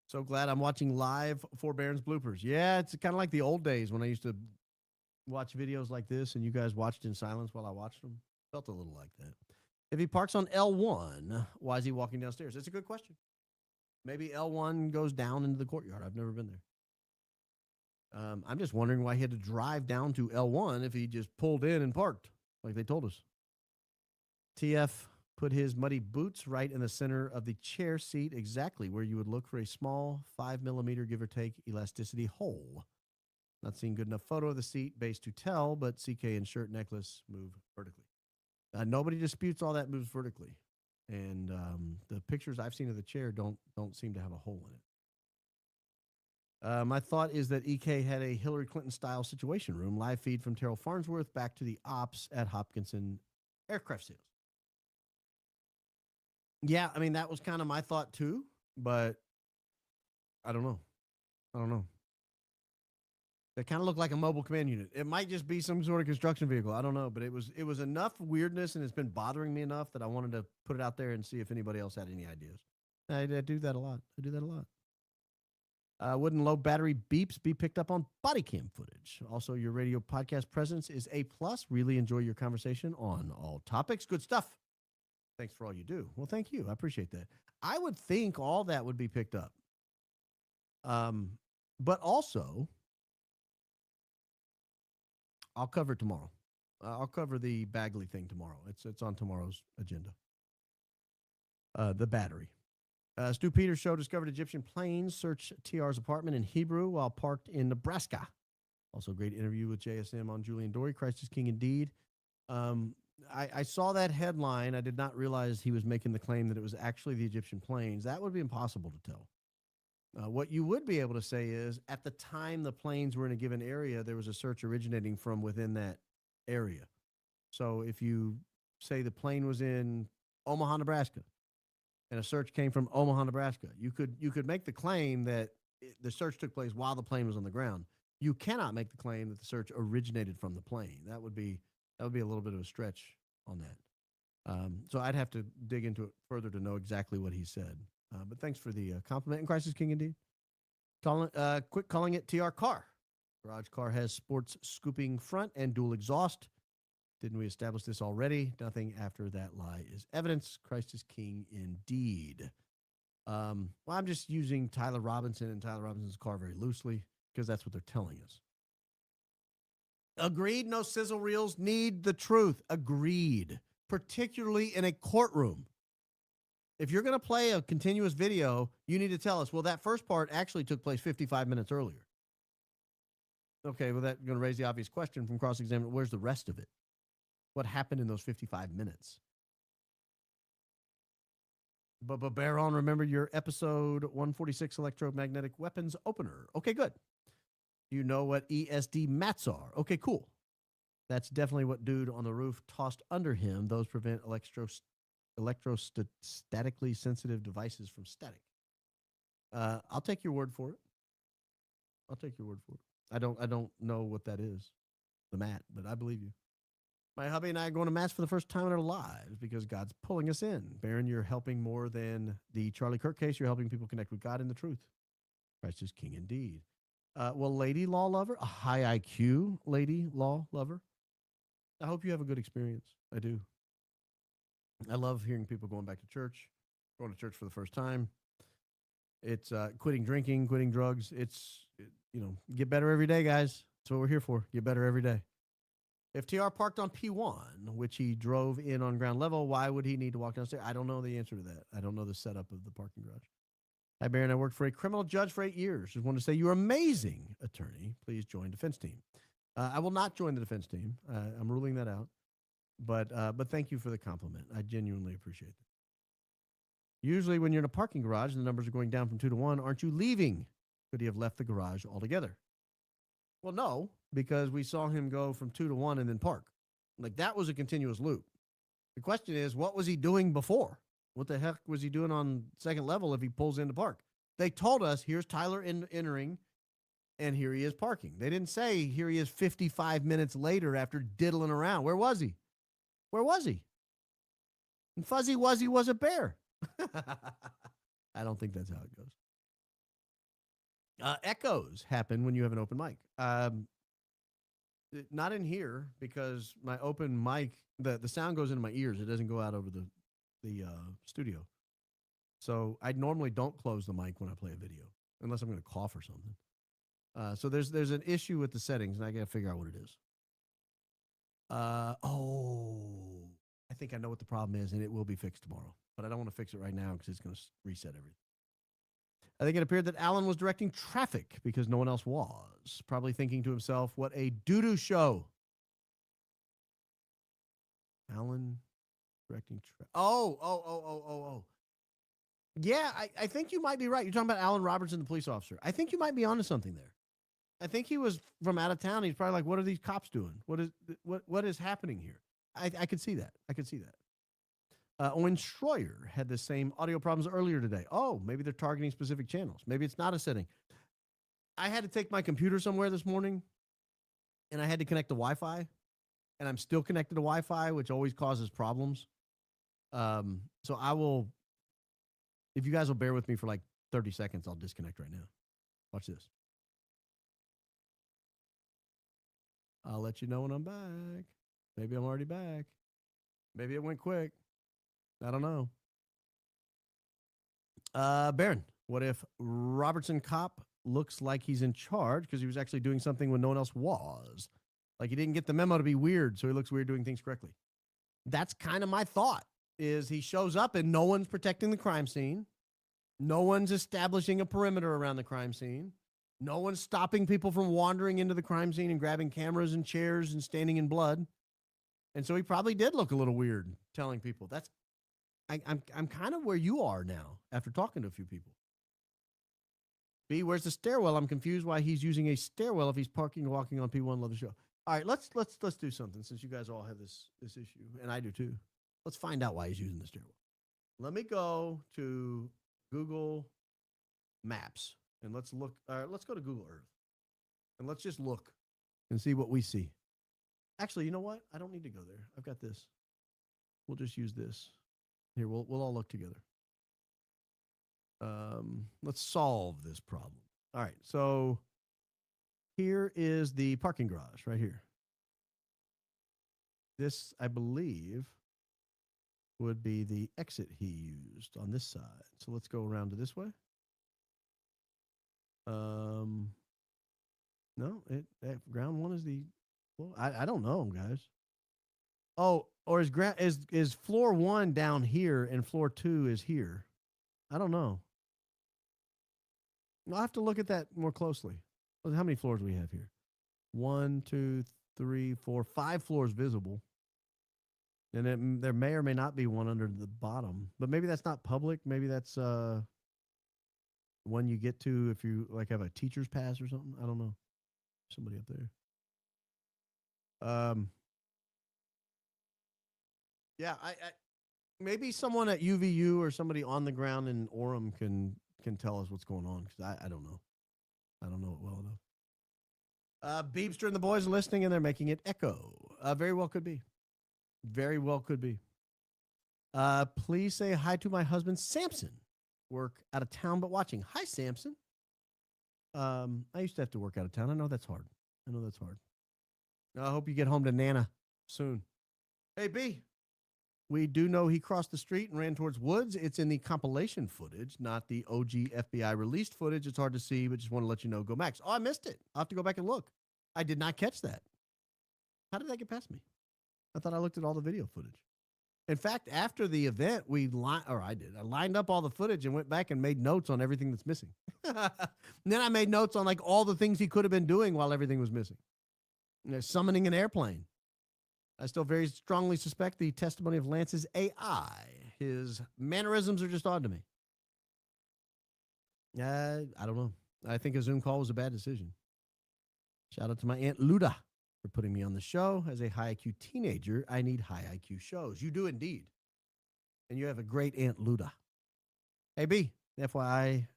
So glad I'm watching live Forbearance bloopers. Yeah, it's kind of like the old days when I used to watch videos like this and you guys watched in silence while I watched them. Felt a little like that. If he parks on L1, why is he walking downstairs? That's a good question. Maybe L1 goes down into the courtyard. I've never been there. I'm just wondering why he had to drive down to L1 if he just pulled in and parked, like they told us. TF put his muddy boots right in the center of the chair seat, exactly where you would look for a small 5mm, give or take, elasticity hole. Not seeing good enough photo of the seat base to tell, but CK and shirt necklace move vertically. Nobody disputes all that moves vertically. And the pictures I've seen of the chair don't seem to have a hole in it. My thought is that EK had a Hillary Clinton-style situation room, live feed from Terrell Farnsworth back to the ops at Hopkinson Aircraft Sales. Yeah, I mean, that was kind of my thought too, but I don't know. It kind of looked like a mobile command unit. It might just be some sort of construction vehicle. I don't know, but it was enough weirdness, and it's been bothering me enough that I wanted to put it out there and see if anybody else had any ideas. I do that a lot. Wouldn't low battery beeps be picked up on body cam footage? Also, your radio podcast presence is A+. Really enjoy your conversation on all topics. Good stuff. Thanks for all you do. Well, thank you. I appreciate that. I would think all that would be picked up. But also, I'll cover it tomorrow. I'll cover the Bagley thing tomorrow. It's on tomorrow's agenda. The battery. Stu Peters show discovered Egyptian planes search TR's apartment in Hebrew while parked in Nebraska. Also, great interview with JSM on Julian Dory. Christ is King indeed. I saw that headline. I did not realize he was making the claim that it was actually the Egyptian planes. That would be impossible to tell. What you would be able to say is, at the time the planes were in a given area, there was a search originating from within that area. So if you say the plane was in Omaha, Nebraska, and a search came from Omaha, Nebraska, you could make the claim that the search took place while the plane was on the ground. You cannot make the claim that the search originated from the plane. That would be a little bit of a stretch on that. So I'd have to dig into it further to know exactly what he said. But thanks for the compliment. And Crisis King indeed. Quit calling it TR car. Garage car has sports scooping front and dual exhaust. Didn't we establish this already? Nothing after that lie is evidence. Christ is King indeed. Well, I'm just using Tyler Robinson and Tyler Robinson's car very loosely because that's what they're telling us. Agreed, no sizzle reels, need the truth. Agreed, particularly in a courtroom. If you're going to play a continuous video, you need to tell us, well, that first part actually took place 55 minutes earlier. Okay, well, that's going to raise the obvious question from cross-examination. Where's the rest of it? What happened in those 55 minutes? But bear on, remember your episode 146 electromagnetic weapons opener. Okay, good. You know what ESD mats are. Okay, cool. That's definitely what dude on the roof tossed under him. Those prevent electrostatically sensitive devices from static. I'll take your word for it. I don't know what that is, the mat, but I believe you. My hubby and I are going to Mass for the first time in our lives because God's pulling us in. Baron, you're helping more than the Charlie Kirk case. You're helping people connect with God and the truth. Christ is King indeed. Well, lady law lover, a high IQ lady law lover, I hope you have a good experience. I do. I love hearing people going back to church, going to church for the first time. It's quitting drinking, quitting drugs. Get better every day, guys. That's what we're here for. Get better every day. If TR parked on P1, which he drove in on ground level, why would he need to walk downstairs? I don't know the answer to that. I don't know the setup of the parking garage. Hi, Baron. I worked for a criminal judge for 8 years. Just wanted to say you're amazing, attorney. Please join defense team. I will not join the defense team. I'm ruling that out. But thank you for the compliment. I genuinely appreciate it. Usually when you're in a parking garage and the numbers are going down from 2 to 1, aren't you leaving? Could he have left the garage altogether? Well, no, because we saw him go from 2 to 1 and then park. Like, that was a continuous loop. The question is, what was he doing before? What the heck was he doing on second level if he pulls into park? They told us, here's Tyler entering, and here he is parking. They didn't say, here he is 55 minutes later after diddling around. Where was he? And Fuzzy Wuzzy was a bear. I don't think that's how it goes. Echoes happen when you have an open mic. Not in here because my open mic, the sound goes into my ears. It doesn't go out over the studio. So I normally don't close the mic when I play a video unless I'm going to cough or something. So there's an issue with the settings, and I got to figure out what it is. I think I know what the problem is, and it will be fixed tomorrow. But I don't want to fix it right now because it's going to reset everything. I think it appeared that Alan was directing traffic because no one else was. Probably thinking to himself, what a doo-doo show. Alan directing traffic. Oh. Yeah, I think you might be right. You're talking about Alan Robertson, the police officer. I think you might be onto something there. I think he was from out of town. He's probably like, what are these cops doing? What is happening here? I could see that. I could see that. Owens Schroyer had the same audio problems earlier today. Oh, maybe they're targeting specific channels. Maybe it's not a setting. I had to take my computer somewhere this morning, and I had to connect to Wi-Fi, and I'm still connected to Wi-Fi, which always causes problems. So I will, if you guys will bear with me for like 30 seconds, I'll disconnect right now. Watch this. I'll let you know when I'm back. Maybe I'm already back. Maybe it went quick. I don't know. Baron, what if Robertson cop looks like he's in charge because he was actually doing something when no one else was? Like he didn't get the memo to be weird, so he looks weird doing things correctly. That's kind of my thought, is he shows up and no one's protecting the crime scene. No one's establishing a perimeter around the crime scene. No one's stopping people from wandering into the crime scene and grabbing cameras and chairs and standing in blood. And so he probably did look a little weird telling people. I'm kind of where you are now after talking to a few people. B, where's the stairwell? I'm confused why he's using a stairwell if he's parking and walking on P1. Love the show. All right, let's do something since you guys all have this issue, and I do too. Let's find out why he's using the stairwell. Let me go to Google Maps and let's look. All right, let's go to Google Earth and let's just look and see what we see. Actually, you know what? I don't need to go there. I've got this. We'll just use this. Here, we'll all look together. Let's solve this problem. All right, so here is the parking garage right here. This, I believe, would be the exit he used on this side. So let's go around to this way. No, that ground one is the. Well, I don't know, guys. Oh, or is floor 1 down here and floor 2 is here? I don't know. I'll have to look at that more closely. How many floors do we have here? 1, 2, 3, 4, 5 floors visible. And there may or may not be one under the bottom, but maybe that's not public. Maybe that's one you get to if you like have a teacher's pass or something. I don't know. Somebody up there. Yeah, I maybe someone at UVU or somebody on the ground in Orem can tell us what's going on, because I don't know. I don't know it well enough. Beebster and the boys are listening and they're making it echo. Very well could be. Very well could be. Please say hi to my husband, Samson. Work out of town but watching. Hi, Samson. I used to have to work out of town. I know that's hard. I hope you get home to Nana soon. Hey, B. We do know he crossed the street and ran towards woods. It's in the compilation footage, not the OG FBI released footage. It's hard to see, but just want to let you know. Go Max. Oh, I missed it. I'll have to go back and look. I did not catch that. How did that get past me? I thought I looked at all the video footage. In fact, after the event, I lined up all the footage and went back and made notes on everything that's missing. And then I made notes on like all the things he could have been doing while everything was missing. You know, summoning an airplane. I still very strongly suspect the testimony of Lance's AI. His mannerisms are just odd to me. I don't know. I think a Zoom call was a bad decision. Shout out to my Aunt Luda for putting me on the show. As a high IQ teenager, I need high IQ shows. You do indeed. And you have a great Aunt Luda. Hey, B, FYI,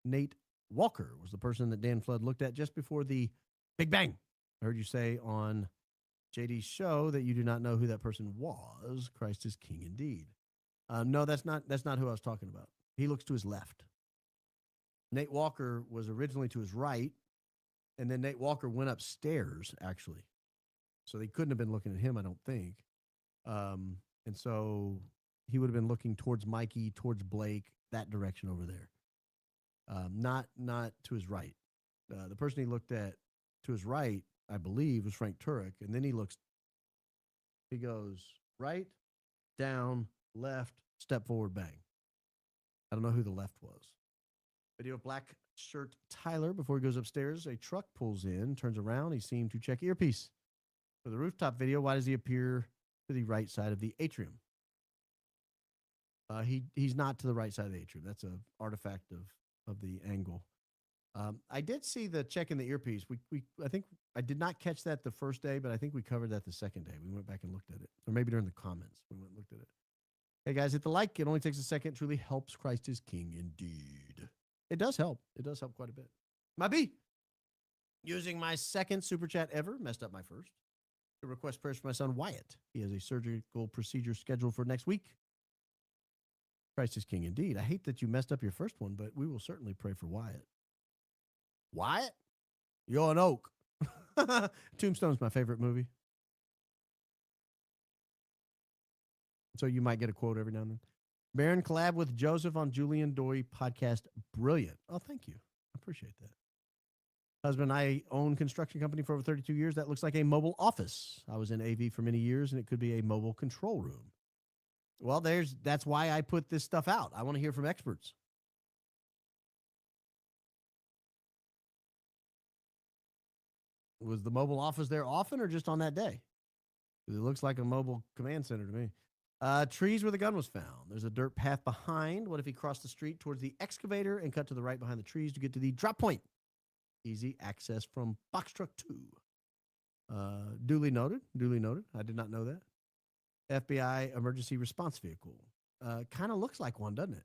Nate Walker was the person that Dan Flood looked at just before the Big Bang. I heard you say on JD's show that you do not know who that person was. Christ is king indeed. No, that's not who I was talking about. He looks to his left. Nate Walker was originally to his right, and then Nate Walker went upstairs, actually. So they couldn't have been looking at him, I don't think. And so he would have been looking towards Mikey, towards Blake, that direction over there. Not to his right. The person he looked at to his right, I believe, was Frank Turek. And then he goes right, down, left, step forward, bang. I don't know who the left was. Video of black shirt Tyler before he goes upstairs. A truck pulls in, turns around. He seemed to check earpiece. For the rooftop video, why does he appear to the right side of the atrium? He's not to the right side of the atrium. That's an artifact of the angle. I did see the check in the earpiece. I think I did not catch that the first day, but I think we covered that the second day. We went back and looked at it, or maybe during the comments we went and looked at it. Hey guys, hit the like. It only takes a second. It truly helps. Christ is King indeed. It does help. It does help quite a bit. My B, using my second super chat ever, messed up my first, to request prayers for my son Wyatt. He has a surgical procedure scheduled for next week. Christ is King indeed. I hate that you messed up your first one, but we will certainly pray for Wyatt. Wyatt? You're an oak. Tombstone's my favorite movie. So you might get a quote every now and then. Baron collab with Joseph on Julian Doy podcast. Brilliant. Oh, thank you. I appreciate that. Husband and I own construction company for over 32 years. That looks like a mobile office. I was in AV for many years, and it could be a mobile control room. Well, that's why I put this stuff out. I want to hear from experts. Was the mobile office there often or just on that day? It looks like a mobile command center to me. Trees where the gun was found. There's a dirt path behind. What if he crossed the street towards the excavator and cut to the right behind the trees to get to the drop point? Easy access from box truck 2. Duly noted. Duly noted. I did not know that. FBI emergency response vehicle. Kind of looks like one, doesn't it?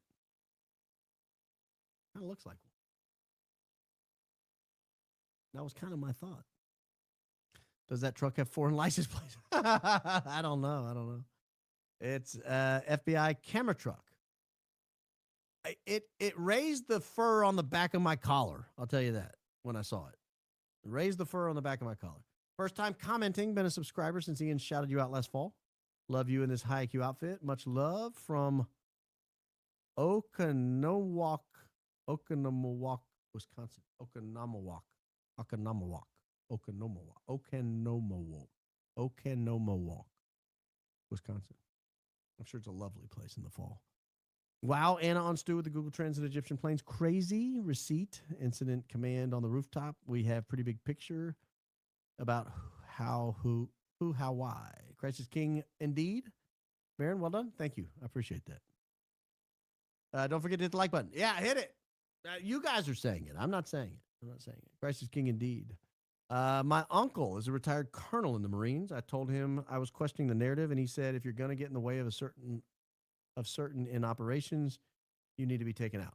Kind of looks like one. That was kind of my thought. Does that truck have foreign license plates? I don't know. It's FBI camera truck. It raised the fur on the back of my collar. I'll tell you that when I saw it. It raised the fur on the back of my collar. First time commenting. Been a subscriber since Ian shouted you out last fall. Love you in this high IQ outfit. Much love from Oconomowoc, Wisconsin. Oconomowoc, Wisconsin. I'm sure it's a lovely place in the fall. Wow, Anna on stew with the Google Transit Egyptian planes. Crazy receipt incident command on the rooftop. We have pretty big picture about how, why. Christ is King indeed. Baron, well done. Thank you. I appreciate that. Don't forget to hit the like button. Yeah, hit it. You guys are saying it. I'm not saying it. Christ is King indeed. My uncle is a retired colonel in the Marines. I told him I was questioning the narrative, and he said, if you're going to get in the way of certain in operations, you need to be taken out.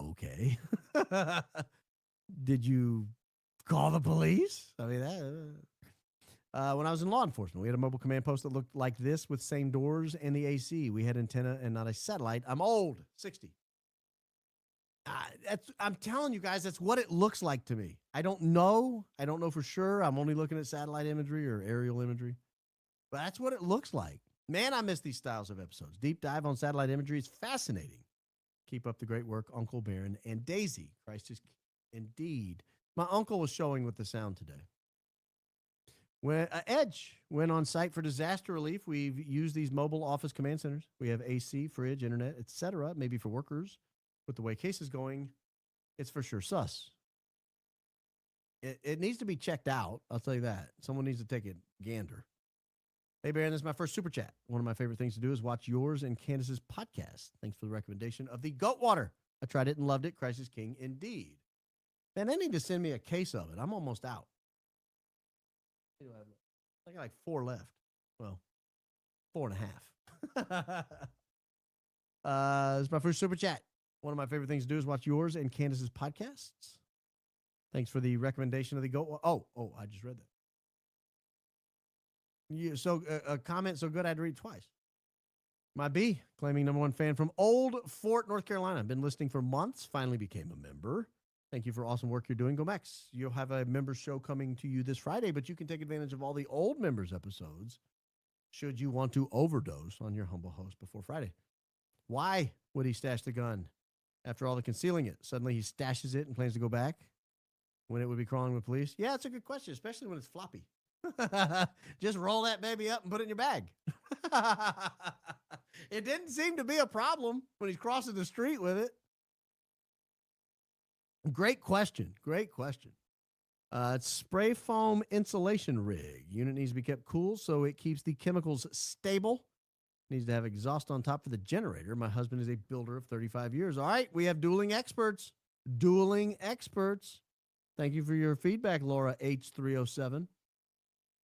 Okay. Did you call the police? I mean, when I was in law enforcement, we had a mobile command post that looked like this with same doors and the AC. We had antenna and not a satellite. I'm old, 60. I'm telling you guys, that's what it looks like to me. I don't know for sure. I'm only looking at satellite imagery or aerial imagery, but that's what it looks like. Man, I miss these styles of episodes. Deep dive on satellite imagery is fascinating. Keep up the great work, Uncle Baron and Daisy. Christ is indeed. My uncle was showing with the sound today. When Edge went on site for disaster relief, we've used these mobile office command centers. We have AC, fridge, internet, etc. Maybe for workers. With the way case is going, it's for sure sus. It needs to be checked out. I'll tell you that. Someone needs to take a gander. Hey, Baron, this is my first super chat. One of my favorite things to do is watch yours and Candace's podcast. Thanks for the recommendation of the goat water. I tried it and loved it. Christ is King indeed. Man, they need to send me a case of it. I'm almost out. I got like 4 left. Well, 4.5. This is my first super chat. One of my favorite things to do is watch yours and Candace's podcasts. Thanks for the recommendation of the goat. Oh, I just read that. A comment so good I had to read it twice. My B, claiming #1 fan from Old Fort, North Carolina. Been listening for months. Finally became a member. Thank you for awesome work you're doing. Go Max. You'll have a member show coming to you this Friday, but you can take advantage of all the old members episodes should you want to overdose on your humble host before Friday? Why would he stash the gun after all the concealing it? Suddenly he stashes it and plans to go back when it would be crawling with police? Yeah, it's a good question, especially when it's floppy. Just roll that baby up and put it in your bag. It didn't seem to be a problem when he's crossing the street with it. Great question. Great question. It's spray foam insulation rig. Unit needs to be kept cool so it keeps the chemicals stable. Needs to have exhaust on top for the generator. My husband is a builder of 35 years. All right, we have dueling experts. Dueling experts. Thank you for your feedback, Laura H307.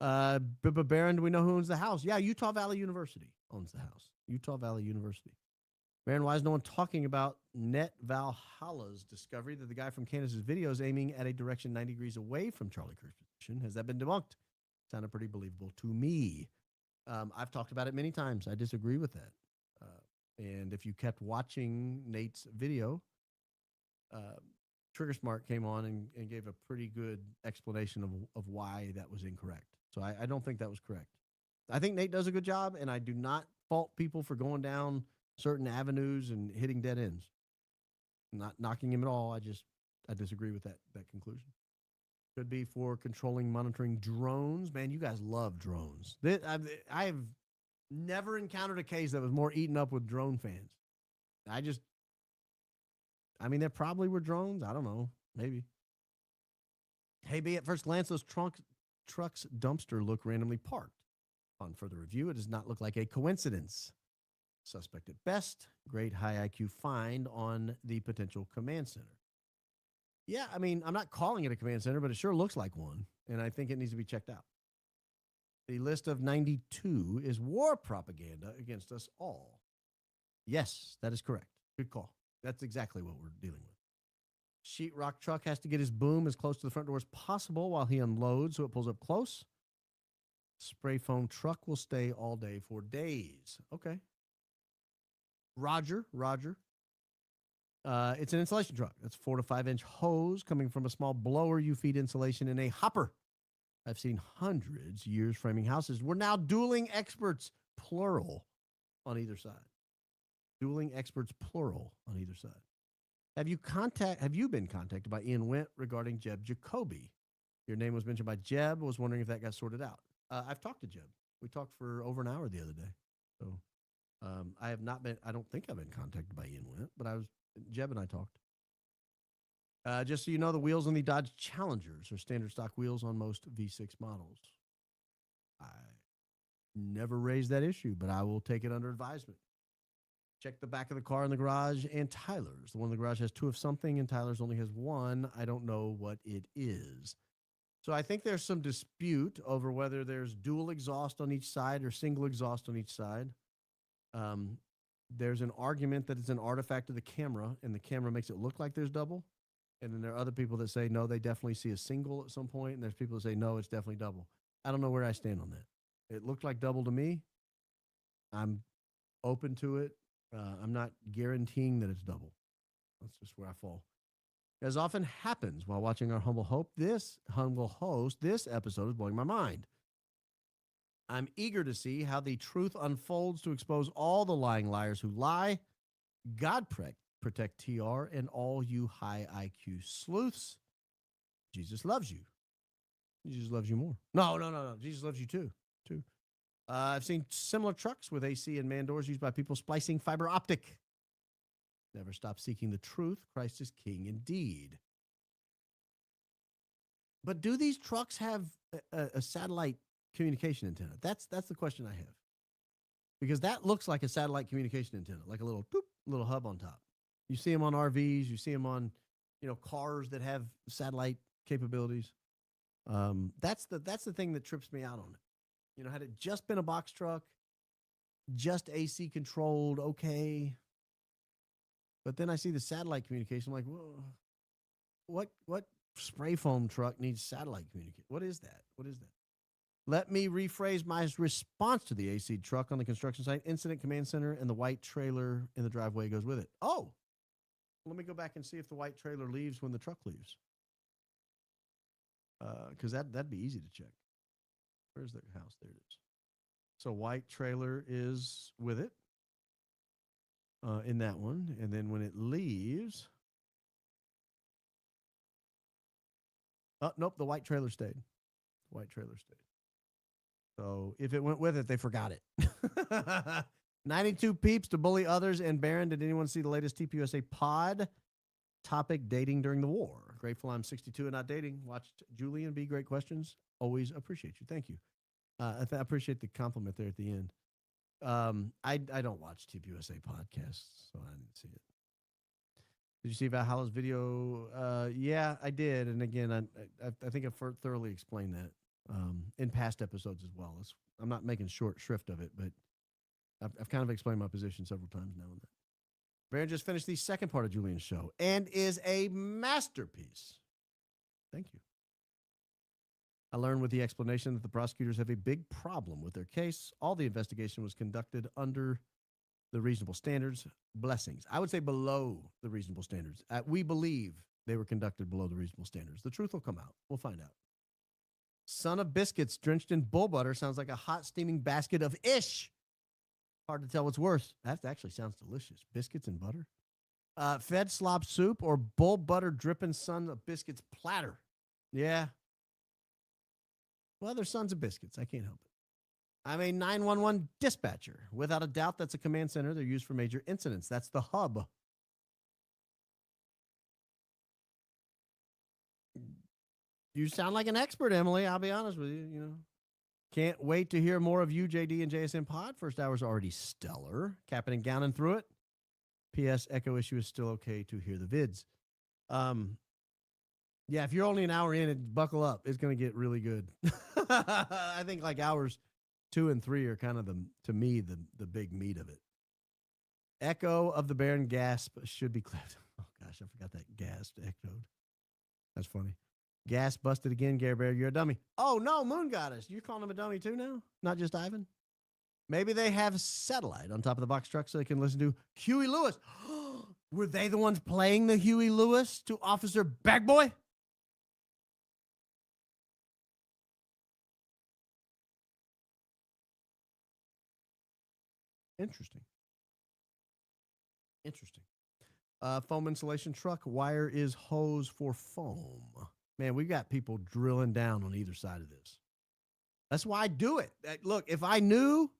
Bibba Barron, do we know who owns the house? Yeah, Utah Valley University owns the house. Utah Valley University. Barron, why is no one talking about Net Valhalla's discovery that the guy from Candace's video is aiming at a direction 90 degrees away from Charlie Kirk's position? Has that been debunked? Sounded pretty believable to me. I've talked about it many times. I disagree with that. And if you kept watching Nate's video, Trigger Smart came on and gave a pretty good explanation of why that was incorrect. So I don't think that was correct. I think Nate does a good job, and I do not fault people for going down certain avenues and hitting dead ends. I'm not knocking him at all. I disagree with that conclusion. Could be for controlling, monitoring drones. Man, you guys love drones. I've never encountered a case that was more eaten up with drone fans. I mean, there probably were drones. I don't know. Maybe. Hey, B, at first glance, those truck's dumpster look randomly parked. On further review, it does not look like a coincidence. Suspect at best. Great high IQ find on the potential command center. Yeah, I mean, I'm not calling it a command center, but it sure looks like one, and I think it needs to be checked out. The list of 92 is war propaganda against us all. Yes, that is correct. Good call. That's exactly what we're dealing with. Sheetrock truck has to get his boom as close to the front door as possible while he unloads so it pulls up close. Spray foam truck will stay all day for days. Okay. Roger. It's an insulation truck. That's 4 to 5 inch hose coming from a small blower. You feed insulation in a hopper. I've seen hundreds years framing houses. We're now dueling experts, plural, on either side. Dueling experts, plural, on either side. Have you been contacted by Ian Went regarding Jeb Jacoby? Your name was mentioned by Jeb. Was wondering if that got sorted out. I've talked to Jeb. We talked for over an hour the other day. So I have not been, I don't think I've been contacted by Ian Went, but Jeb and I talked. Just so you know, the wheels on the Dodge Challengers are standard stock wheels on most V6 models. I never raised that issue, but I will take it under advisement. Check the back of the car in the garage and Tyler's. The one in the garage has 2 of something and Tyler's only has 1. I don't know what it is. So I think there's some dispute over whether there's dual exhaust on each side or single exhaust on each side. There's an argument that it's an artifact of the camera and the camera makes it look like there's double. And then there are other people that say, no, they definitely see a single at some point. And there's people that say, no, it's definitely double. I don't know where I stand on that. It looked like double to me. I'm open to it. I'm not guaranteeing that it's double. That's just where I fall. As often happens while watching our Humble Host, this episode is blowing my mind. I'm eager to see how the truth unfolds to expose all the lying liars who lie. God protect TR and all you high IQ sleuths. Jesus loves you. Jesus loves you more. No. Jesus loves you too. I've seen similar trucks with AC and man doors used by people splicing fiber optic. Never stop seeking the truth. Christ is king indeed. But do these trucks have a satellite communication antenna? That's the question I have. Because that looks like a satellite communication antenna, like a little hub on top. You see them on RVs, you see them on, cars that have satellite capabilities. That's the thing that trips me out on it. Had it just been a box truck, just AC controlled, okay. But then I see the satellite communication. I'm like, whoa, what spray foam truck needs satellite communication? What is that? Let me rephrase my response to the AC truck on the construction site. Incident command center and the white trailer in the driveway goes with it. Oh, let me go back and see if the white trailer leaves when the truck leaves. Because that'd be easy to check. Where's the house? There it is. So white trailer is with it in that one. And then when it leaves, oh, nope, the white trailer stayed. White trailer stayed. So if it went with it, they forgot it. 92 peeps to bully others. And Baron, did anyone see the latest TPUSA pod topic, dating during the war? Grateful I'm 62 and not dating. Watched Julian B. Great questions. Always appreciate you. Thank you. I appreciate the compliment there at the end. I don't watch TPUSA podcasts, so I didn't see it. Did you see Valhalla's video? Yeah, I did. And again, I think I've thoroughly explained that in past episodes as well. I'm not making short shrift of it, but I've kind of explained my position several times now and then. Baron just finished the second part of Julian's show and is a masterpiece. Thank you. I learned with the explanation that the prosecutors have a big problem with their case. All the investigation was conducted under the reasonable standards. Blessings. I would say below the reasonable standards. We believe they were conducted below the reasonable standards. The truth will come out. We'll find out. Son of biscuits drenched in bull butter sounds like a hot steaming basket of ish. Hard to tell what's worse. That actually sounds delicious. Biscuits and butter. Fed slop soup or bull butter dripping son of biscuits platter. Yeah. Well, they're sons of biscuits. I can't help it. I'm a 911 dispatcher. Without a doubt, that's a command center. They're used for major incidents. That's the hub. You sound like an expert, Emily. I'll be honest with you. You know, can't wait to hear more of you, JD and JSM Pod. First hour's already stellar. Capping and gowning through it. P.S. Echo issue is still okay to hear the vids. Yeah, if you're only an hour in, buckle up. It's going to get really good. I think like hours 2 and 3 are kind of to me, the big meat of it. Echo of the Baron gasp should be clipped. Oh gosh, I forgot that gasp echoed. That's funny. Gas busted again, Gare Bear. You're a dummy. Oh no, Moon Goddess. You're calling him a dummy too now? Not just Ivan? Maybe they have satellite on top of the box truck so they can listen to Huey Lewis. Were they the ones playing the Huey Lewis to Officer Bagboy? Interesting. Interesting. Foam insulation truck. Wire is hose for foam. Man, we got people drilling down on either side of this. That's why I do it. Look, if I knew,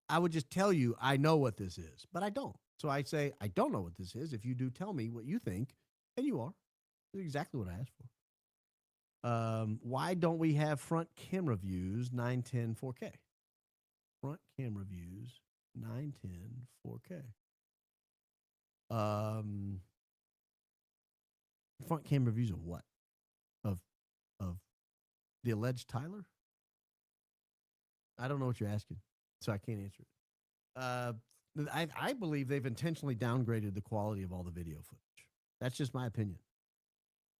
I would just tell you I know what this is, but I don't. So I say, I don't know what this is. If you do tell me what you think, and you are. That's exactly what I asked for. Why don't we have front camera views 910 4K? Front camera views 910 4K. Front camera views of what? Of the alleged Tyler? I don't know what you're asking, so I can't answer it. I believe they've intentionally downgraded the quality of all the video footage. That's just my opinion.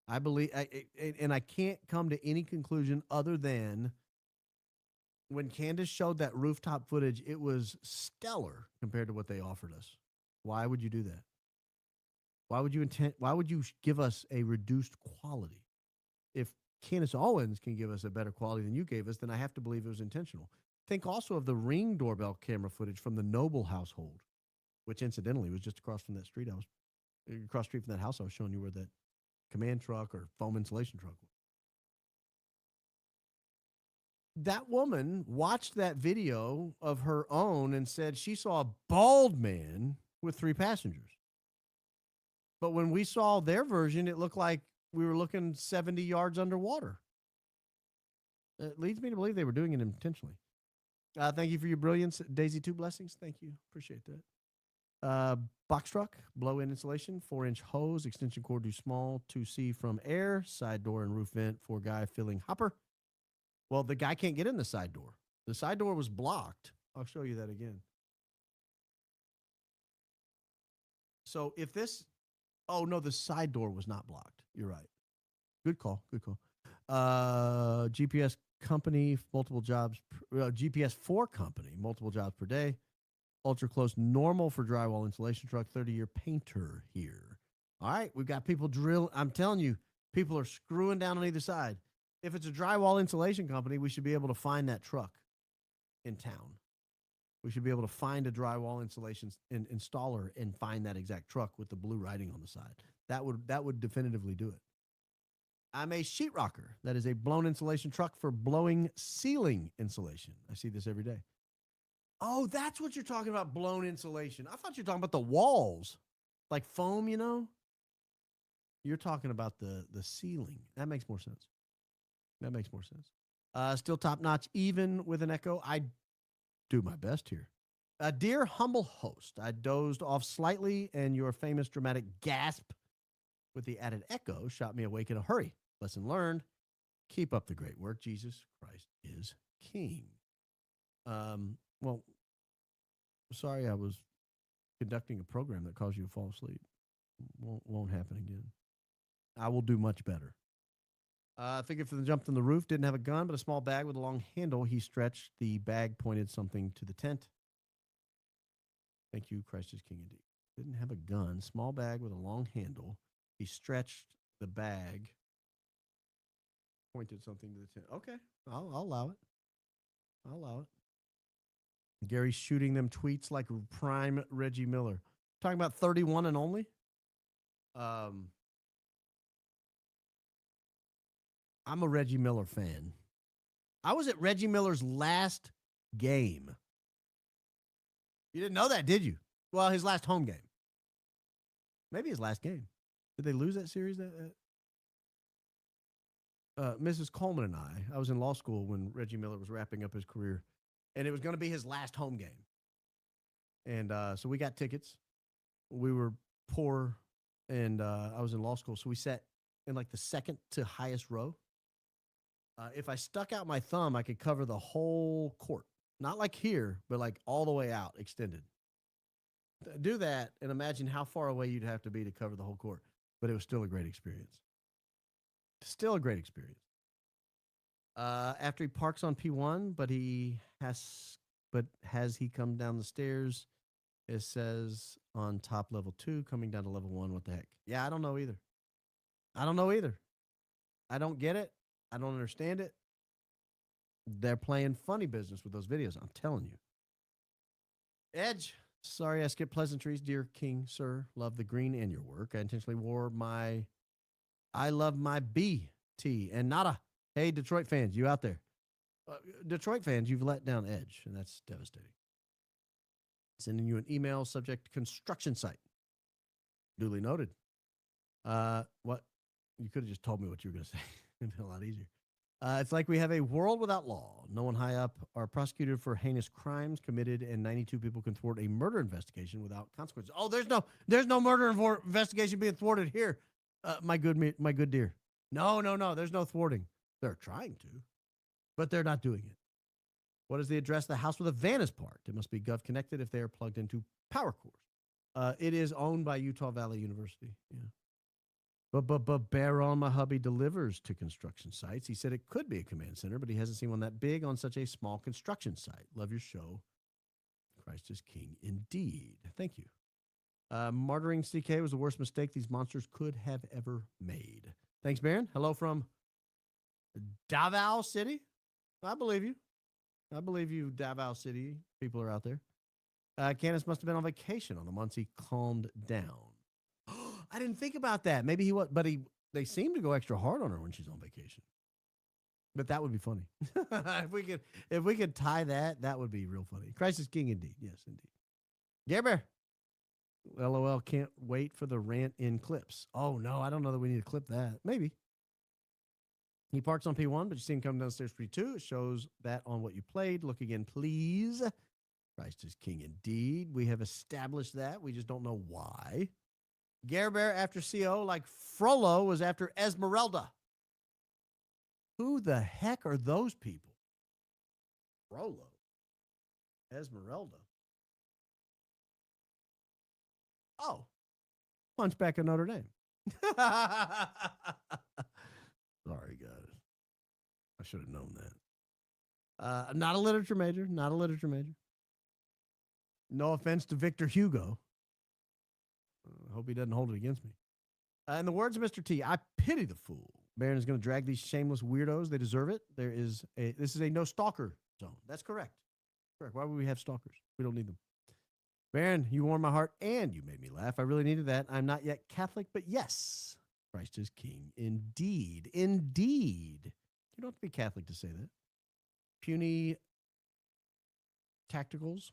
I believe, and I can't come to any conclusion other than when Candace showed that rooftop footage, it was stellar compared to what they offered us. Why would you do that? Why would you give us a reduced quality? If Candace Owens can give us a better quality than you gave us, then I have to believe it was intentional. Think also of the Ring doorbell camera footage from the Noble household, which incidentally was just across from that street. Across the street from that house I was showing you where that command truck or foam insulation truck was. That woman watched that video of her own and said she saw a bald man with 3 passengers. But when we saw their version, it looked like we were looking 70 yards underwater. It leads me to believe they were doing it intentionally. Thank you for your brilliance. Daisy, 2 blessings. Thank you. Appreciate that. Box truck, blow-in insulation, 4-inch hose, extension cord too small, 2C from air, side door and roof vent for guy filling hopper. Well, the guy can't get in the side door. The side door was blocked. I'll show you that again. So if this, oh no, the side door was not blocked. You're right. Good call. Good call. GPS company, multiple jobs. GPS 4 company, multiple jobs per day. Ultra close, normal for drywall insulation truck. 30-year painter here. All right, we've got people drill. I'm telling you, people are screwing down on either side. If it's a drywall insulation company, we should be able to find that truck in town. We should be able to find a drywall insulation installer and find that exact truck with the blue writing on the side. That would definitively do it. I'm a sheetrocker. That is a blown insulation truck for blowing ceiling insulation. I see this every day. Oh, that's what you're talking about, blown insulation. I thought you were talking about the walls, like foam, you know? You're talking about the ceiling. That makes more sense. That makes more sense. Still top notch, even with an echo. I do my best here. Dear humble host, I dozed off slightly, and your famous dramatic gasp with the added echo shot me awake in a hurry. Lesson learned. Keep up the great work. Jesus Christ is King. Well, sorry I was conducting a program that caused you to fall asleep. Won't happen again. I will do much better. I figured for the jump from the roof, didn't have a gun, but a small bag with a long handle. He stretched. The bag pointed something to the tent. Thank you, Christ is King indeed. Didn't have a gun, small bag with a long handle. He stretched the bag, pointed something to the tent. Okay, I'll allow it. I'll allow it. Gary's shooting them tweets like prime Reggie Miller. Talking about 31 and only. I'm a Reggie Miller fan. I was at Reggie Miller's last game. You didn't know that, did you? Well, his last home game. Maybe his last game. Did they lose that series? Mrs. Coleman and I was in law school when Reggie Miller was wrapping up his career, and it was going to be his last home game. And so we got tickets. We were poor, and I was in law school, so we sat in like the second to highest row. If I stuck out my thumb, I could cover the whole court. Not like here, but like all the way out, extended. Do that and imagine how far away you'd have to be to cover the whole court. But it was still a great experience. Still a great experience. After he parks on P1, has he come down the stairs? It says on top level 2, coming down to level 1. What the heck? Yeah, I don't know either. I don't get it. I don't understand it. They're playing funny business with those videos. I'm telling you. Edge. Sorry, I skipped pleasantries. Dear King, sir, love the green and your work. I intentionally wore my I love my BT and nada. Hey, Detroit fans, you out there. Detroit fans, you've let down Edge, and that's devastating. Sending you an email subject construction site. Duly noted. What? You could have just told me what you were going to say. It'd been a lot easier. It's like we have a world without law. No one high up are prosecuted for heinous crimes committed, and 92 people can thwart a murder investigation without consequences. Oh, there's no murder investigation being thwarted here, my good dear. No. There's no thwarting. They're trying to, but they're not doing it. What is the address of the house where the van is parked? It must be Gov connected if they are plugged into power cores. It is owned by Utah Valley University. Yeah. But Baron, my hubby, delivers to construction sites. He said it could be a command center, but he hasn't seen one that big on such a small construction site. Love your show. Christ is King indeed. Thank you. Martyring CK was the worst mistake these monsters could have ever made. Thanks, Baron. Hello from Davao City. I believe you. Davao City people are out there. Candace must have been on vacation on the months he calmed down. I didn't think about that. Maybe he was, but they seem to go extra hard on her when she's on vacation. But that would be funny. if we could tie that would be real funny. Christ is King indeed. Yes, indeed. Gare. LOL, can't wait for the rant in clips. Oh no, I don't know that we need to clip that. Maybe. He parks on P1, but you see him come downstairs P2. It shows that on what you played. Look again, please. Christ is King indeed. We have established that. We just don't know why. Gare Bear after CO like Frollo was after Esmeralda. Who the heck are those people? Frollo. Esmeralda. Oh. Hunchback of Notre Dame. Sorry, guys. I should have known that. Not a literature major. No offense to Victor Hugo. Hope he doesn't hold it against me. In the words of Mr. T, I pity the fool. Baron is going to drag these shameless weirdos. They deserve it. This is a no stalker zone. That's correct. Correct. Why would we have stalkers? We don't need them. Baron, you warmed my heart and you made me laugh. I really needed that. I'm not yet Catholic, but yes, Christ is King. Indeed. Indeed. You don't have to be Catholic to say that. Puny Tacticals.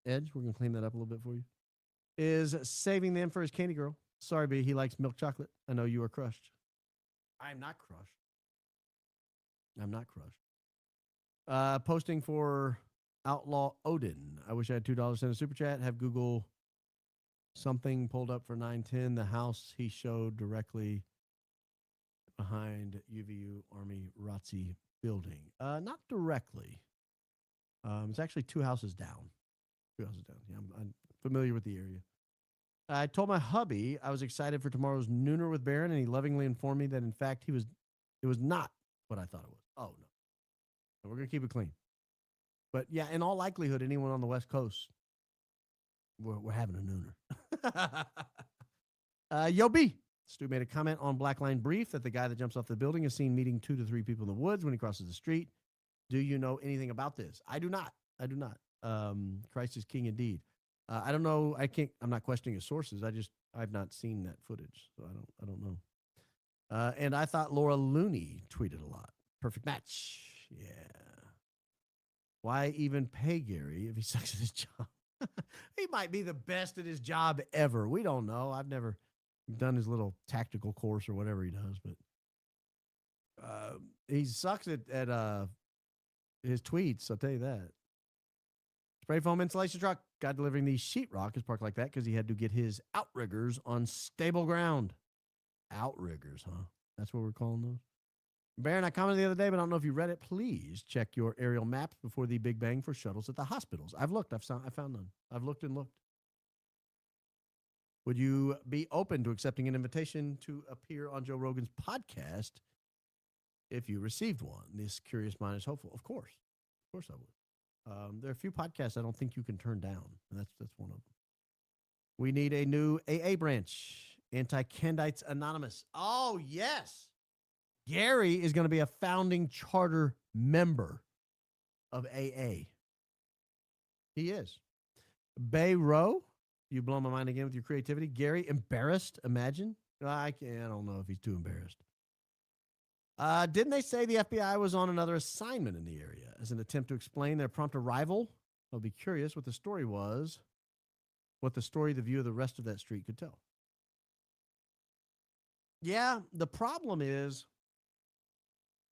Edge, we're going to clean that up a little bit for you. Is saving them for his candy girl. Sorry, B, he likes milk chocolate. I know you are crushed. I'm not crushed. I'm not crushed. Posting for Outlaw Odin. I wish I had $2 in a super chat. Have Google something pulled up for 910. The house he showed directly behind UVU Army ROTC building. Not directly. It's actually 2 houses down. 2 houses down. Yeah, I'm familiar with the area. I told my hubby I was excited for tomorrow's nooner with Baron, and he lovingly informed me that in fact it was not what I thought it was. Oh no. So we're gonna keep it clean. But yeah, in all likelihood, anyone on the West Coast, we're having a nooner. Yo B. Stu made a comment on Black Line Brief that the guy that jumps off the building is seen meeting 2 to 3 people in the woods when he crosses the street. Do you know anything about this? I do not. I do not. Christ is King indeed. I don't know. I'm not questioning his sources. I've not seen that footage, so I don't know. And I thought Laura Looney tweeted a lot. Perfect match. Yeah. Why even pay Gary if he sucks at his job? He might be the best at his job ever. We don't know. I've never done his little tactical course or whatever he does, but he sucks at his tweets. I'll tell you that. Spray foam insulation truck. Guy delivering the sheetrock is parked like that because he had to get his outriggers on stable ground. Outriggers, huh? That's what we're calling those. Baron, I commented the other day, but I don't know if you read it. Please check your aerial maps before the Big Bang for shuttles at the hospitals. I've looked. I found none. I've looked and looked. Would you be open to accepting an invitation to appear on Joe Rogan's podcast if you received one? This curious mind is hopeful. Of course. Of course I would. There are a few podcasts I don't think you can turn down, and that's one of them. We need a new AA branch, Anti-Candites Anonymous. Oh, yes. Gary is going to be a founding charter member of AA. He is. Bay Rowe, you blow my mind again with your creativity. Gary, embarrassed, imagine. I don't know if he's too embarrassed. Didn't they say the FBI was on another assignment in the area as an attempt to explain their prompt arrival? I'll be curious what the story was, what the story the view of the rest of that street could tell. Yeah, the problem is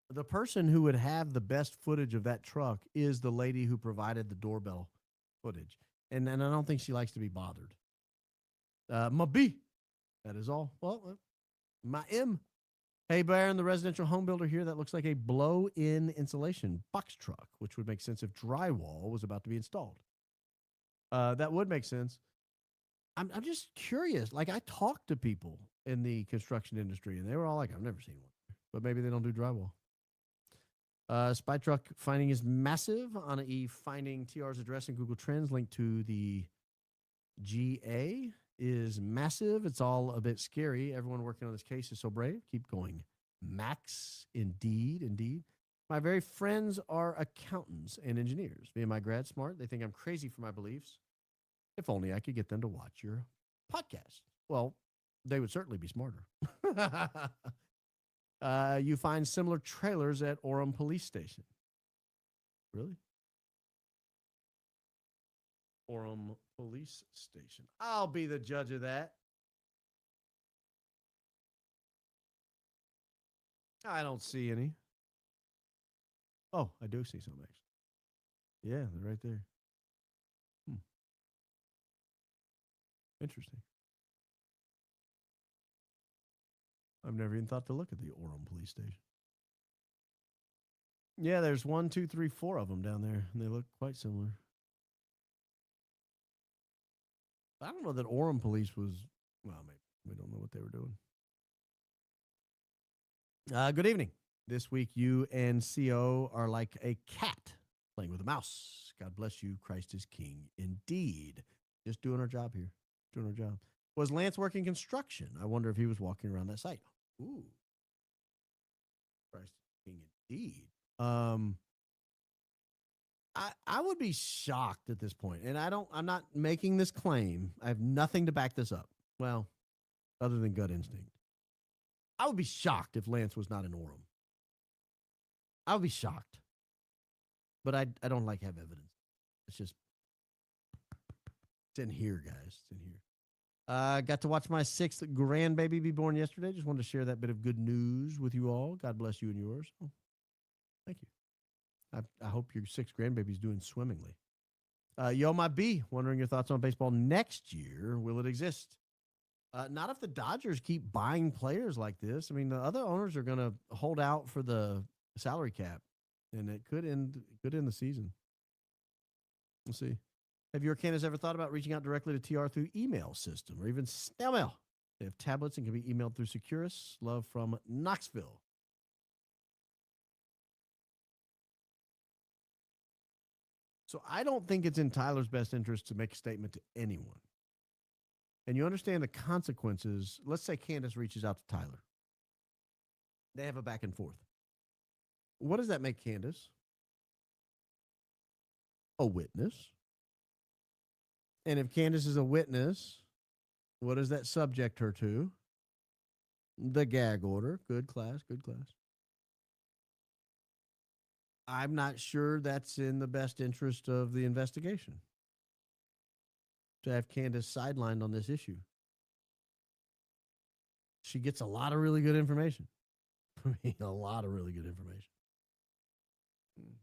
the person who would have the best footage of that truck is the lady who provided the doorbell footage. And I don't think she likes to be bothered. My B, that is all. Well, my M. Hey, Baron, the residential home builder here, that looks like a blow-in insulation box truck, which would make sense if drywall was about to be installed. That would make sense. I'm just curious. Like, I talked to people in the construction industry, and they were all like, I've never seen one. But maybe they don't do drywall. Spy truck finding is massive. Anna E. finding TR's address in Google Trends linked to the GA is massive. It's all a bit scary. Everyone working on this case is so brave. Keep going. Max, indeed, indeed. My very friends are accountants and engineers. Me and my grad smart. They think I'm crazy for my beliefs. If only I could get them to watch your podcast. Well, they would certainly be smarter. You find similar trailers at Orem Police Station. Really? Orem Police Station. I'll be the judge of that. I don't see any. Oh, I do see some, actually. Yeah, they're right there. Interesting. I've never even thought to look at the Orem Police Station. Yeah, there's 1, 2, 3, 4 of them down there, and they look quite similar. I don't know that Orem Police was, well, maybe we don't know what they were doing. Good evening. This week, you and CO are like a cat playing with a mouse. God bless you. Christ is King. Indeed. Just doing our job here. Doing our job. Was Lance working construction? I wonder if he was walking around that site. Ooh. Christ is King. Indeed. I would be shocked at this point, and I'm not making this claim. I have nothing to back this up. Well, other than gut instinct. I would be shocked if Lance was not in Orem. I would be shocked. But I don't like have evidence. It's just, it's in here, guys. It's in here. Got to watch my 6th grandbaby be born yesterday. Just wanted to share that bit of good news with you all. God bless you and yours. Oh, thank you. I hope your 6th grandbaby's doing swimmingly. Yo, my B, wondering your thoughts on baseball next year. Will it exist? Not if the Dodgers keep buying players like this. I mean, the other owners are going to hold out for the salary cap, and it could end the season. We'll see. Have you or Candace ever thought about reaching out directly to TR through email system or even snail mail? They have tablets and can be emailed through Securus. Love from Knoxville. So I don't think it's in Tyler's best interest to make a statement to anyone. And you understand the consequences. Let's say Candace reaches out to Tyler. They have a back and forth. What does that make Candace? A witness. And if Candace is a witness, what does that subject her to? The gag order. Good class, good class. I'm not sure that's in the best interest of the investigation to have Candace sidelined on this issue. She gets a lot of really good information. I mean, a lot of really good information.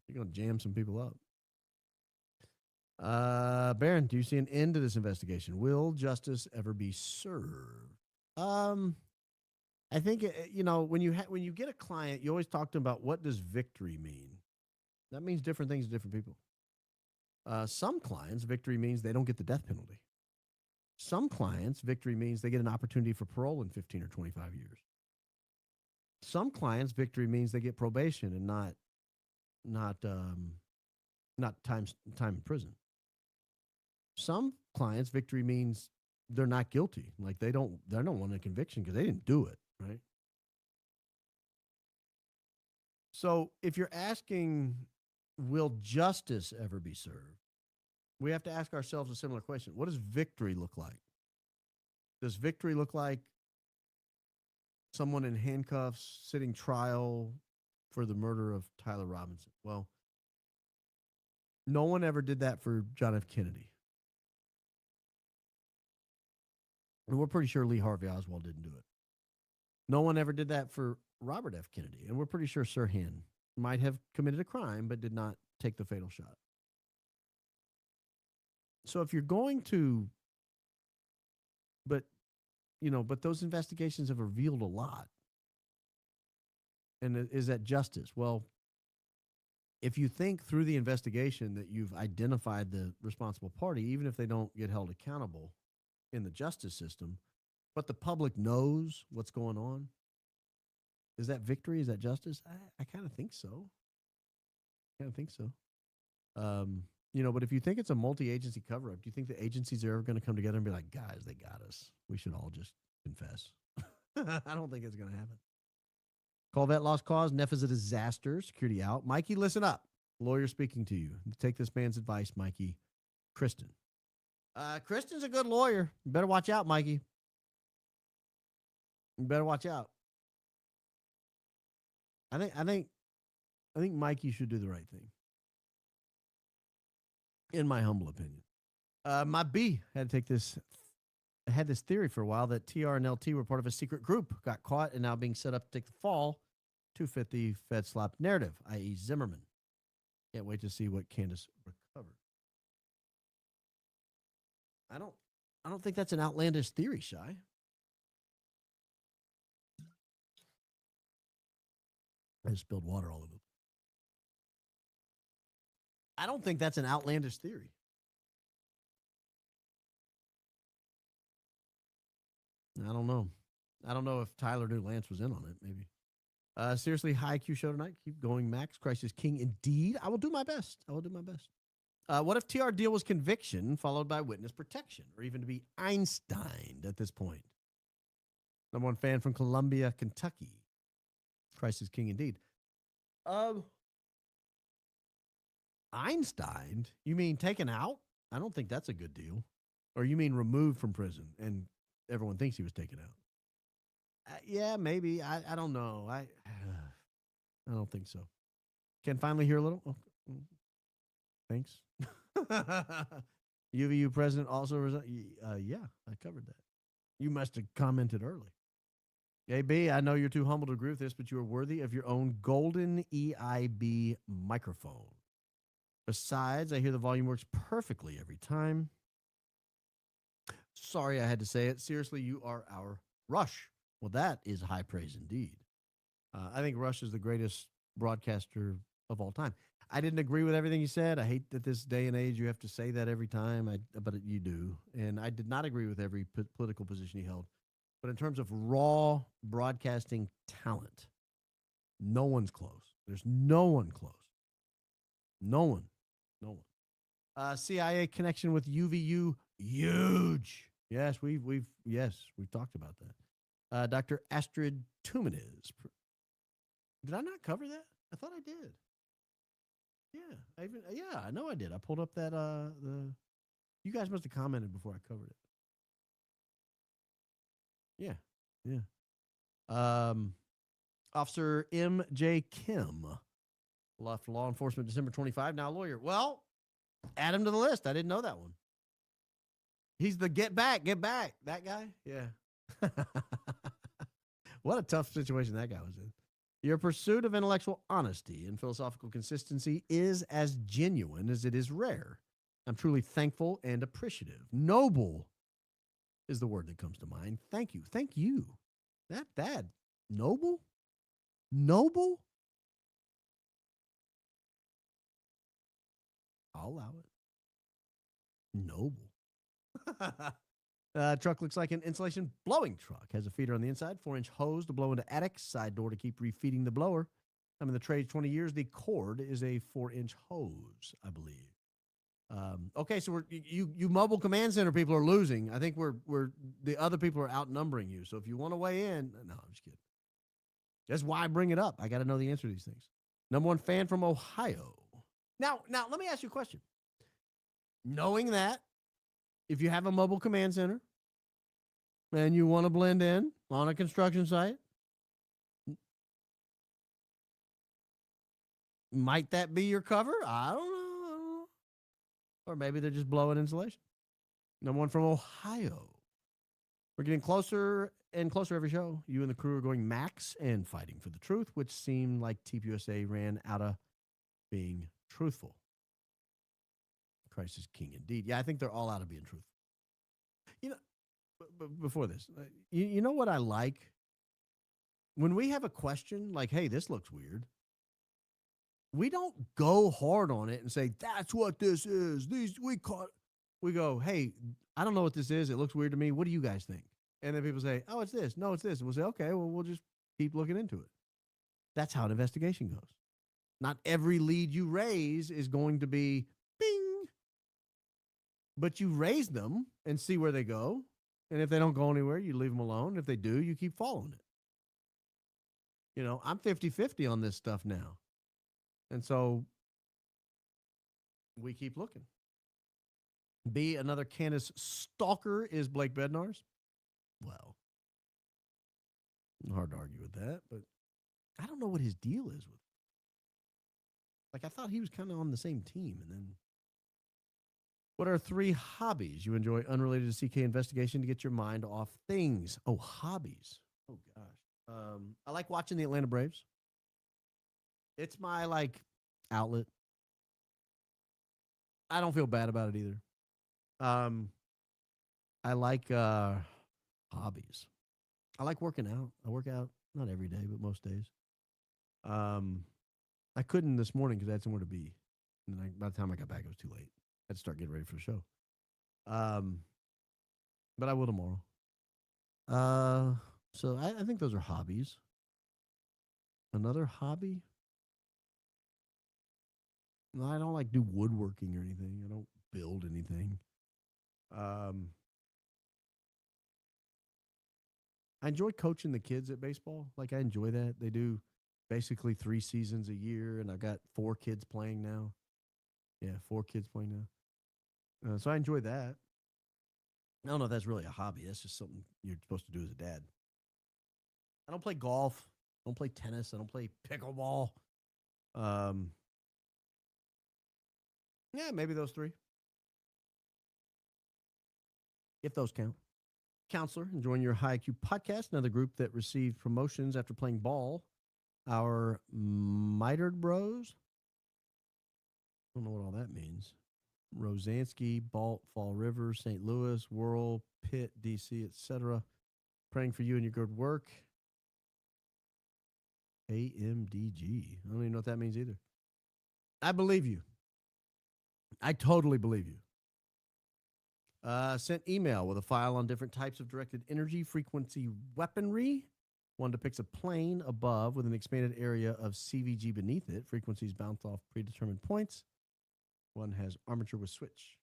You're going to jam some people up. Baron, do you see an end to this investigation? Will justice ever be served? I think, when you get a client, you always talk to them about what does victory mean? That means different things to different people. Some clients, victory means they don't get the death penalty. Some clients, victory means they get an opportunity for parole in 15 or 25 years. Some clients, victory means they get probation and not time in prison. Some clients, victory means they're not guilty. Like they don't want a conviction because they didn't do it, right? So if you're asking, will justice ever be served? We have to ask ourselves a similar question. What does victory look like? Does victory look like someone in handcuffs sitting trial for the murder of Tyler Robinson? Well, no one ever did that for John F. Kennedy. And we're pretty sure Lee Harvey Oswald didn't do it. No one ever did that for Robert F. Kennedy. And we're pretty sure Sirhan might have committed a crime but did not take the fatal shot. So if you're going to, but those investigations have revealed a lot. And is that justice? Well, if you think through the investigation that you've identified the responsible party, even if they don't get held accountable in the justice system, but the public knows what's going on, is that victory? Is that justice? I kind of think so. But if you think it's a multi-agency cover-up, do you think the agencies are ever going to come together and be like, guys, they got us. We should all just confess. I don't think it's going to happen. Corvette lost cause. Neff is a disaster. Security out. Mikey, listen up. Lawyer speaking to you. Take this man's advice, Mikey. Kristen. Kristen's a good lawyer. You better watch out, Mikey. You better watch out. I think Mikey should do the right thing. In my humble opinion. My B had this theory for a while that TR and LT were part of a secret group, got caught, and now being set up to take the fall to fit the Fed Slop narrative, i.e. Zimmerman. Can't wait to see what Candace recovered. I don't think that's an outlandish theory, Shy. I just spilled water all over. I don't think that's an outlandish theory. I don't know. I don't know if Tyler knew Lance was in on it, maybe. Seriously, high IQ show tonight. Keep going, Max. Christ is king indeed. I will do my best. What if TR deal was conviction followed by witness protection, or even to be Einsteined at this point? Number one fan from Columbia, Kentucky. Christ is king indeed. Einstein? You mean taken out? I don't think that's a good deal. Or you mean removed from prison and everyone thinks he was taken out? Yeah, maybe. I don't know. I don't think so. Can finally hear a little? Oh, thanks. UVU president also yeah, I covered that. You must have commented early. AB, I know you're too humble to agree with this, but you are worthy of your own golden EIB microphone. Besides, I hear the volume works perfectly every time. Sorry I had to say it. Seriously, you are our Rush. Well, that is high praise indeed. I think Rush is the greatest broadcaster of all time. I didn't agree with everything you said. I hate that this day and age you have to say that every time, but you do. And I did not agree with every political position he held. But in terms of raw broadcasting talent, no one's close. There's no one close. No one. No one. CIA connection with UVU, huge. Yes, we've talked about that. Dr. Astrid Tumeniz. Did I not cover that? I thought I did. Yeah, I know I did. I pulled up that you guys must have commented before I covered it. Yeah. Officer M.J. Kim left law enforcement December 25, now a lawyer. Well, add him to the list. I didn't know that one. He's the get back, that guy. Yeah. What a tough situation that guy was in. Your pursuit of intellectual honesty and philosophical consistency is as genuine as it is rare. I'm truly thankful and appreciative. Noble is the word that comes to mind. Thank you. Thank you. That noble? Noble? I'll allow it. Noble. Truck looks like an insulation blowing truck. Has a feeder on the inside, 4-inch hose to blow into attics, side door to keep refeeding the blower. I'm in the trade 20 years. The cord is a 4-inch hose, I believe. Okay, so you mobile command center people are losing. I think we're the other people are outnumbering you. So if you want to weigh in, no, I'm just kidding. That's why I bring it up. I got to know the answer to these things. Number one fan from Ohio. Now let me ask you a question. Knowing that, if you have a mobile command center and you want to blend in on a construction site, might that be your cover? I don't know. Or maybe they're just blowing insulation. Number one from Ohio. We're getting closer and closer every show. You and the crew are going max and fighting for the truth, which seemed like TPUSA ran out of being truthful. Christ is king indeed. Yeah, I think they're all out of being truthful. You know, before this, you know what I like? When we have a question like, hey, this looks weird, we don't go hard on it and say, that's what this is. We go, hey, I don't know what this is. It looks weird to me. What do you guys think? And then people say, oh, it's this. No, it's this. And we'll say, okay, well, we'll just keep looking into it. That's how an investigation goes. Not every lead you raise is going to be bing. But you raise them and see where they go. And if they don't go anywhere, you leave them alone. If they do, you keep following it. You know, I'm 50-50 on this stuff now. And so we keep looking. B, another Candace stalker is Blake Bednar's. Well, hard to argue with that, but I don't know what his deal is with. Like, I thought he was kind of on the same team. And then, what are 3 hobbies you enjoy unrelated to CK investigation to get your mind off things? Oh, hobbies. Oh, gosh. I like watching the Atlanta Braves. It's my, outlet. I don't feel bad about it either. I like hobbies. I like working out. I work out not every day, but most days. I couldn't this morning because I had somewhere to be. And then by the time I got back, it was too late. I had to start getting ready for the show. But I will tomorrow. So I think those are hobbies. Another hobby? No, I don't do woodworking or anything. I don't build anything. I enjoy coaching the kids at baseball. I enjoy that. They do basically 3 seasons a year, and I've got 4 kids playing now. Yeah, 4 kids playing now. So I enjoy that. I don't know if that's really a hobby. That's just something you're supposed to do as a dad. I don't play golf. I don't play tennis. I don't play pickleball. Yeah, maybe those 3. If those count. Counselor, enjoying your High IQ podcast, another group that received promotions after playing ball. Our Mitered Bros. I don't know what all that means. Rosansky, Balt, Fall River, St. Louis, Whirl, Pitt, DC, etc. Praying for you and your good work. AMDG. I don't even know what that means either. I believe you. I totally believe you. Sent email with a file on different types of directed energy frequency weaponry. One depicts a plane above with an expanded area of CVG beneath it. Frequencies bounce off predetermined points. One has armature with switch.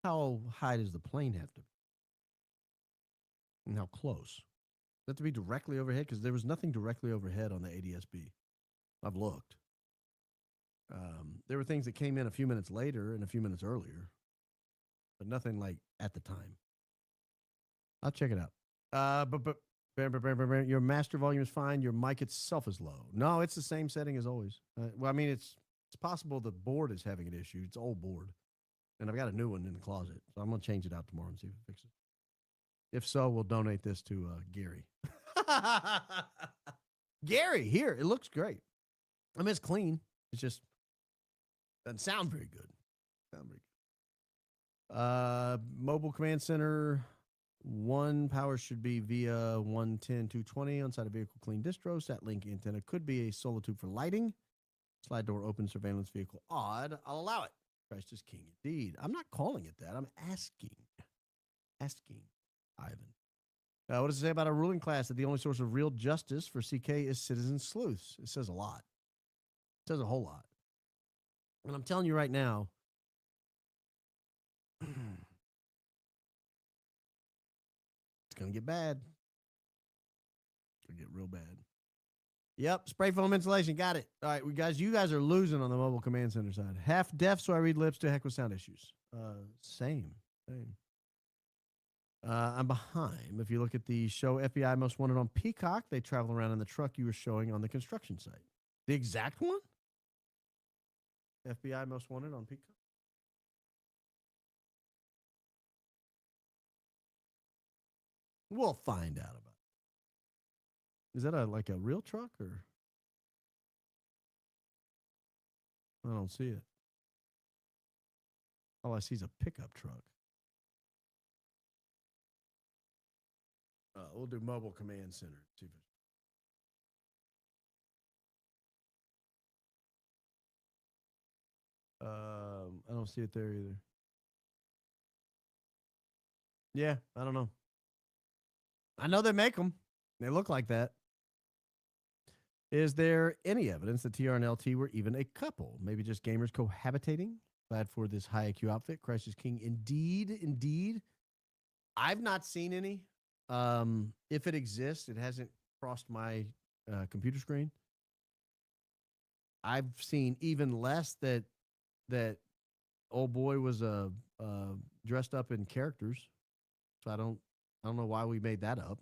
How high does the plane have to be? And how close? Does it have to be directly overhead? Because there was nothing directly overhead on the ADSB. I've looked. There were things that came in a few minutes later and a few minutes earlier, but nothing like at the time. I'll check it out. But your master volume is fine. Your mic itself is low. No, it's the same setting as always. Well, I mean, it's possible the board is having an issue. It's old board, and I've got a new one in the closet, so I'm gonna change it out tomorrow and see if it fixes it. If so, we'll donate this to Gary. Gary, here, it looks great. I mean, it's clean. It's just doesn't sound very good. Mobile command center. 1 power should be via 110-220 on side of vehicle clean distro. Sat link antenna could be a solar tube for lighting. Slide door open surveillance vehicle odd. I'll allow it. Christ is king indeed. I'm not calling it that. I'm asking. Ivan. What does it say about a ruling class that the only source of real justice for CK is citizen sleuths? It says a lot. It says a whole lot. And I'm telling you right now, it's going to get bad. It's going to get real bad. Yep, spray foam insulation. Got it. All right, you guys are losing on the mobile command center side. Half deaf, so I read lips to heck with sound issues. Same. I'm behind. If you look at the show FBI Most Wanted on Peacock, they travel around in the truck you were showing on the construction site. The exact one? FBI Most Wanted on Peacock? We'll find out about it. Is that like a real truck or? I don't see it. All I see is a pickup truck. We'll do mobile command center. See if I don't see it there either. Yeah, I don't know. I know they make them. They look like that. Is there any evidence that TR and LT were even a couple? Maybe just gamers cohabitating? Glad for this high IQ outfit. Christ is king. Indeed. I've not seen any. If it exists, it hasn't crossed my computer screen. I've seen even less that old boy was dressed up in characters. So I don't know why we made that up.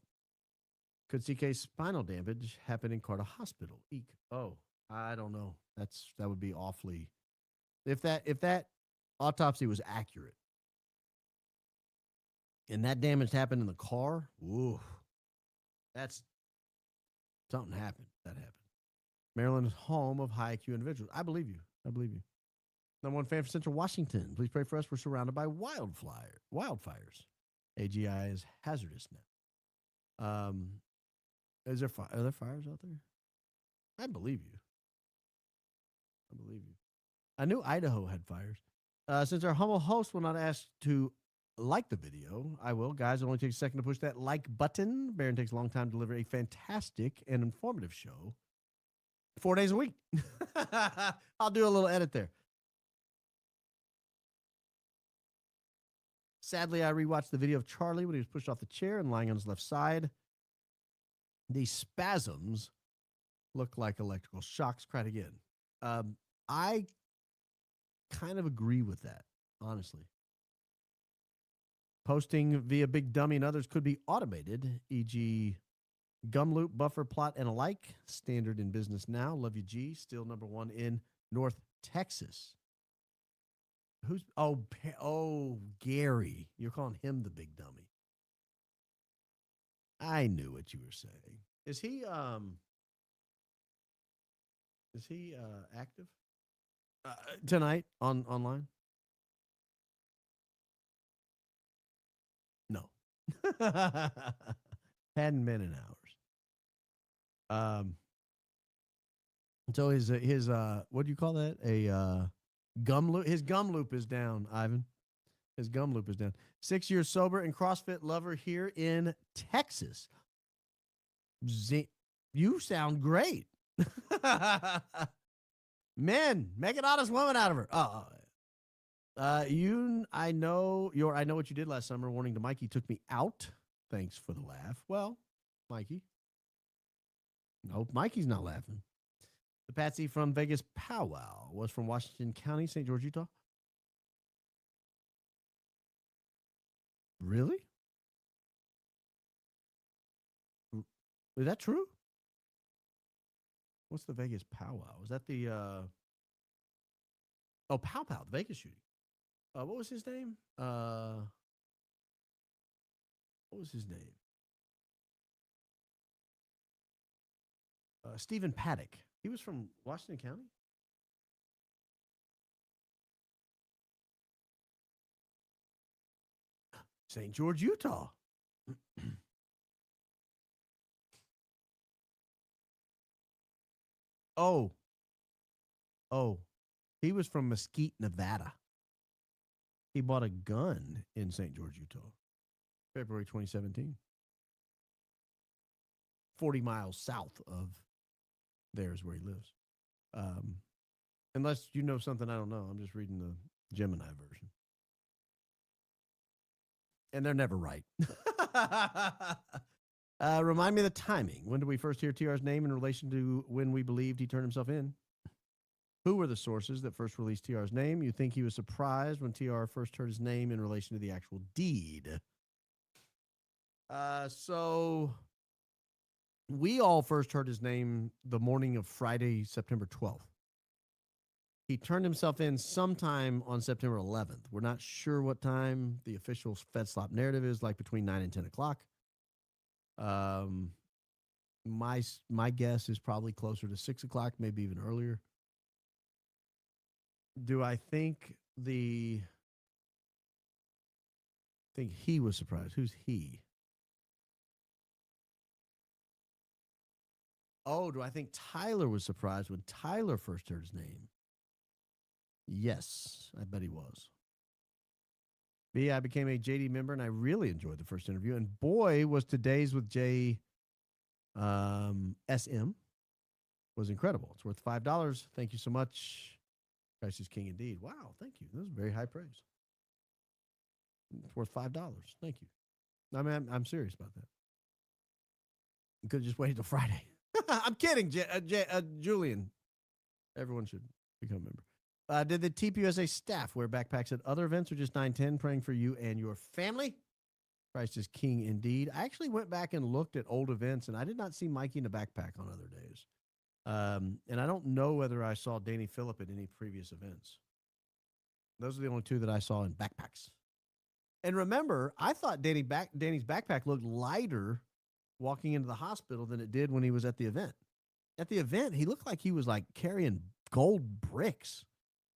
Could CK spinal damage happen in Carter Hospital? Eek. Oh, I don't know. That would be awfully. If that autopsy was accurate and that damage happened in the car, ooh, that's something happened. That happened. Maryland is home of high IQ individuals. I believe you. Number one fan for Central Washington. Please pray for us. We're surrounded by wildfires. AGI is hazardous now. Are there fires out there? I believe you. I knew Idaho had fires. Since our humble host will not ask to like the video, I will. Guys, it only takes a second to push that like button. Baron takes a long time to deliver a fantastic and informative show. 4 days a week. I'll do a little edit there. Sadly, I rewatched the video of Charlie when he was pushed off the chair and lying on his left side. The spasms Look like electrical shocks. Cried again. I kind of agree with that, honestly. Posting via Big Dummy and others could be automated, e.g., gum loop, buffer, plot, and alike. Standard in business now. Love you, G. Still #1 in North Texas. Who's Gary? You're calling him the Big Dummy. I knew what you were saying. Is he active tonight online? No. Hadn't been in hours. So his what do you call that? A gum loop. His gum loop is down, Ivan. His gum loop is down. 6 years sober and CrossFit lover here in Texas. You sound great. Men, make an honest woman out of her. I know what you did last summer. Warning to Mikey took me out. Thanks for the laugh. Well, Mikey. No, Mikey's not laughing. The Patsy from Vegas powwow was from Washington County, St. George, Utah. Really? Is that true? What's the Vegas powwow? Was that the Pow Pow, the Vegas shooting? What was his name? Stephen Paddock. He was from Washington County. St. George, Utah. Oh, he was from Mesquite, Nevada. He bought a gun in St. George, Utah, February 2017. 40 miles south of there's where he lives. Unless you know something I don't know. I'm just reading the Gemini version. And they're never right. Remind me of the timing. When did we first hear TR's name in relation to when we believed he turned himself in? Who were the sources that first released TR's name? You think he was surprised when TR first heard his name in relation to the actual deed? So we all first heard his name the morning of Friday, September 12th. He turned himself in sometime on September 11th. We're not sure what time. The official Fed Slop narrative is like between 9 and 10 o'clock. My guess is probably closer to 6 o'clock, maybe even earlier. Do I think he was surprised? Who's he? Oh, do I think Tyler was surprised when Tyler first heard his name? Yes, I bet he was. I became a JD member, and I really enjoyed the first interview. And boy, was today's with J SM was incredible. It's worth $5. Thank you so much. Christ is king indeed. Wow, thank you. That was very high praise. It's worth $5. Thank you. I mean, I'm serious about that. You could have just waited till Friday. I'm kidding, Julian. Everyone should become a member. Did the TPUSA staff wear backpacks at other events or just 910 praying for you and your family? Christ is king indeed. I actually went back and looked at old events, and I did not see Mikey in a backpack on other days. And I don't know whether I saw Danny Phillip at any previous events. Those are the only two that I saw in backpacks. And remember, I thought Danny's backpack looked lighter walking into the hospital than it did when he was at the event. At the event, he looked like he was like carrying gold bricks.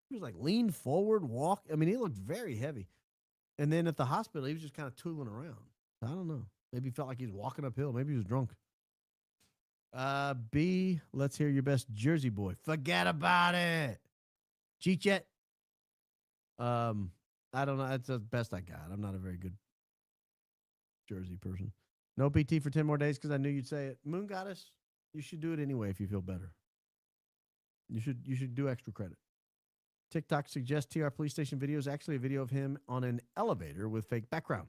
He was like lean forward, walk. I mean, he looked very heavy. And then at the hospital, he was just kind of tooling around. I don't know. Maybe he felt like he was walking uphill. Maybe he was drunk. B, let's hear your best Jersey boy. Forget about it. Cheat. I don't know. That's the best I got. I'm not a very good Jersey person. No PT for 10 more days because I knew you'd say it. Moon Goddess, you should do it anyway if you feel better. You should do extra credit. TikTok suggests TR police station video is actually a video of him on an elevator with fake background.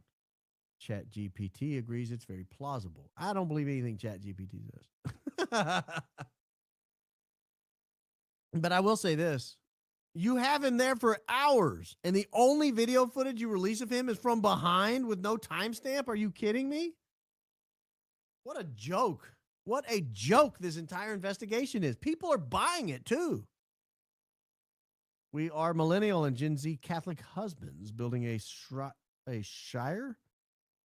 Chat GPT agrees it's very plausible. I don't believe anything Chat GPT says. But I will say this. You have him there for hours, and the only video footage you release of him is from behind with no timestamp? Are you kidding me? What a joke. What a joke this entire investigation is. People are buying it, too. We are millennial and Gen Z Catholic husbands building a shire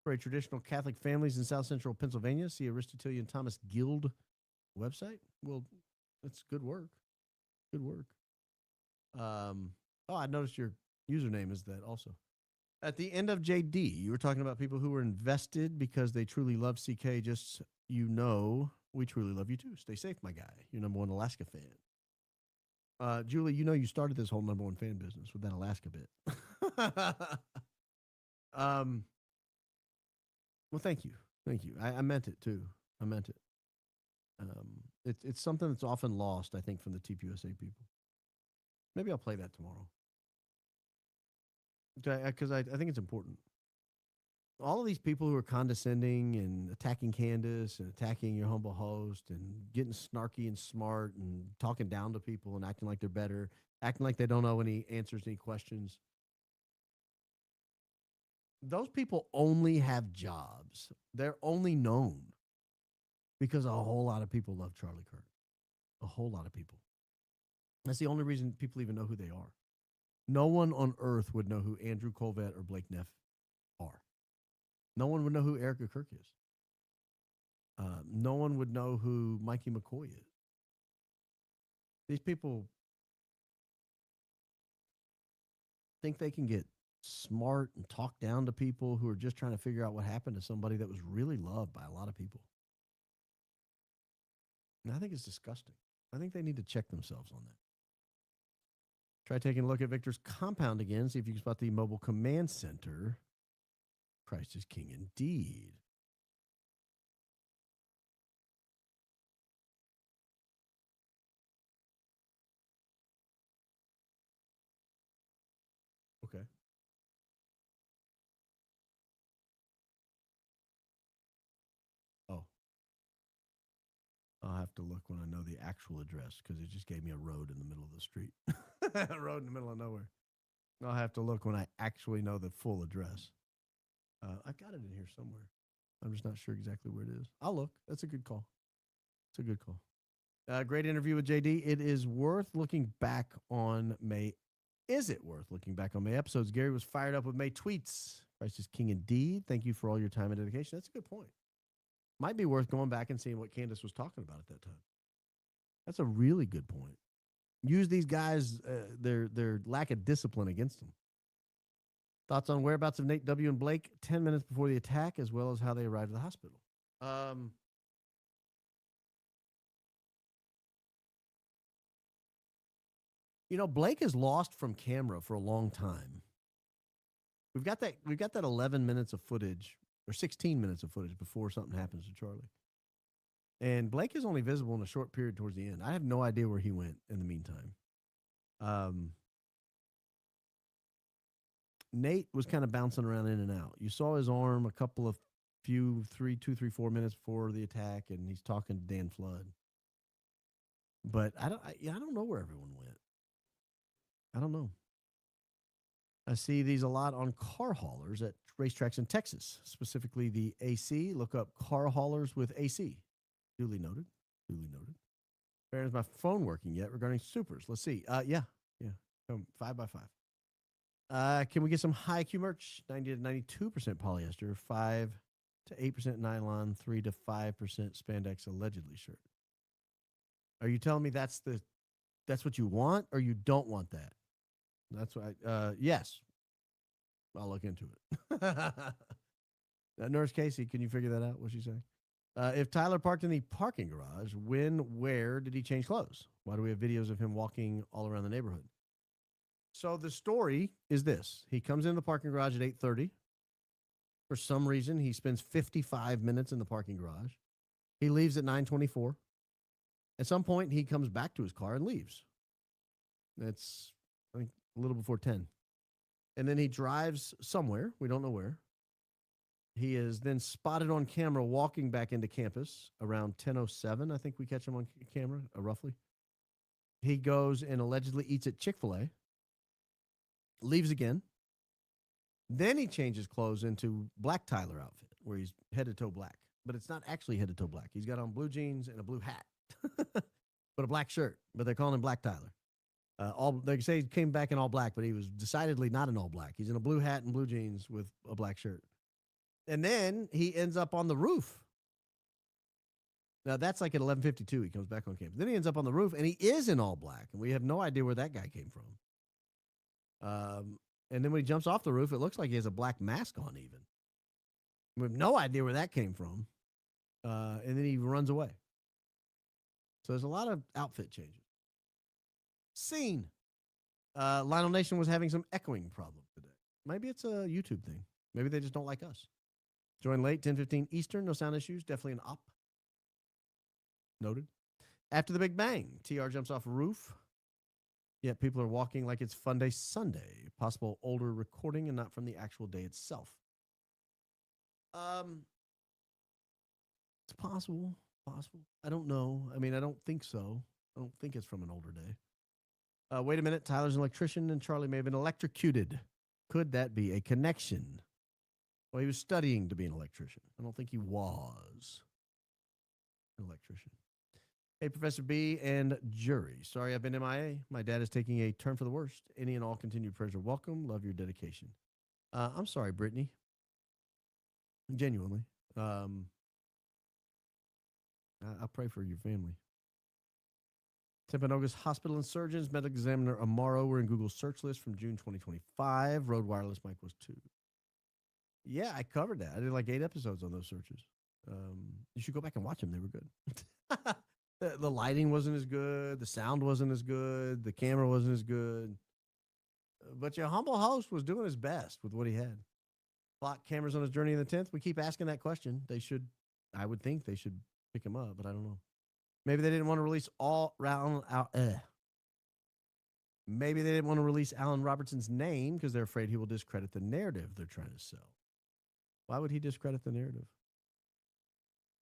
for a traditional Catholic families in South Central Pennsylvania. See Aristotelian Thomas Guild website. Well, that's good work. Good work. I noticed your username is that also. At the end of JD, you were talking about people who were invested because they truly love CK. Just so you know, we truly love you too. Stay safe, my guy. You're number one Alaska fan. Julie, you know you started this whole number one fan business with that Alaska bit. Well, thank you. Thank you. I meant it too. I meant it. It's something that's often lost, I think, from the TPUSA people. Maybe I'll play that tomorrow. Because I think it's important. All of these people who are condescending and attacking Candace and attacking your humble host and getting snarky and smart and talking down to people and acting like they're better, acting like they don't know any answers to any questions. Those people only have jobs. They're only known because a whole lot of people love Charlie Kirk. A whole lot of people. That's the only reason people even know who they are. No one on earth would know who Andrew Colvett or Blake Neff are. No one would know who Erica Kirk is. No one would know who Mikey McCoy is. These people think they can get smart and talk down to people who are just trying to figure out what happened to somebody that was really loved by a lot of people. And I think it's disgusting. I think they need to check themselves on that. Try taking a look at Victor's compound again, see if you can spot the mobile command center. Christ is king indeed. Okay. Oh. I'll have to look when I know the actual address because it just gave me a road in the middle of the street. A road in the middle of nowhere. I'll have to look when I actually know the full address. I've got it in here somewhere. I'm just not sure exactly where it is. I'll look. That's a good call. It's a good call. Great interview with JD. It is worth looking back on May. Is it worth looking back on May episodes? Gary was fired up with May tweets. Christ is king indeed. Thank you for all your time and dedication. That's a good point. Might be worth going back and seeing what Candace was talking about at that time. That's a really good point. Use these guys, their lack of discipline against them. Thoughts on whereabouts of Nate W. and Blake 10 minutes before the attack, as well as how they arrived at the hospital. You know, Blake is lost from camera for a long time. We've got that 11 minutes of footage, or 16 minutes of footage before something happens to Charlie. And Blake is only visible in a short period towards the end. I have no idea where he went in the meantime. Nate was kind of bouncing around in and out. You saw his arm a couple of 2, 3, 4 minutes before the attack, and he's talking to Dan Flood. But I don't know where everyone went. I don't know. I see these a lot on car haulers at racetracks in Texas, specifically the AC. Look up car haulers with AC. Duly noted. Duly noted. Baron, is my phone working yet regarding supers? Let's see. Yeah. 5x5. Can we get some high IQ merch? 90 to 92% polyester, 5 to 8% nylon, 3 to 5% spandex allegedly shirt. Are you telling me that's what you want, or you don't want that? That's why. Yes, I'll look into it. Nurse Casey, can you figure that out? What's she saying? If Tyler parked in the parking garage, where did he change clothes? Why do we have videos of him walking all around the neighborhood? So the story is this. He comes in the parking garage at 8:30. For some reason, he spends 55 minutes in the parking garage. He leaves at 9:24. At some point, he comes back to his car and leaves. That's, I think, a little before 10. And then he drives somewhere. We don't know where. He is then spotted on camera walking back into campus around 10:07. I think we catch him on camera, roughly. he goes and allegedly eats at Chick-fil-A, leaves again. Then he changes clothes into Black Tyler outfit, where he's head to toe black. But it's not actually head to toe black. He's got on blue jeans and a blue hat, but a black shirt. But they're calling him Black Tyler. They say he came back in all black, but he was decidedly not in all black. He's in a blue hat and blue jeans with a black shirt. And then he ends up on the roof. Now, that's like at 11:52. He comes back on campus. Then he ends up on the roof, and he is in all black. And we have no idea where that guy came from. And then when he jumps off the roof, it looks like he has a black mask on even. We have no idea where that came from. And then he runs away. So there's a lot of outfit changes. Scene. Lionel Nation was having some echoing problem today. Maybe it's a YouTube thing. Maybe they just don't like us. Join late, 10:15 Eastern. No sound issues. Definitely an op. Noted. After the Big Bang, TR jumps off a roof. Yet people are walking like it's Fun Day Sunday. Possible older recording and not from the actual day itself. It's possible. I don't know. I mean, I don't think so. I don't think it's from an older day. Wait a minute. Tyler's an electrician and Charlie may have been electrocuted. Could that be a connection? Well, he was studying to be an electrician. I don't think he was an electrician. Hey, Professor B and jury. Sorry I've been MIA. My dad is taking a turn for the worst. Any and all continued prayers are welcome. Love your dedication. I'm sorry, Brittany. Genuinely. I'll pray for your family. Timpanogos Hospital and Surgeons, Medical Examiner Amaro were in Google's search list from June 2025. Rode Wireless Mic was 2. Yeah, I covered that. I did like 8 episodes on those searches. You should go back and watch them. They were good. The lighting wasn't as good. The sound wasn't as good. The camera wasn't as good. But your humble host was doing his best with what he had. Block cameras on his journey in the 10th. We keep asking that question. They should, I would think they should pick him up, but I don't know. Maybe they didn't want to release Maybe they didn't want to release Alan Robertson's name because they're afraid he will discredit the narrative they're trying to sell. Why would he discredit the narrative?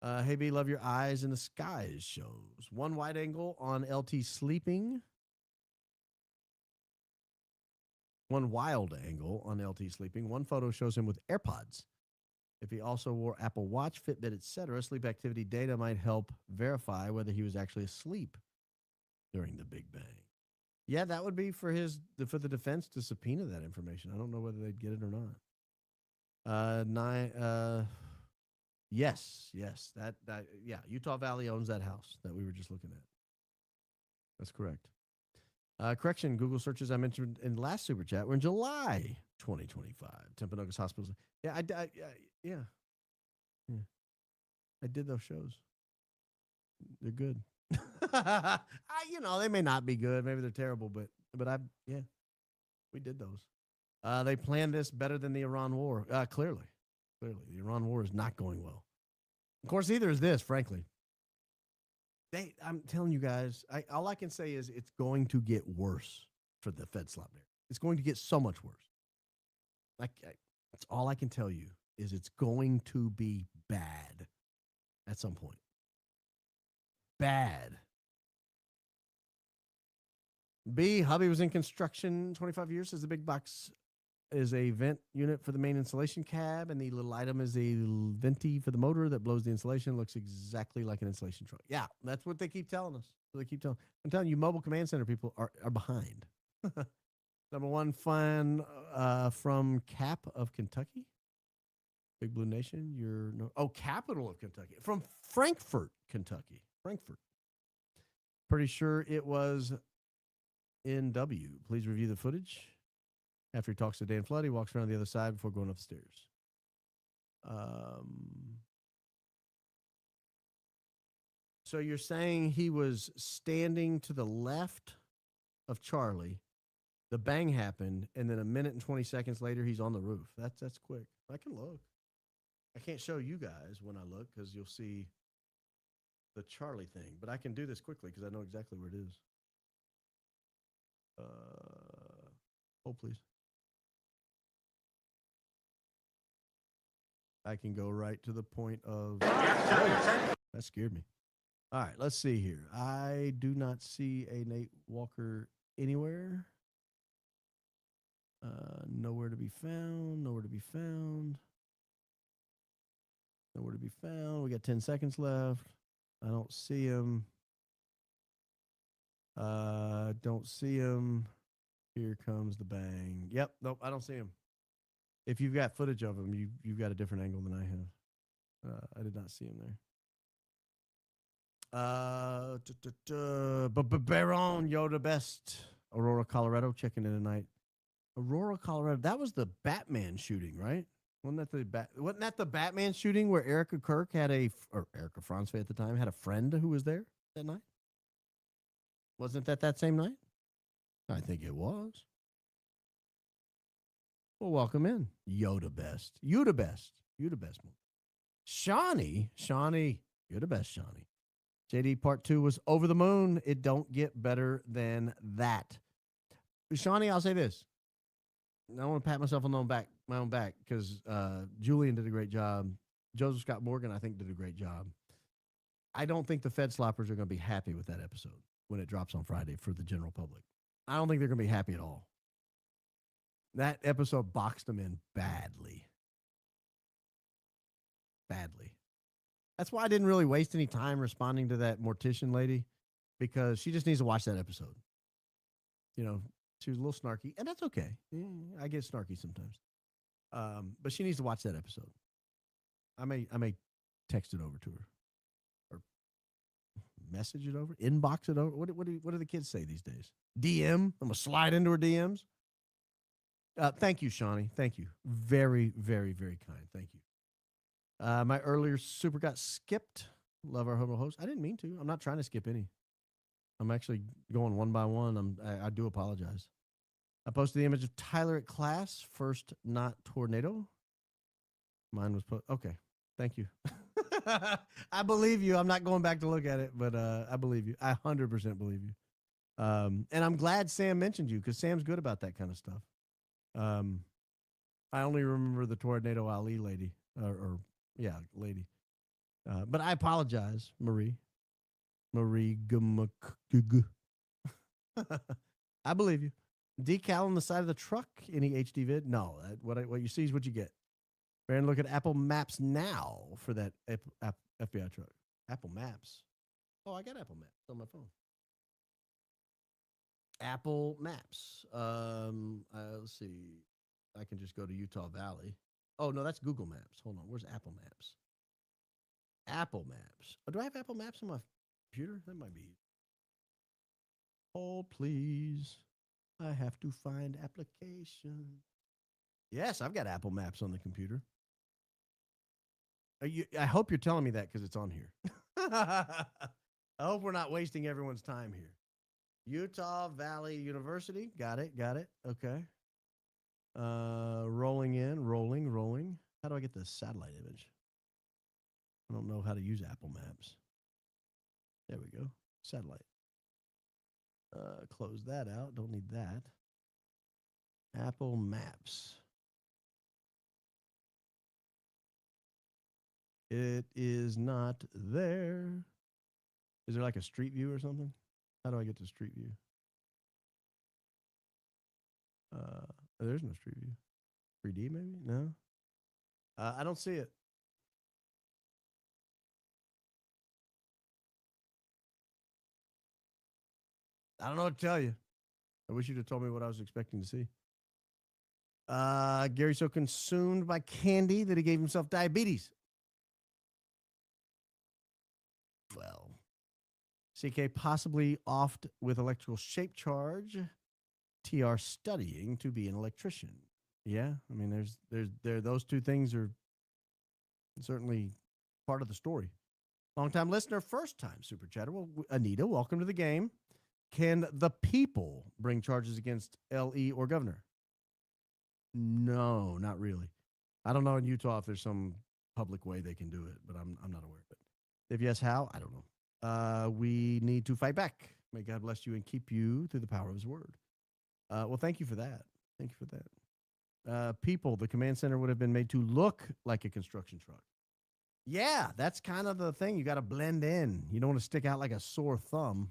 Hey B, love your eyes in the skies shows. One wide angle on LT sleeping. One wild angle on LT sleeping. One photo shows him with AirPods. If he also wore Apple Watch, Fitbit, etc., sleep activity data might help verify whether he was actually asleep during the Big Bang. Yeah, that would be for the defense to subpoena that information. I don't know whether they'd get it or not. Yes. Yeah, Utah Valley owns that house that we were just looking at. That's correct. Correction, Google searches I mentioned in the last super chat were in July 2025. Timpanogos Hospitals. Yeah, I did those shows. They're good. They may not be good. Maybe they're terrible, but we did those. They planned this better than the Iran war. Clearly, the Iran war is not going well. Of course, neither is this, frankly. I'm telling you guys, all I can say is it's going to get worse for the Fed Slop there. It's going to get so much worse. That's all I can tell you is it's going to be bad at some point. Bad. B, hubby was in construction 25 years, says the big box is a vent unit for the main insulation cab, and the little item is a venti for the motor that blows the insulation. Looks exactly like an insulation truck. Yeah, that's what they keep telling us. I'm telling you, mobile command center people are behind. Number one fan from Cap of Kentucky. Big Blue Nation. Capital of Kentucky. From Frankfort, Kentucky. Frankfort. Pretty sure it was NW. Please review the footage. After he talks to Dan Flood, he walks around the other side before going upstairs. So you're saying he was standing to the left of Charlie, the bang happened, and then a minute and 20 seconds later, he's on the roof. That's quick. I can look. I can't show you guys when I look because you'll see the Charlie thing, but I can do this quickly because I know exactly where it is. Hold, please. I can go right to the point of... That scared me. All right, let's see here. I do not see a Nate Walker anywhere. Nowhere to be found. Nowhere to be found. Nowhere to be found. We got 10 seconds left. I don't see him. Don't see him. Here comes the bang. Yep. Nope. I don't see him. If you've got footage of him, you've got a different angle than I have. I did not see him there. Baron, you're the best. Aurora, Colorado, checking in tonight. Aurora, Colorado. That was the Batman shooting, right? Wasn't that the Batman shooting where Erica Kirk had or Erica Franzwe at the time had a friend who was there that night? Wasn't that same night? I think it was. Well, welcome in. Yoda best. You the best. You the best. Shawnee, you're the best, Shawnee. JD part 2 was over the moon. It don't get better than that. Shawnee, I'll say this. I want to pat myself on my own back because Julian did a great job. Joseph Scott Morgan, I think, did a great job. I don't think the Fed Sloppers are going to be happy with that episode when it drops on Friday for the general public. I don't think they're going to be happy at all. That episode boxed them in badly. Badly. That's why I didn't really waste any time responding to that mortician lady, because she just needs to watch that episode. You know, she was a little snarky, and that's okay. I get snarky sometimes. But she needs to watch that episode. I may text it over to her, or message it over, inbox it over. What do the kids say these days? DM. I'm gonna slide into her DMs. Thank you, Shawnee. Thank you. Very, very, very kind. Thank you. My earlier super got skipped. Love our host. I didn't mean to. I'm not trying to skip any. I'm actually going one by one. I do apologize. I posted the image of Tyler at class. First, not tornado. Mine was okay. Thank you. I believe you. I'm not going back to look at it, but I believe you. I 100% believe you. And I'm glad Sam mentioned you, because Sam's good about that kind of stuff. I only remember the Tornado Ali lady, lady. But I apologize, Marie. Marie Gumuk. I believe you. Decal on the side of the truck. Any HD vid? No. What you see is what you get. Baron, look at Apple Maps now for that FBI truck. Apple Maps. Oh, I got Apple Maps on my phone. Apple Maps. Let's see. I can just go to Utah Valley. Oh, no, that's Google Maps. Hold on. Where's Apple Maps? Apple Maps. Oh, do I have Apple Maps on my computer? That might be. Hold, please. I have to find application. Yes, I've got Apple Maps on the computer. I hope you're telling me that because it's on here. I hope we're not wasting everyone's time here. Utah Valley University. Got it. Okay. Rolling in, rolling. How do I get the satellite image? I don't know how to use Apple Maps. There we go. Satellite. Close that out. Don't need that. Apple Maps. It is not there. Is there like a street view or something? How do I get to street view? There's no street view. 3D maybe? No. I don't see it. I don't know what to tell you. I wish you'd have told me what I was expecting to see. Gary's so consumed by candy that he gave himself diabetes. Well, CK possibly offed with electrical shape charge. TR studying to be an electrician. Yeah, I mean, those two things are certainly part of the story. Long-time listener, first-time super chatter. Well, Anita, welcome to the game. Can the people bring charges against LE or governor? No, not really. I don't know in Utah if there's some public way they can do it, but I'm not aware of it. If yes, how? I don't know. We need to fight back. May God bless you and keep you through the power of his word. Well, thank you for that. Thank you for that. People, the command center would have been made to look like a construction truck. Yeah, that's kind of the thing. You got to blend in. You don't want to stick out like a sore thumb.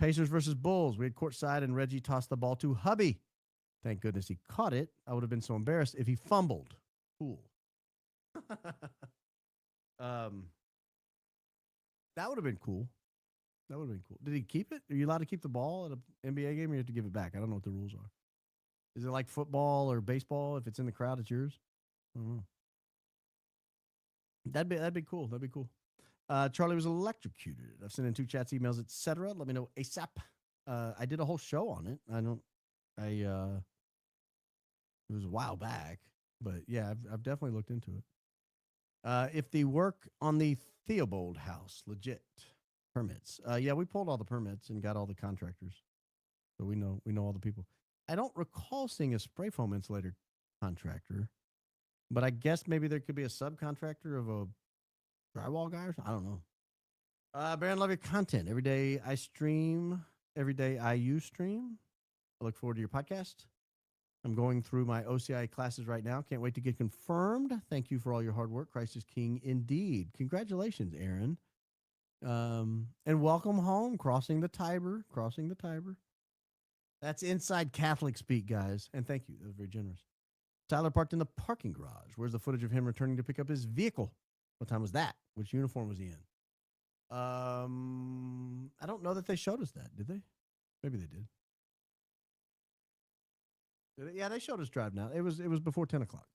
Pacers versus Bulls. We had courtside, and Reggie tossed the ball to Hubby. Thank goodness he caught it. I would have been so embarrassed if he fumbled. Cool. That would have been cool. That would have been cool. Did he keep it? Are you allowed to keep the ball at an NBA game, or you have to give it back? I don't know what the rules are. Is it like football or baseball? If it's in the crowd, it's yours. I don't know. That'd be cool. That'd be cool. Charlie was electrocuted. I've sent in 2 chats, emails, etc. Let me know ASAP. I did a whole show on it. It was a while back, but yeah, I've definitely looked into it. If the work on the Theobald house legit permits, yeah, we pulled all the permits and got all the contractors, so we know all the people. I don't recall seeing a spray foam insulator contractor, but I guess maybe there could be a subcontractor of a drywall guy or something. I don't know. Baron, love your content. Every day I stream. Every day you stream. I look forward to your podcast. I'm going through my OCI classes right now. Can't wait to get confirmed. Thank you for all your hard work. Christ is King indeed. Congratulations, Aaron. And welcome home. Crossing the Tiber. That's inside Catholic speak, guys. And thank you. That was very generous. Tyler parked in the parking garage. Where's the footage of him returning to pick up his vehicle? What time was that? Which uniform was he in? I don't know that they showed us that, did they? Maybe they did. Yeah, they showed us drive now. It was before 10 o'clock.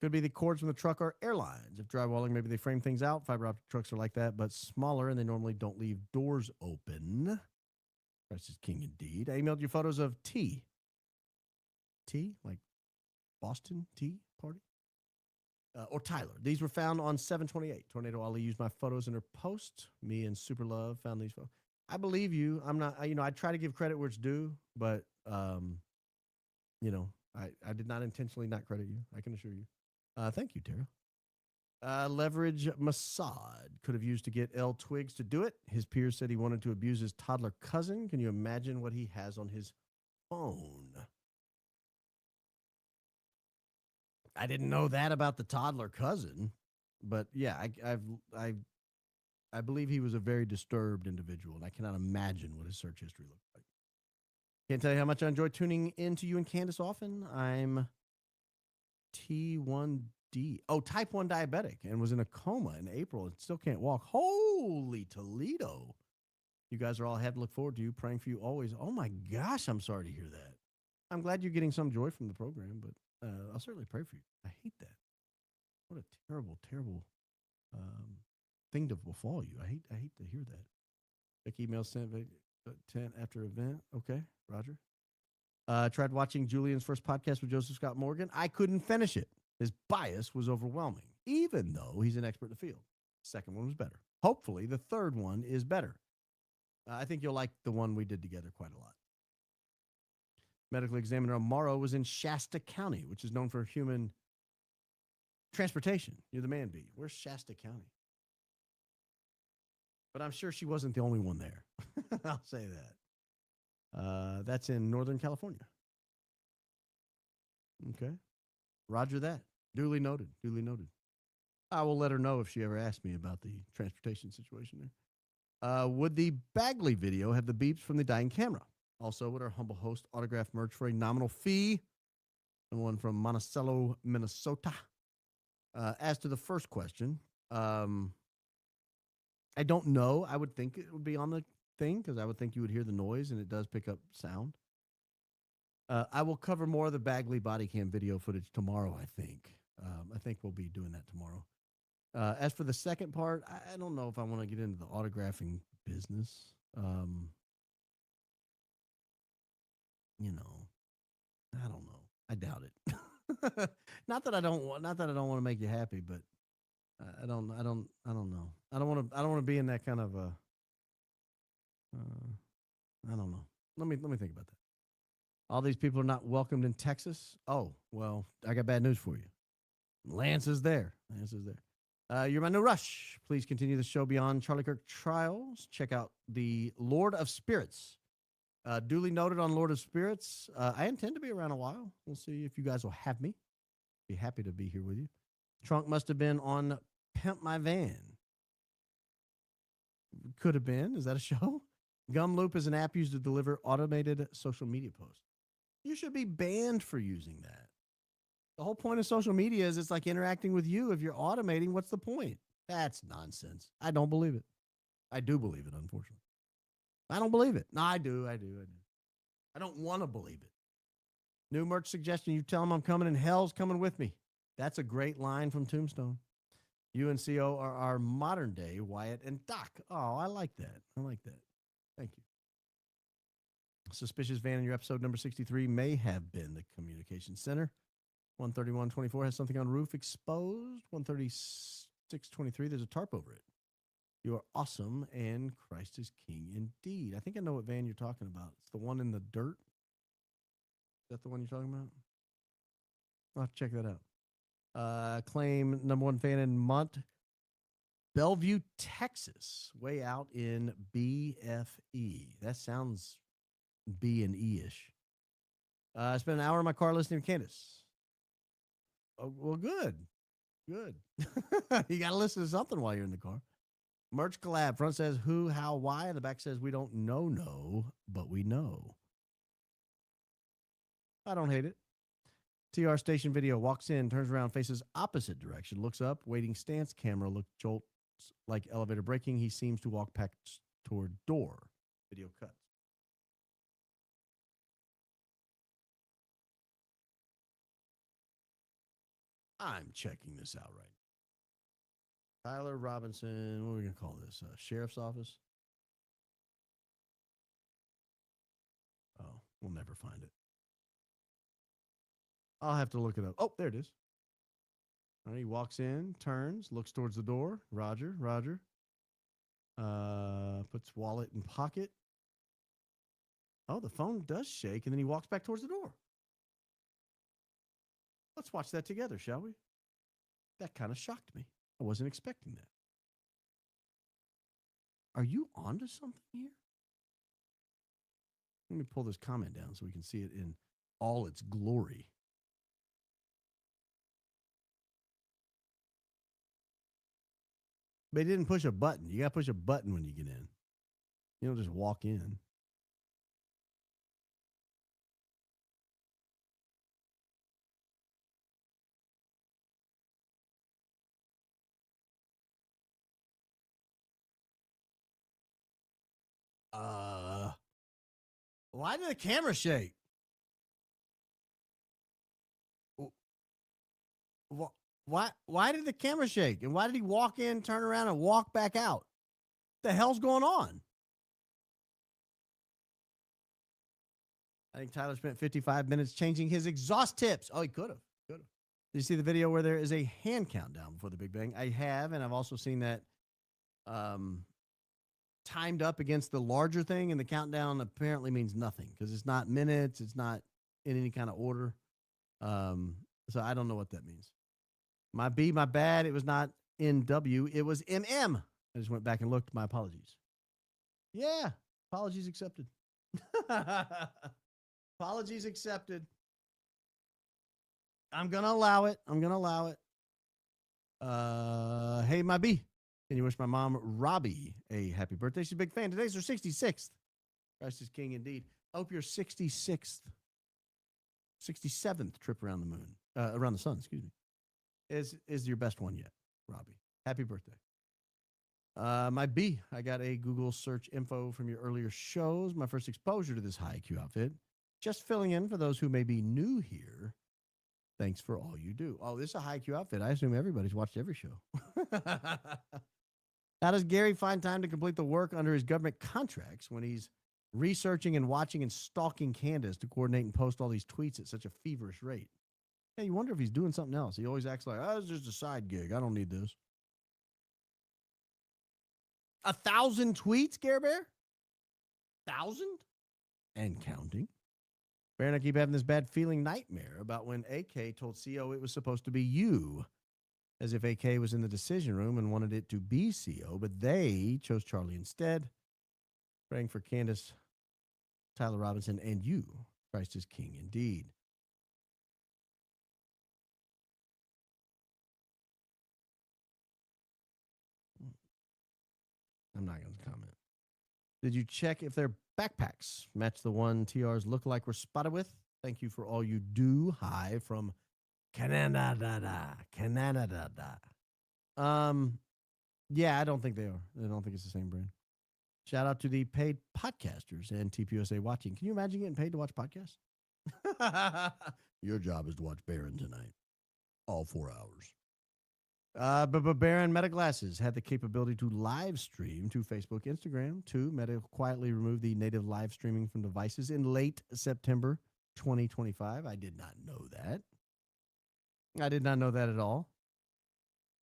Could be the cords from the truck or airlines. If drywalling, maybe they frame things out. Fiber optic trucks are like that, but smaller, and they normally don't leave doors open. Christ is King indeed. I emailed you photos of tea. Tea? Like Boston tea party? Or Tyler. These were found on 728. Tornado Ali used my photos in her post. Me and Super Love found these photos. I believe you. I'm not, I try to give credit where it's due, but, I did not intentionally not credit you. I can assure you. Thank you, Tara. Leverage Mossad could have used to get L. Twigs to do it. His peers said he wanted to abuse his toddler cousin. Can you imagine what he has on his phone? I didn't know that about the toddler cousin, but yeah, I believe he was a very disturbed individual, and I cannot imagine what his search history looked like. Can't tell you how much I enjoy tuning into you and Candace often. I'm T1D. Oh, type 1 diabetic, and was in a coma in April and still can't walk. Holy Toledo. You guys are all had to look forward to you, praying for you always. Oh my gosh, I'm sorry to hear that. I'm glad you're getting some joy from the program, but I'll certainly pray for you. I hate that. What a terrible, terrible thing to befall you. I hate to hear that. Like email sent 10 after event. Okay, Roger. Tried watching Julian's first podcast with Joseph Scott Morgan. I couldn't finish it. His bias was overwhelming, even though he's an expert in the field. Second one was better. Hopefully, the third one is better. I think you'll like the one we did together quite a lot. Medical examiner Amaro was in Shasta County, which is known for human transportation. You're the man bee. Where's Shasta County? But I'm sure she wasn't the only one there. I'll say that. That's in Northern California. Okay. Roger that. Duly noted. Duly noted. I will let her know if she ever asks me about the transportation situation there. Would the Bagley video have the beeps from the dying camera? Also, would our humble host autograph merch for a nominal fee? Someone from Monticello, Minnesota. As to the first question, I don't know. I would think it would be on the thing because I would think you would hear the noise, and it does pick up sound. I will cover more of the Bagley body cam video footage tomorrow, I think. I think we'll be doing that tomorrow. As for the second part, I don't know if I want to get into the autographing business. I don't know. I doubt it. Not that I don't want to make you happy, but I don't know. I don't want to be in that kind of a I don't know. Let me think about that. All these people are not welcomed in Texas. Oh, well, I got bad news for you. Lance is there. You're my new rush. Please continue the show beyond Charlie Kirk Trials. Check out the Lord of Spirits. Duly noted on Lord of Spirits. I intend to be around a while. We'll see if you guys will have me. Be happy to be here with you. Trunk must have been on Pimp My Van. Could have been. Is that a show? Gumloop is an app used to deliver automated social media posts. You should be banned for using that. The whole point of social media is it's like interacting with you. If you're automating, what's the point? That's nonsense. I don't believe it. I do believe it, unfortunately. I don't believe it. No, I do. I don't want to believe it. New merch suggestion. You tell them I'm coming and hell's coming with me. That's a great line from Tombstone. You and CO are our modern day Wyatt and Doc. Oh, I like that. I like that. Thank you. Suspicious van in your episode number 63 may have been the communication center. 13124 has something on roof exposed. 13623, there's a tarp over it. You are awesome and Christ is king indeed. I think I know what van you're talking about. It's the one in the dirt. Is that the one you're talking about? I'll have to check that out. Claim number one fan in Bellevue, Texas, way out in BFE. That sounds B and E-ish. I spent an hour in my car listening to Candace. Oh, well, good. Good. You got to listen to something while you're in the car. Merch collab. Front says who, how, why. The back says we don't know, but we know. I don't hate it. TR station video. Walks in, turns around, faces opposite direction, looks up, waiting stance, camera, jolts like elevator braking. He seems to walk back toward door. Video cuts. I'm checking this out right now. Tyler Robinson, what are we going to call this? Sheriff's office? Oh, we'll never find it. I'll have to look it up. Oh, there it is. All right, he walks in, turns, looks towards the door. Roger. Puts wallet in pocket. Oh, the phone does shake, and then he walks back towards the door. Let's watch that together, shall we? That kind of shocked me. I wasn't expecting that. Are you onto something here? Let me pull this comment down so we can see it in all its glory. But he didn't push a button. You got to push a button when you get in. You don't just walk in. Why did the camera shake? Why did the camera shake? And why did he walk in, turn around, and walk back out? What the hell's going on? I think Tyler spent 55 minutes changing his exhaust tips. Oh, he could have. Did you see the video where there is a hand countdown before the Big Bang? I have, and I've also seen that timed up against the larger thing, and the countdown apparently means nothing because it's not minutes. It's not in any kind of order. So I don't know what that means. My B, my bad. It was not NW. It was MM. I just went back and looked. My apologies. Yeah. Apologies accepted. Apologies accepted. I'm going to allow it. Hey, my B. Can you wish my mom, Robbie, a happy birthday? She's a big fan. Today's her 66th. Christ is king indeed. I hope your 67th trip around the moon, around the sun, excuse me, is your best one yet, Robbie. Happy birthday. My B, I got a Google search info from your earlier shows. My first exposure to this high IQ outfit. Just filling in for those who may be new here. Thanks for all you do. Oh, this is a high IQ outfit. I assume everybody's watched every show. How does Gary find time to complete the work under his government contracts when he's researching and watching and stalking Candace to coordinate and post all these tweets at such a feverish rate? Yeah, you wonder if he's doing something else. He always acts like, oh, it's just a side gig. I don't need this. 1,000 tweets, Gare Bear? 1,000? And counting. Bear and I keep having this bad feeling nightmare about when AK told CO it was supposed to be you. As if AK was in the decision room and wanted it to be CO, but they chose Charlie instead. Praying for Candace, Tyler Robinson, and you. Christ is king indeed. I'm not going to comment. Did you check if their backpacks match the one TR's lookalike were spotted with? Thank you for all you do. Hi from Canada. Canada. Yeah, I don't think they are. I don't think it's the same brand. Shout out to the paid podcasters and TPUSA watching. Can you imagine getting paid to watch podcasts? Your job is to watch Baron tonight. All 4 hours. But Baron Meta Glasses had the capability to live stream to Facebook, Instagram. 2, Meta quietly removed the native live streaming from devices in late September 2025. I did not know that. I did not know that at all.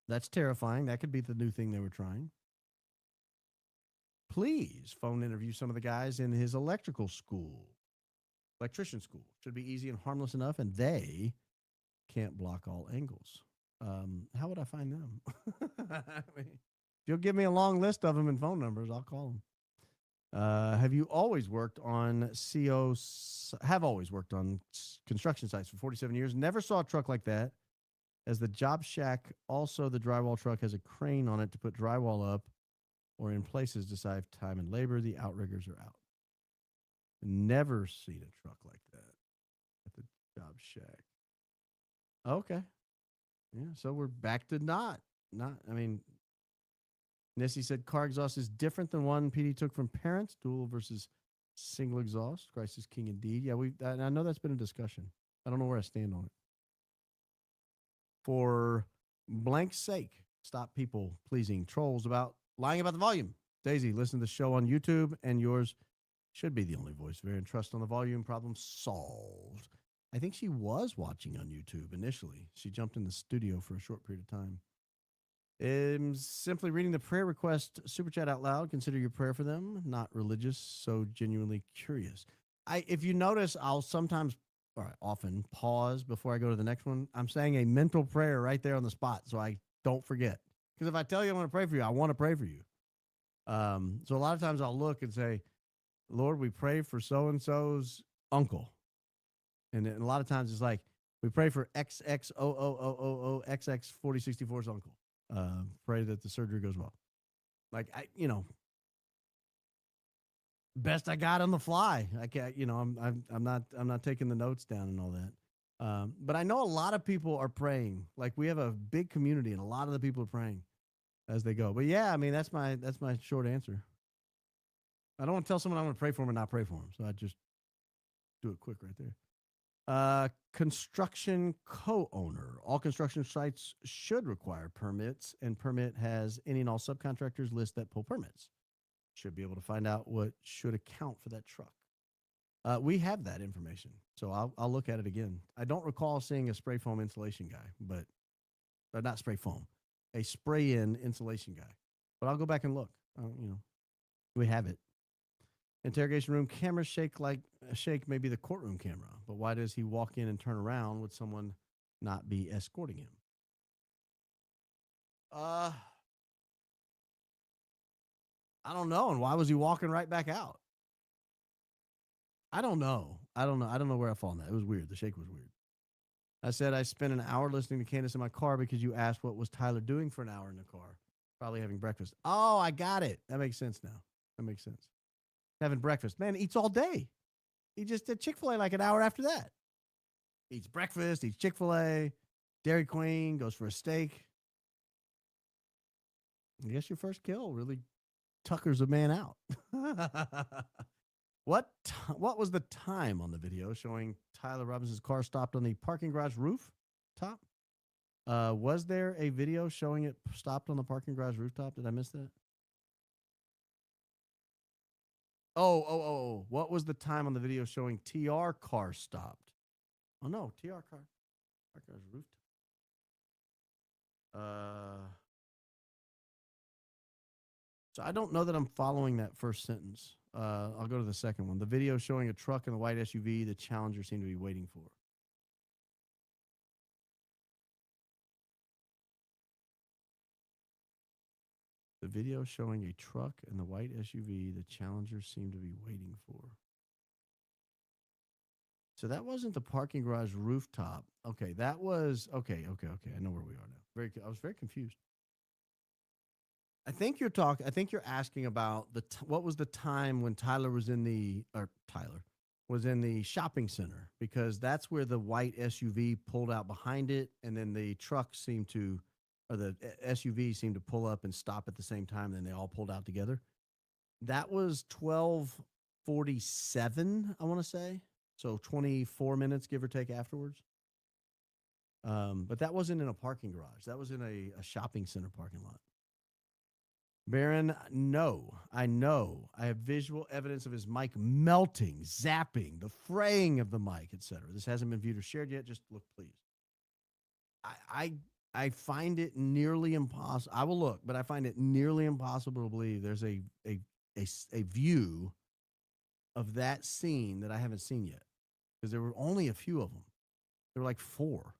That's terrifying. That could be the new thing they were trying. Please phone interview some of the guys in his electrical school. Electrician school. Should be easy and harmless enough, and they can't block all angles. How would I find them? If you'll give me a long list of them and phone numbers, I'll call them. Have you always worked on have always worked on construction sites for 47 years. Never saw a truck like that. As the job shack, also the drywall truck has a crane on it to put drywall up or in places to save time and labor. The outriggers are out. Never seen a truck like that at the job shack. Okay. Yeah, so we're back to Nissy said car exhaust is different than one PD took from parents, dual versus single exhaust. Christ is king indeed. Yeah, I know that's been a discussion. I don't know where I stand on it. For blank's sake, stop people pleasing trolls about lying about the volume. Daisy, listen to the show on YouTube, and yours should be the only voice. Very trust on the volume. Problem solved. I think she was watching on YouTube initially. She jumped in the studio for a short period of time. Simply reading the prayer request super chat out loud. Consider your prayer for them. Not religious, so genuinely curious. If you notice, I'll sometimes, or often, pause before I go to the next one. I'm saying a mental prayer right there on the spot, so I don't forget. Because if I tell you I want to pray for you, I want to pray for you. So a lot of times I'll look and say, Lord, we pray for so-and-so's uncle. And then a lot of times it's like, we pray for XX0000XX4064's uncle. Pray that the surgery goes well. Like, best I got on the fly. I can't, I'm not taking the notes down and all that. But I know a lot of people are praying. Like, we have a big community and a lot of the people are praying as they go. But yeah, I mean, that's my short answer. I don't want to tell someone I'm going to pray for them and not pray for them. So I just do it quick right there. Construction co-owner. All construction sites should require permits, and permit has any and all subcontractors list that pull permits. Should be able to find out what should account for that truck. We have that information, so I'll look at it again. I don't recall seeing a spray foam insulation guy, but not spray foam, a spray-in insulation guy. But I'll go back and look. We have it. Interrogation room camera shake maybe the courtroom camera, but why does he walk in and turn around? Would someone not be escorting him? I don't know. And why was he walking right back out? I don't know. I don't know where I fall on that. It was weird. The shake was weird. I said I spent an hour listening to Candace in my car because you asked what was Tyler doing for an hour in the car. Probably having breakfast. Oh, I got it. That makes sense now. That makes sense. Having breakfast. Man, eats all day. He just did Chick-fil-A like an hour after that. Eats breakfast, eats Chick-fil-A, Dairy Queen, goes for a steak. I guess your first kill really tuckers a man out. What was the time on the video showing Tyler Robinson's car stopped on the parking garage roof top? Was there a video showing it stopped on the parking garage rooftop? Did I miss that? Oh. What was the time on the video showing TR car stopped? Oh, no. TR car. Parking garage rooftop. So I don't know that I'm following that first sentence. I'll go to the second one. The video showing a truck and the white SUV the Challenger seemed to be waiting for. The video showing a truck and the white SUV the Challenger seemed to be waiting for. So that wasn't the parking garage rooftop. Okay, that was okay. I know where we are now. I was very confused. I think you're asking about what was the time when Tyler was in the shopping center, because that's where the white SUV pulled out behind it, and then the SUV seemed to pull up and stop at the same time, and then they all pulled out together. That was 12:47, I want to say. So 24 minutes, give or take, afterwards. But that wasn't in a parking garage. That was in a shopping center parking lot. Baron, no, I know. I have visual evidence of his mic melting, zapping, the fraying of the mic, etc. This hasn't been viewed or shared yet. Just look, please. I find it nearly impossible. I will look, but I find it nearly impossible to believe there's a view of that scene that I haven't seen yet, because there were only a few of them. There were like 4,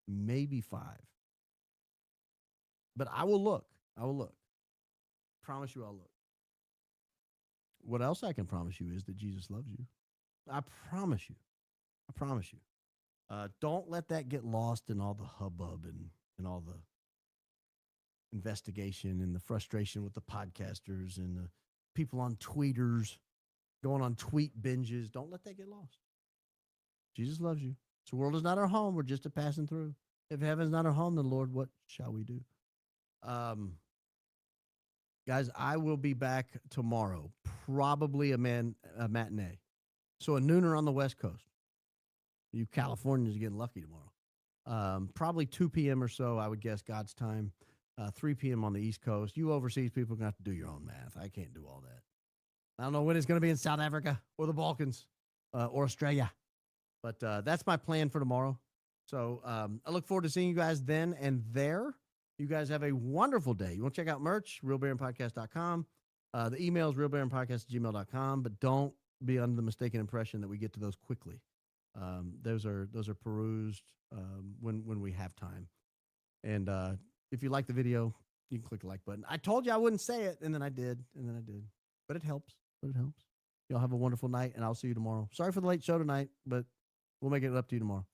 maybe 5. But I will look. Promise you I'll look. What else I can promise you is that Jesus loves you. I promise you. Don't let that get lost in all the hubbub and all the investigation and the frustration with the podcasters and the people on tweeters going on tweet binges. Don't let that get lost. Jesus loves you. This world is not our home. We're just a passing through. If heaven's not our home, then Lord, what shall we do? Guys, I will be back tomorrow, probably a matinee. So a nooner on the West Coast. You Californians are getting lucky tomorrow. Probably 2 p.m. or so, I would guess, God's time. 3 p.m. on the East Coast. You overseas people are going to have to do your own math. I can't do all that. I don't know when it's going to be in South Africa or the Balkans or Australia. But that's my plan for tomorrow. So I look forward to seeing you guys then and there. You guys have a wonderful day. You want to check out merch, realbaronpodcast.com. The email is realbaronpodcast@gmail.com, but don't be under the mistaken impression that we get to those quickly. Those are perused when we have time. And if you like the video, you can click the like button. I told you I wouldn't say it, and then I did. But it helps. Y'all have a wonderful night, and I'll see you tomorrow. Sorry for the late show tonight, but we'll make it up to you tomorrow.